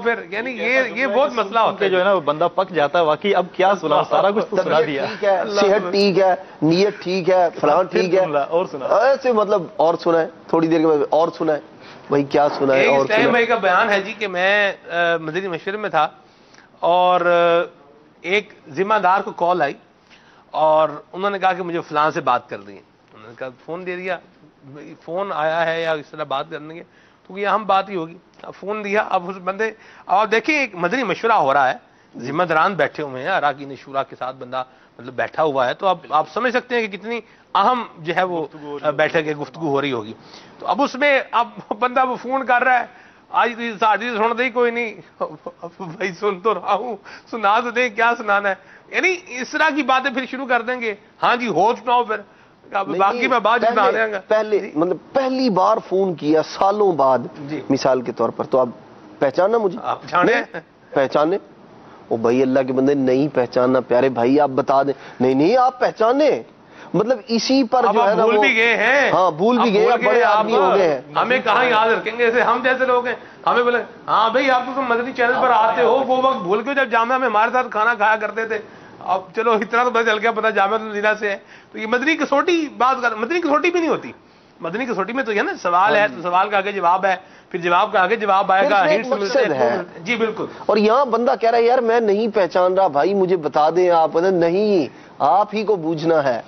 S3: پھر یعنی یہ بہت مسئلہ ہوتا ہے
S2: جو ہے نا بندہ پک جاتا ہے واقعی. اب کیا سنا, سارا کچھ تو سنا دیا,
S5: صحت ٹھیک ہے, نیت ٹھیک ہے, فلاں ٹھیک ہے,
S2: اور سنا
S5: ایسے مطلب اور سنا ہے, تھوڑی دیر کے بعد اور سنا ہے, بھائی کیا سنا ہے. اور
S3: اسلام بھائی کا بیان ہے جی کہ میں مدنی مشورے میں تھا اور ایک ذمہ دار کو کال آئی اور انہوں نے کہا کہ مجھے فلاں سے بات کر دی. انہوں نے کہا فون دے دیا, فون آیا ہے یا اس طرح بات کرنے کے تو یہ ہم بات ہی ہوگی. فون دیا, اب اس بندے, اب آپ دیکھیں ایک مدنی مشورہ ہو رہا ہے, ذمہ داران بیٹھے ہوئے ہیں, اراکین شورا کے ساتھ بندہ مطلب بیٹھا ہوا ہے, تو اب آپ سمجھ سکتے ہیں کہ کتنی اہم جو ہے وہ بیٹھے کے گفتگو ہو رہی ہوگی. تو اب اس میں اب بندہ وہ فون کر رہا ہے, آج تو سادی سن دے کوئی نہیں, بھائی سن تو رہا ہوں, سنا تو دیں, کیا سنانا ہے. یعنی اس طرح کی باتیں پھر شروع کر دیں گے, ہاں جی ہو سناؤ, پھر باقی میں بات بنا دیں گا.
S5: پہلی بار فون کیا سالوں بعد, مثال کے طور پر, تو آپ پہچانا مجھے, پہچانے؟ او بھائی اللہ کے بندے نہیں پہچاننا پیارے بھائی, آپ بتا دیں. نہیں آپ پہچانے, مطلب اسی پر جو ہے نا
S3: بھول بھی گئے ہیں.
S5: ہاں بھول بھی گئے, بڑے آدمی ہو گئے ہیں.
S3: ہمیں کہاں یاد رکھیں گے, ایسے ہم جیسے لوگ ہیں, ہمیں بولے ہاں بھائی آپ تو مدنی چینل پر آتے ہو, وہ وقت بھول کے جب جامعہ میں ہمارے ساتھ کھانا کھایا کرتے تھے. اب چلو اتنا تو پتہ چل گیا, پتا جامعہ المدینہ سے ہے. تو یہ مدنی کسوٹی بات کر, مدنی کسوٹی بھی نہیں ہوتی. مدنی کسوٹی میں تو یہ نا سوال ہے تو سوال کا آگے جواب ہے, پھر جواب کا آگے جواب آئے گا,
S5: مقصد ہے.
S3: جی بالکل.
S5: اور یہاں بندہ کہہ رہا ہے یار میں نہیں پہچان رہا, بھائی مجھے بتا دیں آپ. نہیں, آپ ہی کو بوجھنا ہے.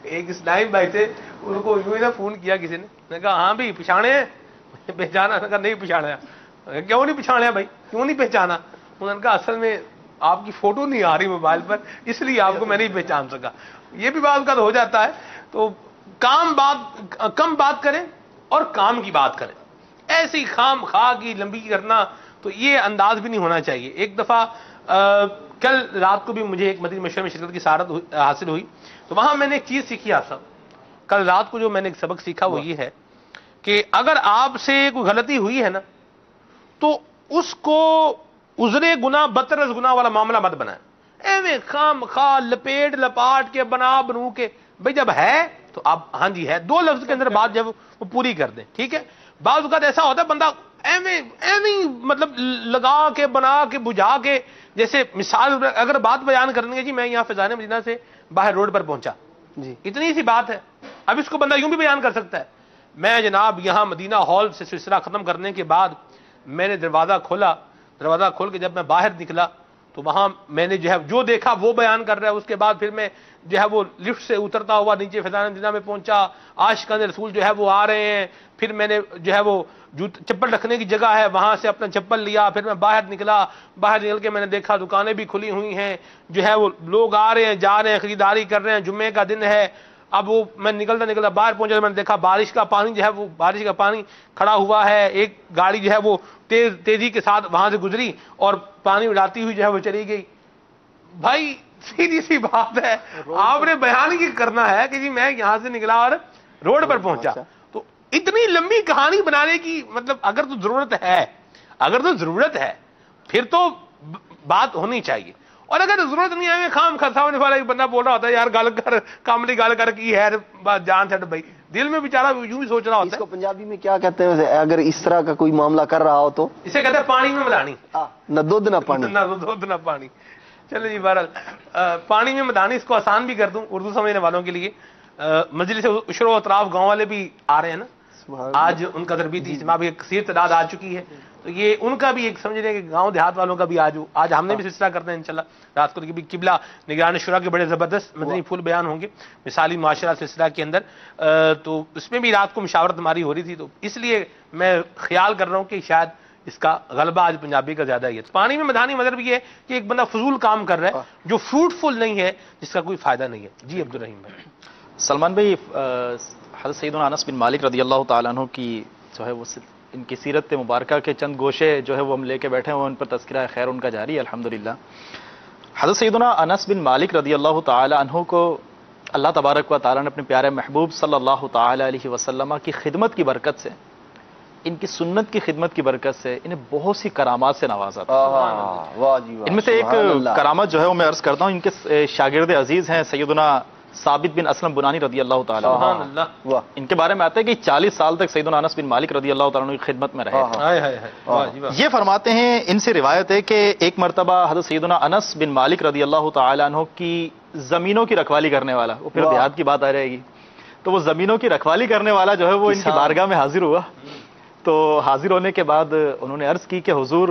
S3: ایک اسلام بھائی تھے, ان کو یوں ہی نا فون کیا کسی نے, کہا ہاں بھائی پچھاڑے ہیں, پہچانا؟ کہا نہیں پچھاڑا. کیوں نہیں پچھاڑا بھائی, کیوں نہیں پہچانا؟ انہوں نے کہا اصل میں آپ کی فوٹو نہیں آ رہی موبائل پر, اس لیے آپ کو میں نہیں پہچان سکا. یہ بھی بات کا ہو جاتا ہے. تو کم بات کریں اور کام کی بات کریں, ایسی خام خواہ کی لمبی کرنا تو یہ انداز بھی نہیں ہونا چاہیے. ایک دفعہ کل رات کو بھی مجھے ایک مدنی مشورے میں شرکت کی سعادت حاصل ہوئی, تو وہاں میں نے ایک چیز سیکھی. آپ سب کل رات کو جو میں نے ایک سبق سیکھا وہ یہ ہے کہ اگر آپ سے کوئی غلطی ہوئی ہے نا تو اس کو عذر گناہ بدتر گناہ والا معاملہ مت بنائیں. ایویں خام خواہ لپیٹ لپاٹ کے بنو کے, بھئی جب ہے تو آپ ہاں جی ہے, 2 لفظ کے اندر بات جب وہ پوری کر دیں, ٹھیک ہے. بعض اوقات ایسا ہوتا ہے بندہ ایویں مطلب لگا کے بنا کے بجھا کے, جیسے مثال اگر بات بیان کرنی ہے, جی میں یہاں فیضان مدینہ سے باہر روڈ پر پہنچا, جی اتنی سی بات ہے. اب اس کو بندہ یوں بھی بیان کر سکتا ہے, میں جناب یہاں مدینہ ہال سے سلسلہ ختم کرنے کے بعد میں نے دروازہ کھولا, دروازہ کھول کے جب میں باہر نکلا تو وہاں میں نے جو ہے جو دیکھا وہ بیان کر رہا ہے. اس کے بعد پھر میں جو ہے وہ لفٹ سے اترتا ہوا نیچے فیضان مدینہ میں پہنچا, عاشقان رسول جو ہے وہ آ رہے ہیں, پھر میں نے جو ہے وہ چپل رکھنے کی جگہ ہے وہاں سے اپنا چپل لیا, پھر میں باہر نکلا, باہر نکل کے میں نے دیکھا دکانیں بھی کھلی ہوئی ہیں, جو ہے وہ لوگ آ رہے ہیں جا رہے ہیں, خریداری کر رہے ہیں, جمعے کا دن ہے. اب وہ میں نکلتا باہر پہنچا, میں نے دیکھا بارش کا پانی جو ہے وہ بارش کا پانی کھڑا ہوا ہے, ایک گاڑی جو ہے وہ تیزی کے ساتھ وہاں سے گزری اور پانی اڑاتی ہوئی جو ہے وہ چلی گئی. بھائی سیدھی سی بات ہے, آپ نے بیان کی کرنا ہے کہ جی میں یہاں سے نکلا اور روڈ پر پہنچا, تو اتنی لمبی کہانی بنانے کی مطلب اگر تو ضرورت ہے پھر تو بات ہونی چاہیے, اور اگر ضرورت نہیں ہے خام خرسا ہونے والا ایک بندہ بول رہا ہوتا ہے یار گل کر کاملی گل کر کی ہے بات جان چھٹ بھائی, دل میں بیچارہ یوں ہی سوچ رہا ہوتا ہے.
S5: اس کو پنجابی میں کیا کہتے ہیں اگر اس طرح کا کوئی معاملہ کر رہا ہو تو
S3: اسے کہتے ہیں پانی میں مدانی,
S5: نہ دودھ نہ پانی,
S3: نہ دودھ نہ پانی. چلے جی بہرحال پانی میں مدانی, اس کو آسان بھی کر دوں اردو سمجھنے والوں کے لیے. مجلس عشر و اطراف گاؤں والے بھی آ رہے ہیں نا, آج ان کا تربیتی اجتماع بھی ایک کثیر تعداد آ چکی ہے, تو یہ ان کا بھی ایک سمجھ رہے ہیں کہ گاؤں دیہات والوں کا بھی آج ہم نے بھی سلسلہ کرتے ہیں انشاءاللہ رات کو بھی قبلہ نگران شورا کے بڑے زبردست مدنی پھول بیان ہوں گے مثالی معاشرہ سلسلہ کے اندر, تو اس میں بھی رات کو مشاورت ہماری ہو رہی تھی, تو اس لیے میں خیال کر رہا ہوں کہ شاید اس کا غلبہ آج پنجابی کا زیادہ ہی ہے. پانی میں مدانی مطلب یہ ہے کہ ایک بندہ فضول کام کر رہا ہے جو فروٹفل نہیں ہے, جس کا کوئی فائدہ نہیں ہے. جی عبدالرحیم بھائی.
S2: سلمان بھائی, حضرت سیدنا انس بن مالک رضی اللہ تعالیٰ عنہ کی جو ہے وہ ان کی سیرت مبارکہ کے چند گوشے جو ہے وہ ہم لے کے بیٹھے ہیں, ان پر تذکرہ خیر ان کا جاری ہے الحمدللہ. حضرت سیدنا انس بن مالک رضی اللہ تعالیٰ عنہ کو اللہ تبارک و تعالیٰ نے اپنے پیارے محبوب صلی اللہ تعالیٰ علیہ وسلم کی خدمت کی برکت سے, ان کی سنت کی خدمت کی برکت سے انہیں بہت سی کرامات سے نوازا تھا. ان میں سے ایک کرامت جو ہے وہ میں عرض کرتا ہوں, ان کے شاگرد عزیز ہیں سیدنا ثابت بن اسلم بنانی رضی اللہ تعالیٰ عنہ. ان کے بارے میں آتا ہے کہ 40 سال تک سیدنا انس بن مالک رضی اللہ تعالیٰ عنہ کی خدمت میں رہے. یہ فرماتے ہیں, ان سے روایت ہے کہ ایک مرتبہ حضرت سیدنا انس بن مالک رضی اللہ تعالیٰ عنہ کی زمینوں کی رکھوالی کرنے والا, وہ پھر دیہات کی بات آ جائے گی, تو وہ زمینوں کی رکھوالی کرنے والا جو ہے وہ ان کی بارگاہ میں حاضر ہوا. تو حاضر ہونے کے بعد انہوں نے عرض کی کہ حضور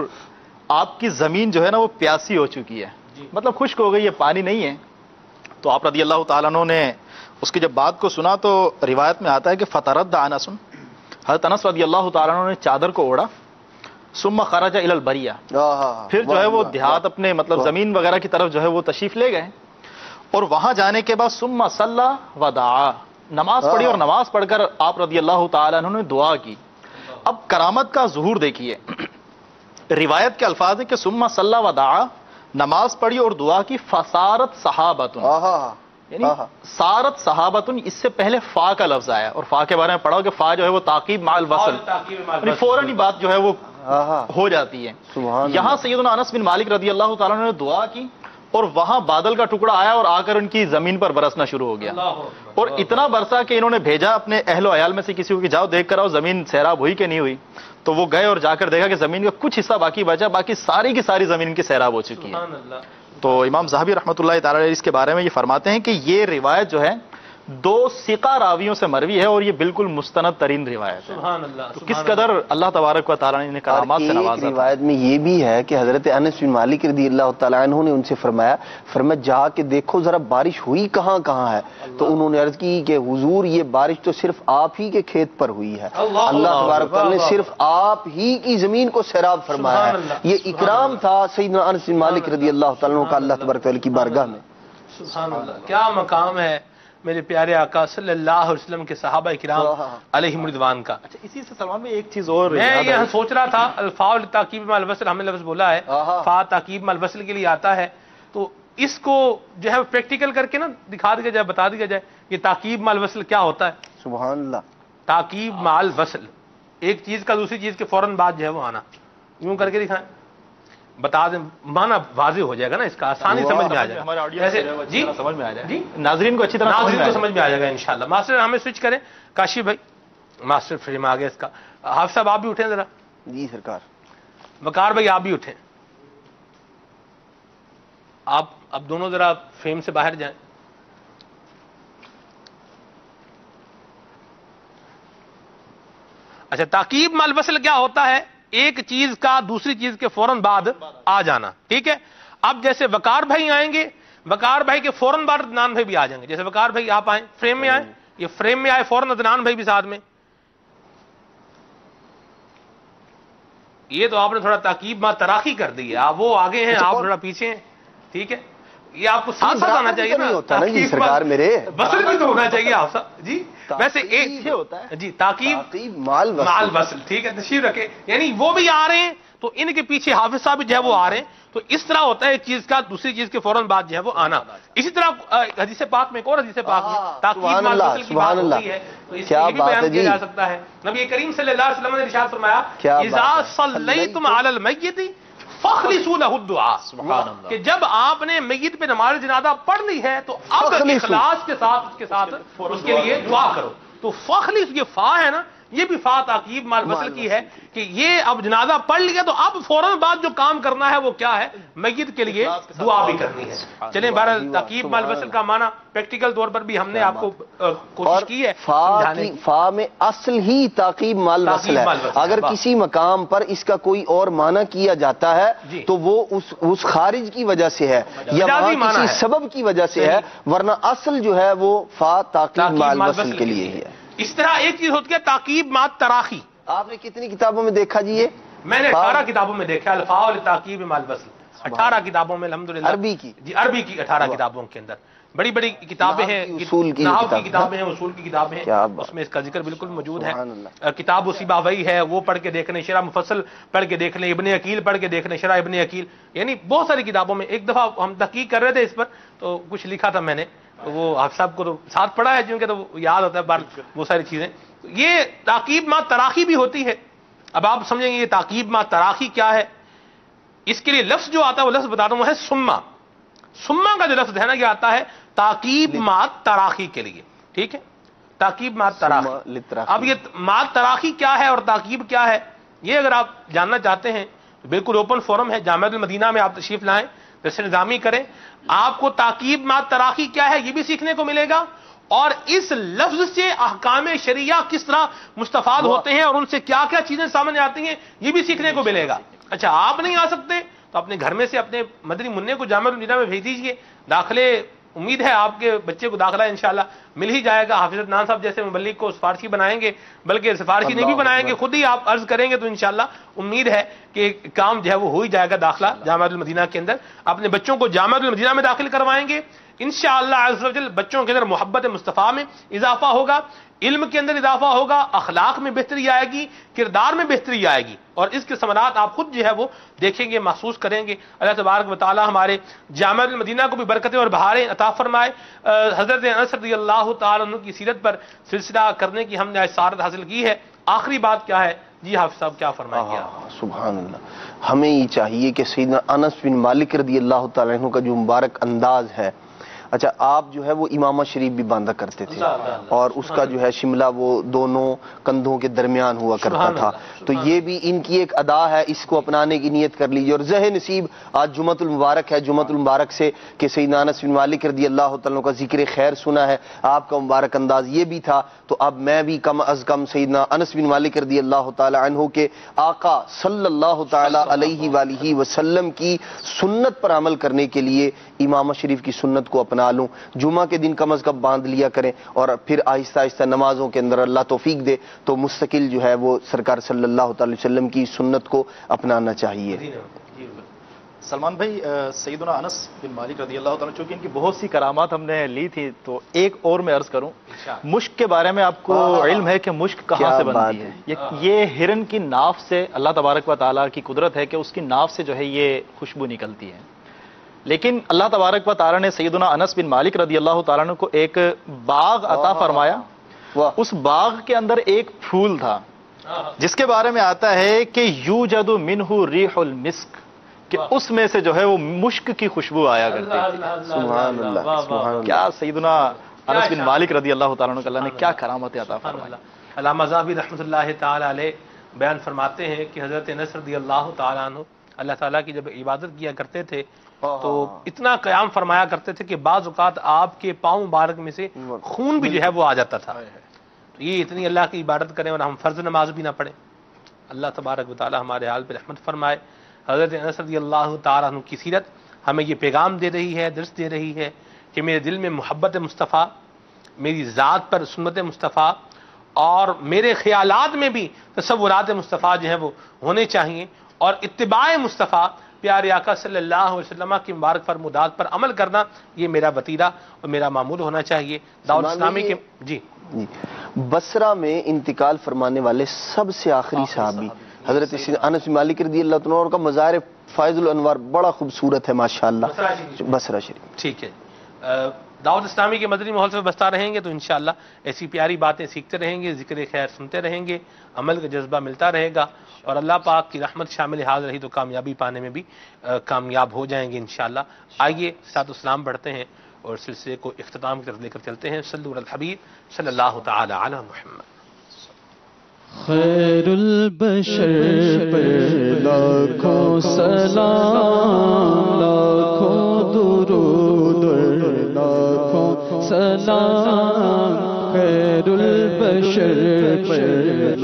S2: آپ کی زمین جو ہے نا وہ پیاسی ہو چکی ہے, مطلب خشک ہو گئی ہے, پانی نہیں ہے. تو آپ رضی اللہ تعالیٰ عنہ نے اس کی جب بات کو سنا تو روایت میں آتا ہے کہ فترد انس, حضرت انس رضی اللہ تعالیٰ عنہ نے چادر کو اوڑا, ثم خرج الی البریہ, پھر جو ہے وہ دیہات اپنے مطلب زمین وغیرہ کی طرف جو ہے وہ تشریف لے گئے, اور وہاں جانے کے بعد ثم صلی ودعا, نماز پڑھی, اور نماز پڑھ کر آپ رضی اللہ تعالیٰ عنہ نے دعا کی. اب کرامت کا ظہور دیکھیے, روایت کے الفاظ ہے کہ ثم صلی ودعا, نماز پڑھی اور دعا کی, فسارت صحابتن, یعنی سارت صحابتن, اس سے پہلے فا کا لفظ آیا, اور فا کے بارے میں پڑھا کہ فا جو ہے وہ تعقیب مع الوصل, یعنی فوراً ہی بات جو ہے وہ ہو جاتی ہے. یہاں سیدنا انس بن مالک رضی اللہ تعالیٰ عنہ نے دعا کی, اور وہاں بادل کا ٹکڑا آیا اور آ کر ان کی زمین پر برسنا شروع ہو گیا, اور اتنا برسا کہ انہوں نے بھیجا اپنے اہل و عیال میں سے کسی کو کہ جاؤ دیکھ کر آؤ زمین سیراب ہوئی کہ نہیں ہوئی. تو وہ گئے اور جا کر دیکھا کہ زمین کا کچھ حصہ باقی بچا, باقی ساری کی ساری زمین کی سیراب ہو چکی ہے. تو امام ذہبی رحمۃ اللہ تعالی علیہ اس کے بارے میں یہ فرماتے ہیں کہ یہ روایت جو ہے 2 ثقہ راویوں سے مروی ہے, اور یہ بالکل مستند ترین روایت ہے. تو کس قدر اللہ تبارک و تعالیٰ نے کرامات سے نوازا.
S5: روایت میں یہ بھی ہے کہ حضرت انس بن مالک رضی اللہ تعالیٰ عنہ نے ان سے فرمایا جا کے دیکھو ذرا بارش ہوئی کہاں کہاں ہے. تو انہوں نے عرض کی کہ حضور یہ بارش تو صرف آپ ہی کے کھیت پر ہوئی ہے, اللہ تبارک تعالیٰ نے صرف آپ ہی کی زمین کو سیراب فرمایا ہے. یہ اکرام تھا سیدنا انس بن مالک رضی اللہ تعالیٰ عنہ کا اللہ تبارک تعالیٰ کی بارگاہ میں.
S3: سبحان اللہ, کیا مقام ہے میرے پیارے آقا صلی اللہ علیہ وسلم کے صحابہ کرام علیہم رضوان کا.
S2: اچھا, اسی سے سلمان میں ایک چیز اور
S3: میں یہ سوچ رہا تھا, الفاء تاکیب مع الوصل ہم نے لفظ بولا ہے, فا تاکیب مع الوصل کے لیے آتا ہے, تو اس کو جو ہے پریکٹیکل کر کے نا دکھا دیا جائے, بتا دیا جائے کہ تاکیب مع الوصل کیا ہوتا ہے.
S5: سبحان اللہ.
S3: تاکیب مع الوصل, ایک چیز کا دوسری چیز کے فوراً بعد جو ہے وہ آنا, یوں کر کے دکھائیں, بتا دیں, مانا واضح ہو جائے گا نا, اس کا آسانی سمجھ میں آ جائے گا. جی
S2: سمجھ میں آ جائے,
S3: جی
S2: ناظرین کو اچھی طرح
S3: سمجھ میں آ جائے گا انشاءاللہ. ماسٹر ہمیں سوئچ کریں, کاشف بھائی ماسٹر فریم آ گیا اس کا. حافظ صاحب آپ بھی اٹھیں ذرا.
S5: جی سرکار.
S3: وقار بھائی آپ بھی اٹھیں, آپ اب دونوں ذرا فریم سے باہر جائیں. اچھا, تاکیب مع الوصل کیا ہوتا ہے؟ ایک چیز کا دوسری چیز کے فوراً بعد آ جانا. ٹھیک ہے, اب جیسے وقار بھائی آئیں گے, وقار بھائی کے فوراً بعد عدنان بھائی بھی آ جائیں گے. جیسے وقار بھائی آپ آئیں, فریم میں آئیں, یہ فریم میں آئے, فوراً عدنان بھائی بھی ساتھ میں. یہ تو آپ نے تھوڑا تاکیب مع تراخی کر دی ہے, آپ وہ آگے ہیں, آپ تھوڑا پیچھے ہیں. ٹھیک ہے, یہ آپ کو ساتھ ساتھ آنا چاہیے نا.
S5: سرکار میرے
S3: وصل بھی تو ہونا چاہیے آپ سب. جی ویسے ایک ہوتا ہے جی تاکیب مع الوصل. ٹھیک ہے, تشریف رکھے, یعنی وہ بھی آ رہے ہیں تو ان کے پیچھے حافظ صاحب جو ہے وہ آ رہے ہیں. تو اس طرح ہوتا ہے ایک چیز کا دوسری چیز کے فوراً بعد جو ہے وہ آنا. اسی طرح حدیث پاک میں ایک اور حدیث پاک میں تاکید مال وصل کی بات ہوتی ہے، تو اس یہ بھی بیان کیا جا سکتا ہے. نبی کریم صلی اللہ علیہ وسلم نے ارشاد فرمایا اذا صلیتم علی المیت فخلصوا له الدعاء، کہ جب آپ نے میت پہ نماز جنازہ پڑھ لی ہے تو اب اخلاص کے ساتھ اس کے لیے دعا کرو. تو فخلص یہ فا ہے نا، یہ بھی فا تاکید مال وصل کی ہے کہ یہ اب جنازہ پڑھ لیا تو اب فوراً بعد جو کام کرنا ہے وہ کیا ہے؟ میت کے لیے دعا بھی کرنی ہے. چلیں بہرحال تاکید مال وصل کا معنی پریکٹیکل طور پر بھی ہم نے آپ کو کوشش کی ہے.
S5: فا میں اصل ہی تاکید مال وصل ہے. اگر کسی مقام پر اس کا کوئی اور معنی کیا جاتا ہے تو وہ اس خارج کی وجہ سے ہے یا وہاں کسی سبب کی وجہ سے ہے، ورنہ اصل جو ہے وہ فا تاکید مال وصل کے لیے ہی ہے.
S3: اس طرح ایک چیز ہوتی ہے تاکیب مات تراخی.
S5: آپ نے کتنی کتابوں میں دیکھا جی؟ یہ
S3: میں نے 18 کتابوں میں دیکھا الفاء والتاکیب مال وصل. 18 کتابوں میں الحمدللہ
S5: عربی کی
S3: عربی کی 18 کتابوں کے اندر بڑی بڑی کتابیں ہیں، نحو کی کتابیں ہیں، اصول کی کتابیں ہیں، اس میں اس کا ذکر بالکل موجود ہے. کتاب سیبویہ ہے، وہ پڑھ کے دیکھ لیں، شرح مفصل پڑھ کے دیکھ لیں، ابن عقیل پڑھ کے دیکھ لیں، شرح ابن عقیل، یعنی بہت ساری کتابوں میں. ایک دفعہ ہم تحقیق کر رہے تھے اس پر تو کچھ لکھا تھا میں نے، وہ آپ صاحب کو تو ساتھ پڑھا ہے جن کے تو یاد ہوتا ہے بار وہ ساری چیزیں. یہ تاکیب ما تراخی بھی ہوتی ہے. اب آپ سمجھیں گے یہ تاکیب ما تراخی کیا ہے. اس کے لیے لفظ جو آتا ہے وہ لفظ بتاتا ہوں وہ ہے سما. سما کا جو لفظ ہے نا یہ آتا ہے تاکیب ما تراخی کے لیے. ٹھیک ہے، تاکیب ما تراخی. اب یہ ما تراخی کیا ہے اور تاکیب کیا ہے، یہ اگر آپ جاننا چاہتے ہیں تو بالکل اوپن فورم ہے، جامعہ المدینہ میں آپ تشریف لائیں، درس نظامی کریں. آپ کو تاکیب ما تراخی کیا ہے یہ بھی سیکھنے کو ملے گا، اور اس لفظ سے احکام شریعہ کس طرح مستفاد ہوتے ہیں اور ان سے کیا کیا چیزیں سامنے آتی ہیں یہ بھی سیکھنے کو ملے گا. اچھا آپ نہیں آ سکتے تو اپنے گھر میں سے اپنے مدنی منع کو جامعہ المدینہ میں بھیج دیجئے. داخلے امید ہے آپ کے بچے کو داخلہ انشاءاللہ مل ہی جائے گا. حافظ عدنان صاحب جیسے مبلغ کو سفارشی بنائیں گے، بلکہ سفارشی نہیں بھی بنائیں گے، خود ہی آپ عرض کریں گے تو انشاءاللہ امید ہے کہ کام جو ہے وہ ہو ہی جائے گا. داخلہ جامعہ المدینہ کے اندر اپنے بچوں کو جامعہ المدینہ میں داخل کروائیں گے، انشاءاللہ عز و جل بچوں کے اندر محبت مصطفیٰ میں اضافہ ہوگا، علم کے اندر اضافہ ہوگا، اخلاق میں بہتری آئے گی، کردار میں بہتری آئے گی، اور اس کے ثمرات آپ خود جو ہے وہ دیکھیں گے، محسوس کریں گے. اللہ تبارک و تعالی ہمارے جامعہ المدینہ کو بھی برکتیں اور بہاریں عطا فرمائے. حضرت انس رضی اللہ تعالی عنہ کی سیرت پر سلسلہ کرنے کی ہم نے آج سعادت حاصل کی ہے. آخری بات کیا ہے جی حافظ صاحب کیا فرمائیں گے آپ؟
S5: سبحان اللہ. ہمیں یہ چاہیے کہ سیدنا انس بن مالک رضی اللہ تعالی عنہ کا جو مبارک انداز ہے، اچھا آپ جو ہے وہ امامہ شریف بھی باندھا کرتے تھے اور اس کا جو ہے شملہ وہ دونوں کندھوں کے درمیان ہوا کرتا تھا. تو یہ بھی ان کی ایک ادا ہے، اس کو اپنانے کی نیت کر لیجیے. اور ذہ نصیب آج جمعۃ المبارک ہے، جمعۃ المبارک سے کہ سیدنا انس بن مالک رضی اللہ تعالیٰ کا ذکر خیر سنا ہے، آپ کا مبارک انداز یہ بھی تھا. تو اب میں بھی کم از کم سیدنا انس بن مالک رضی اللہ تعالی عنہ کے آقا صلی اللہ تعالی علیہ وآلہ وسلم کی سنت پر عمل کرنے کے لیے امامہ شریف کی سنت کو اپنا لوں. جمعہ کے دن کم از کم باندھ لیا کریں اور پھر آہستہ آہستہ نمازوں کے اندر اللہ توفیق دے تو مستقل جو ہے وہ سرکار صلی اللہ تعالی وسلم کی سنت کو اپنانا چاہیے.
S2: سلمان بھائی، سیدنا انس بن مالک رضی اللہ تعالیٰ چونکہ ان کی بہت سی کرامات ہم نے لی تھی، تو ایک اور میں عرض کروں، مشک کے بارے میں آپ کو علم ہے کہ مشک کہاں سے بنتی ہے؟ یہ ہرن کی ناف سے اللہ تبارک و تعالیٰ کی قدرت ہے کہ اس کی ناف سے جو ہے یہ خوشبو نکلتی ہے. لیکن اللہ تبارک و تعالیٰ نے سیدنا انس بن مالک رضی اللہ تعالیٰ عنہ کو ایک باغ عطا فرمایا. اس باغ کے اندر ایک پھول تھا جس کے بارے میں آتا ہے کہ یوجد منہ ریح المسک، کہ اس میں سے جو ہے وہ مشک کی خوشبو آیا کرتی ہے.
S5: سبحان اللہ.
S2: کیا سیدنا انس بن مالک رضی اللہ تعالیٰ عنہ اللہ نے کیا کرامت عطا فرمائی.
S3: علامہ ذہبی رحمۃ اللہ تعالی علیہ بیان فرماتے ہیں کہ حضرت انس رضی اللہ تعالیٰ عنہ اللہ تعالیٰ کی جب عبادت کیا کرتے تھے تو اتنا قیام فرمایا کرتے تھے کہ بعض اوقات آپ کے پاؤں مبارک میں سے خون بھی جو ہے وہ آ جاتا تھا. تو یہ اتنی اللہ کی عبادت کریں اور ہم فرض نماز بھی نہ پڑھیں. اللہ تبارک و تعالی ہمارے حال پہ رحمت فرمائے. حضرت انس رضی اللہ تعالیٰ عنہ کی سیرت ہمیں یہ پیغام دے رہی ہے، درس دے رہی ہے کہ میرے دل میں محبت مصطفیٰ، میری ذات پر سنت مصطفیٰ اور میرے خیالات میں بھی تصورات مصطفیٰ جو ہیں وہ ہونے چاہیے، اور اتباع مصطفیٰ پیارے آقا صلی اللہ علیہ وسلم کی مبارک فرمودات پر عمل کرنا یہ میرا وتیرہ اور میرا معمول ہونا چاہیے. دعوت اسلامی کے جی
S5: بصرہ میں انتقال فرمانے والے سب سے آخری صحابی حضرت انس بن مالک رضی اللہ عنہ کا مزار فائض الانوار بڑا خوبصورت ہے ماشاءاللہ، بصرہ شریف۔
S3: ٹھیک ہے، دعوت اسلامی کے مدنی ماحول سے بستا رہیں گے تو انشاءاللہ ایسی پیاری باتیں سیکھتے رہیں گے، ذکر خیر سنتے رہیں گے، عمل کا جذبہ ملتا رہے گا، اور اللہ پاک کی رحمت شامل حال رہی تو کامیابی پانے میں بھی کامیاب ہو جائیں گے انشاءاللہ۔ آئیے ساتھ اسلام بڑھتے ہیں اور سلسلے کو اختتام کی طرف لے کر چلتے ہیں۔ صلو علی الحبیب صلی اللہ تعالی علی محمد۔
S15: خیر البشر پر لاکھوں سلام، لاکھوں درود لاکھوں سلام، خیر البشر پر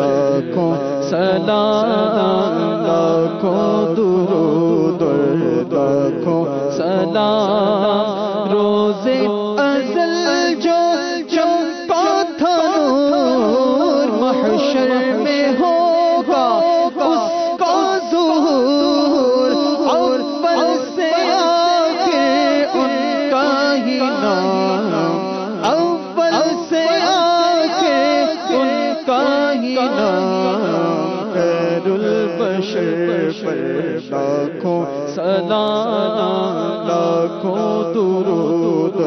S15: لاکھوں سلام، لاکھوں درود لاکھوں سلام، روزے ازل جو چمکا تھا نور، محشر میں ہوگا اس کا ظہور، اور پل سے آخر ان کا ہی نام، اول سے آخر ان کا ہی نام، خیر البشر پر لاکھوں سلام، لاکھوں درود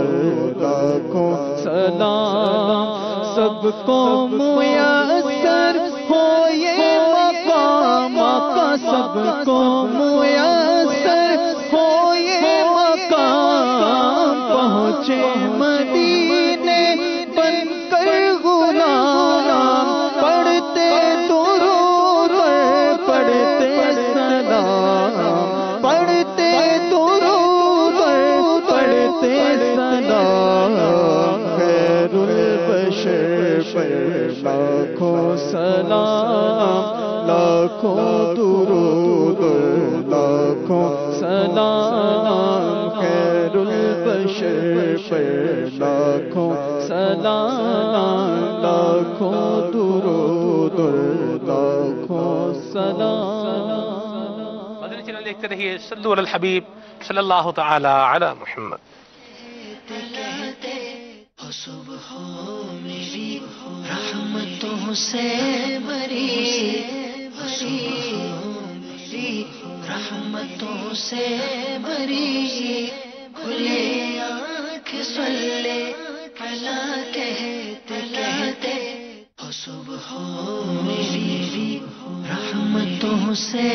S15: لاکھوں سلام، سب کو میسر ہو یہ مقام آقا، سب کو میسر ہو یہ مقام، پہنچے مدینے بن کر غلام، پڑھتے درود پڑھتے سلام، پڑھتے درود پڑھتے سلام، خیر البشر پر لاکھوں سلام، لاکھوں درود لاکھوں سلام، خیر البشر پر لاکھوں سلام، لاکھوں درود لاکھوں سلام۔
S3: مدنی چینل دیکھتے رہیے، صلو علی الحبیب صلی اللہ تعالی علی محمد۔
S6: صبح میری رحمتوں سے بری، میری رحمتوں سے بری، کھلے آنکھ صلی کلا کہتے کہتے، صبح میری رحمتوں سے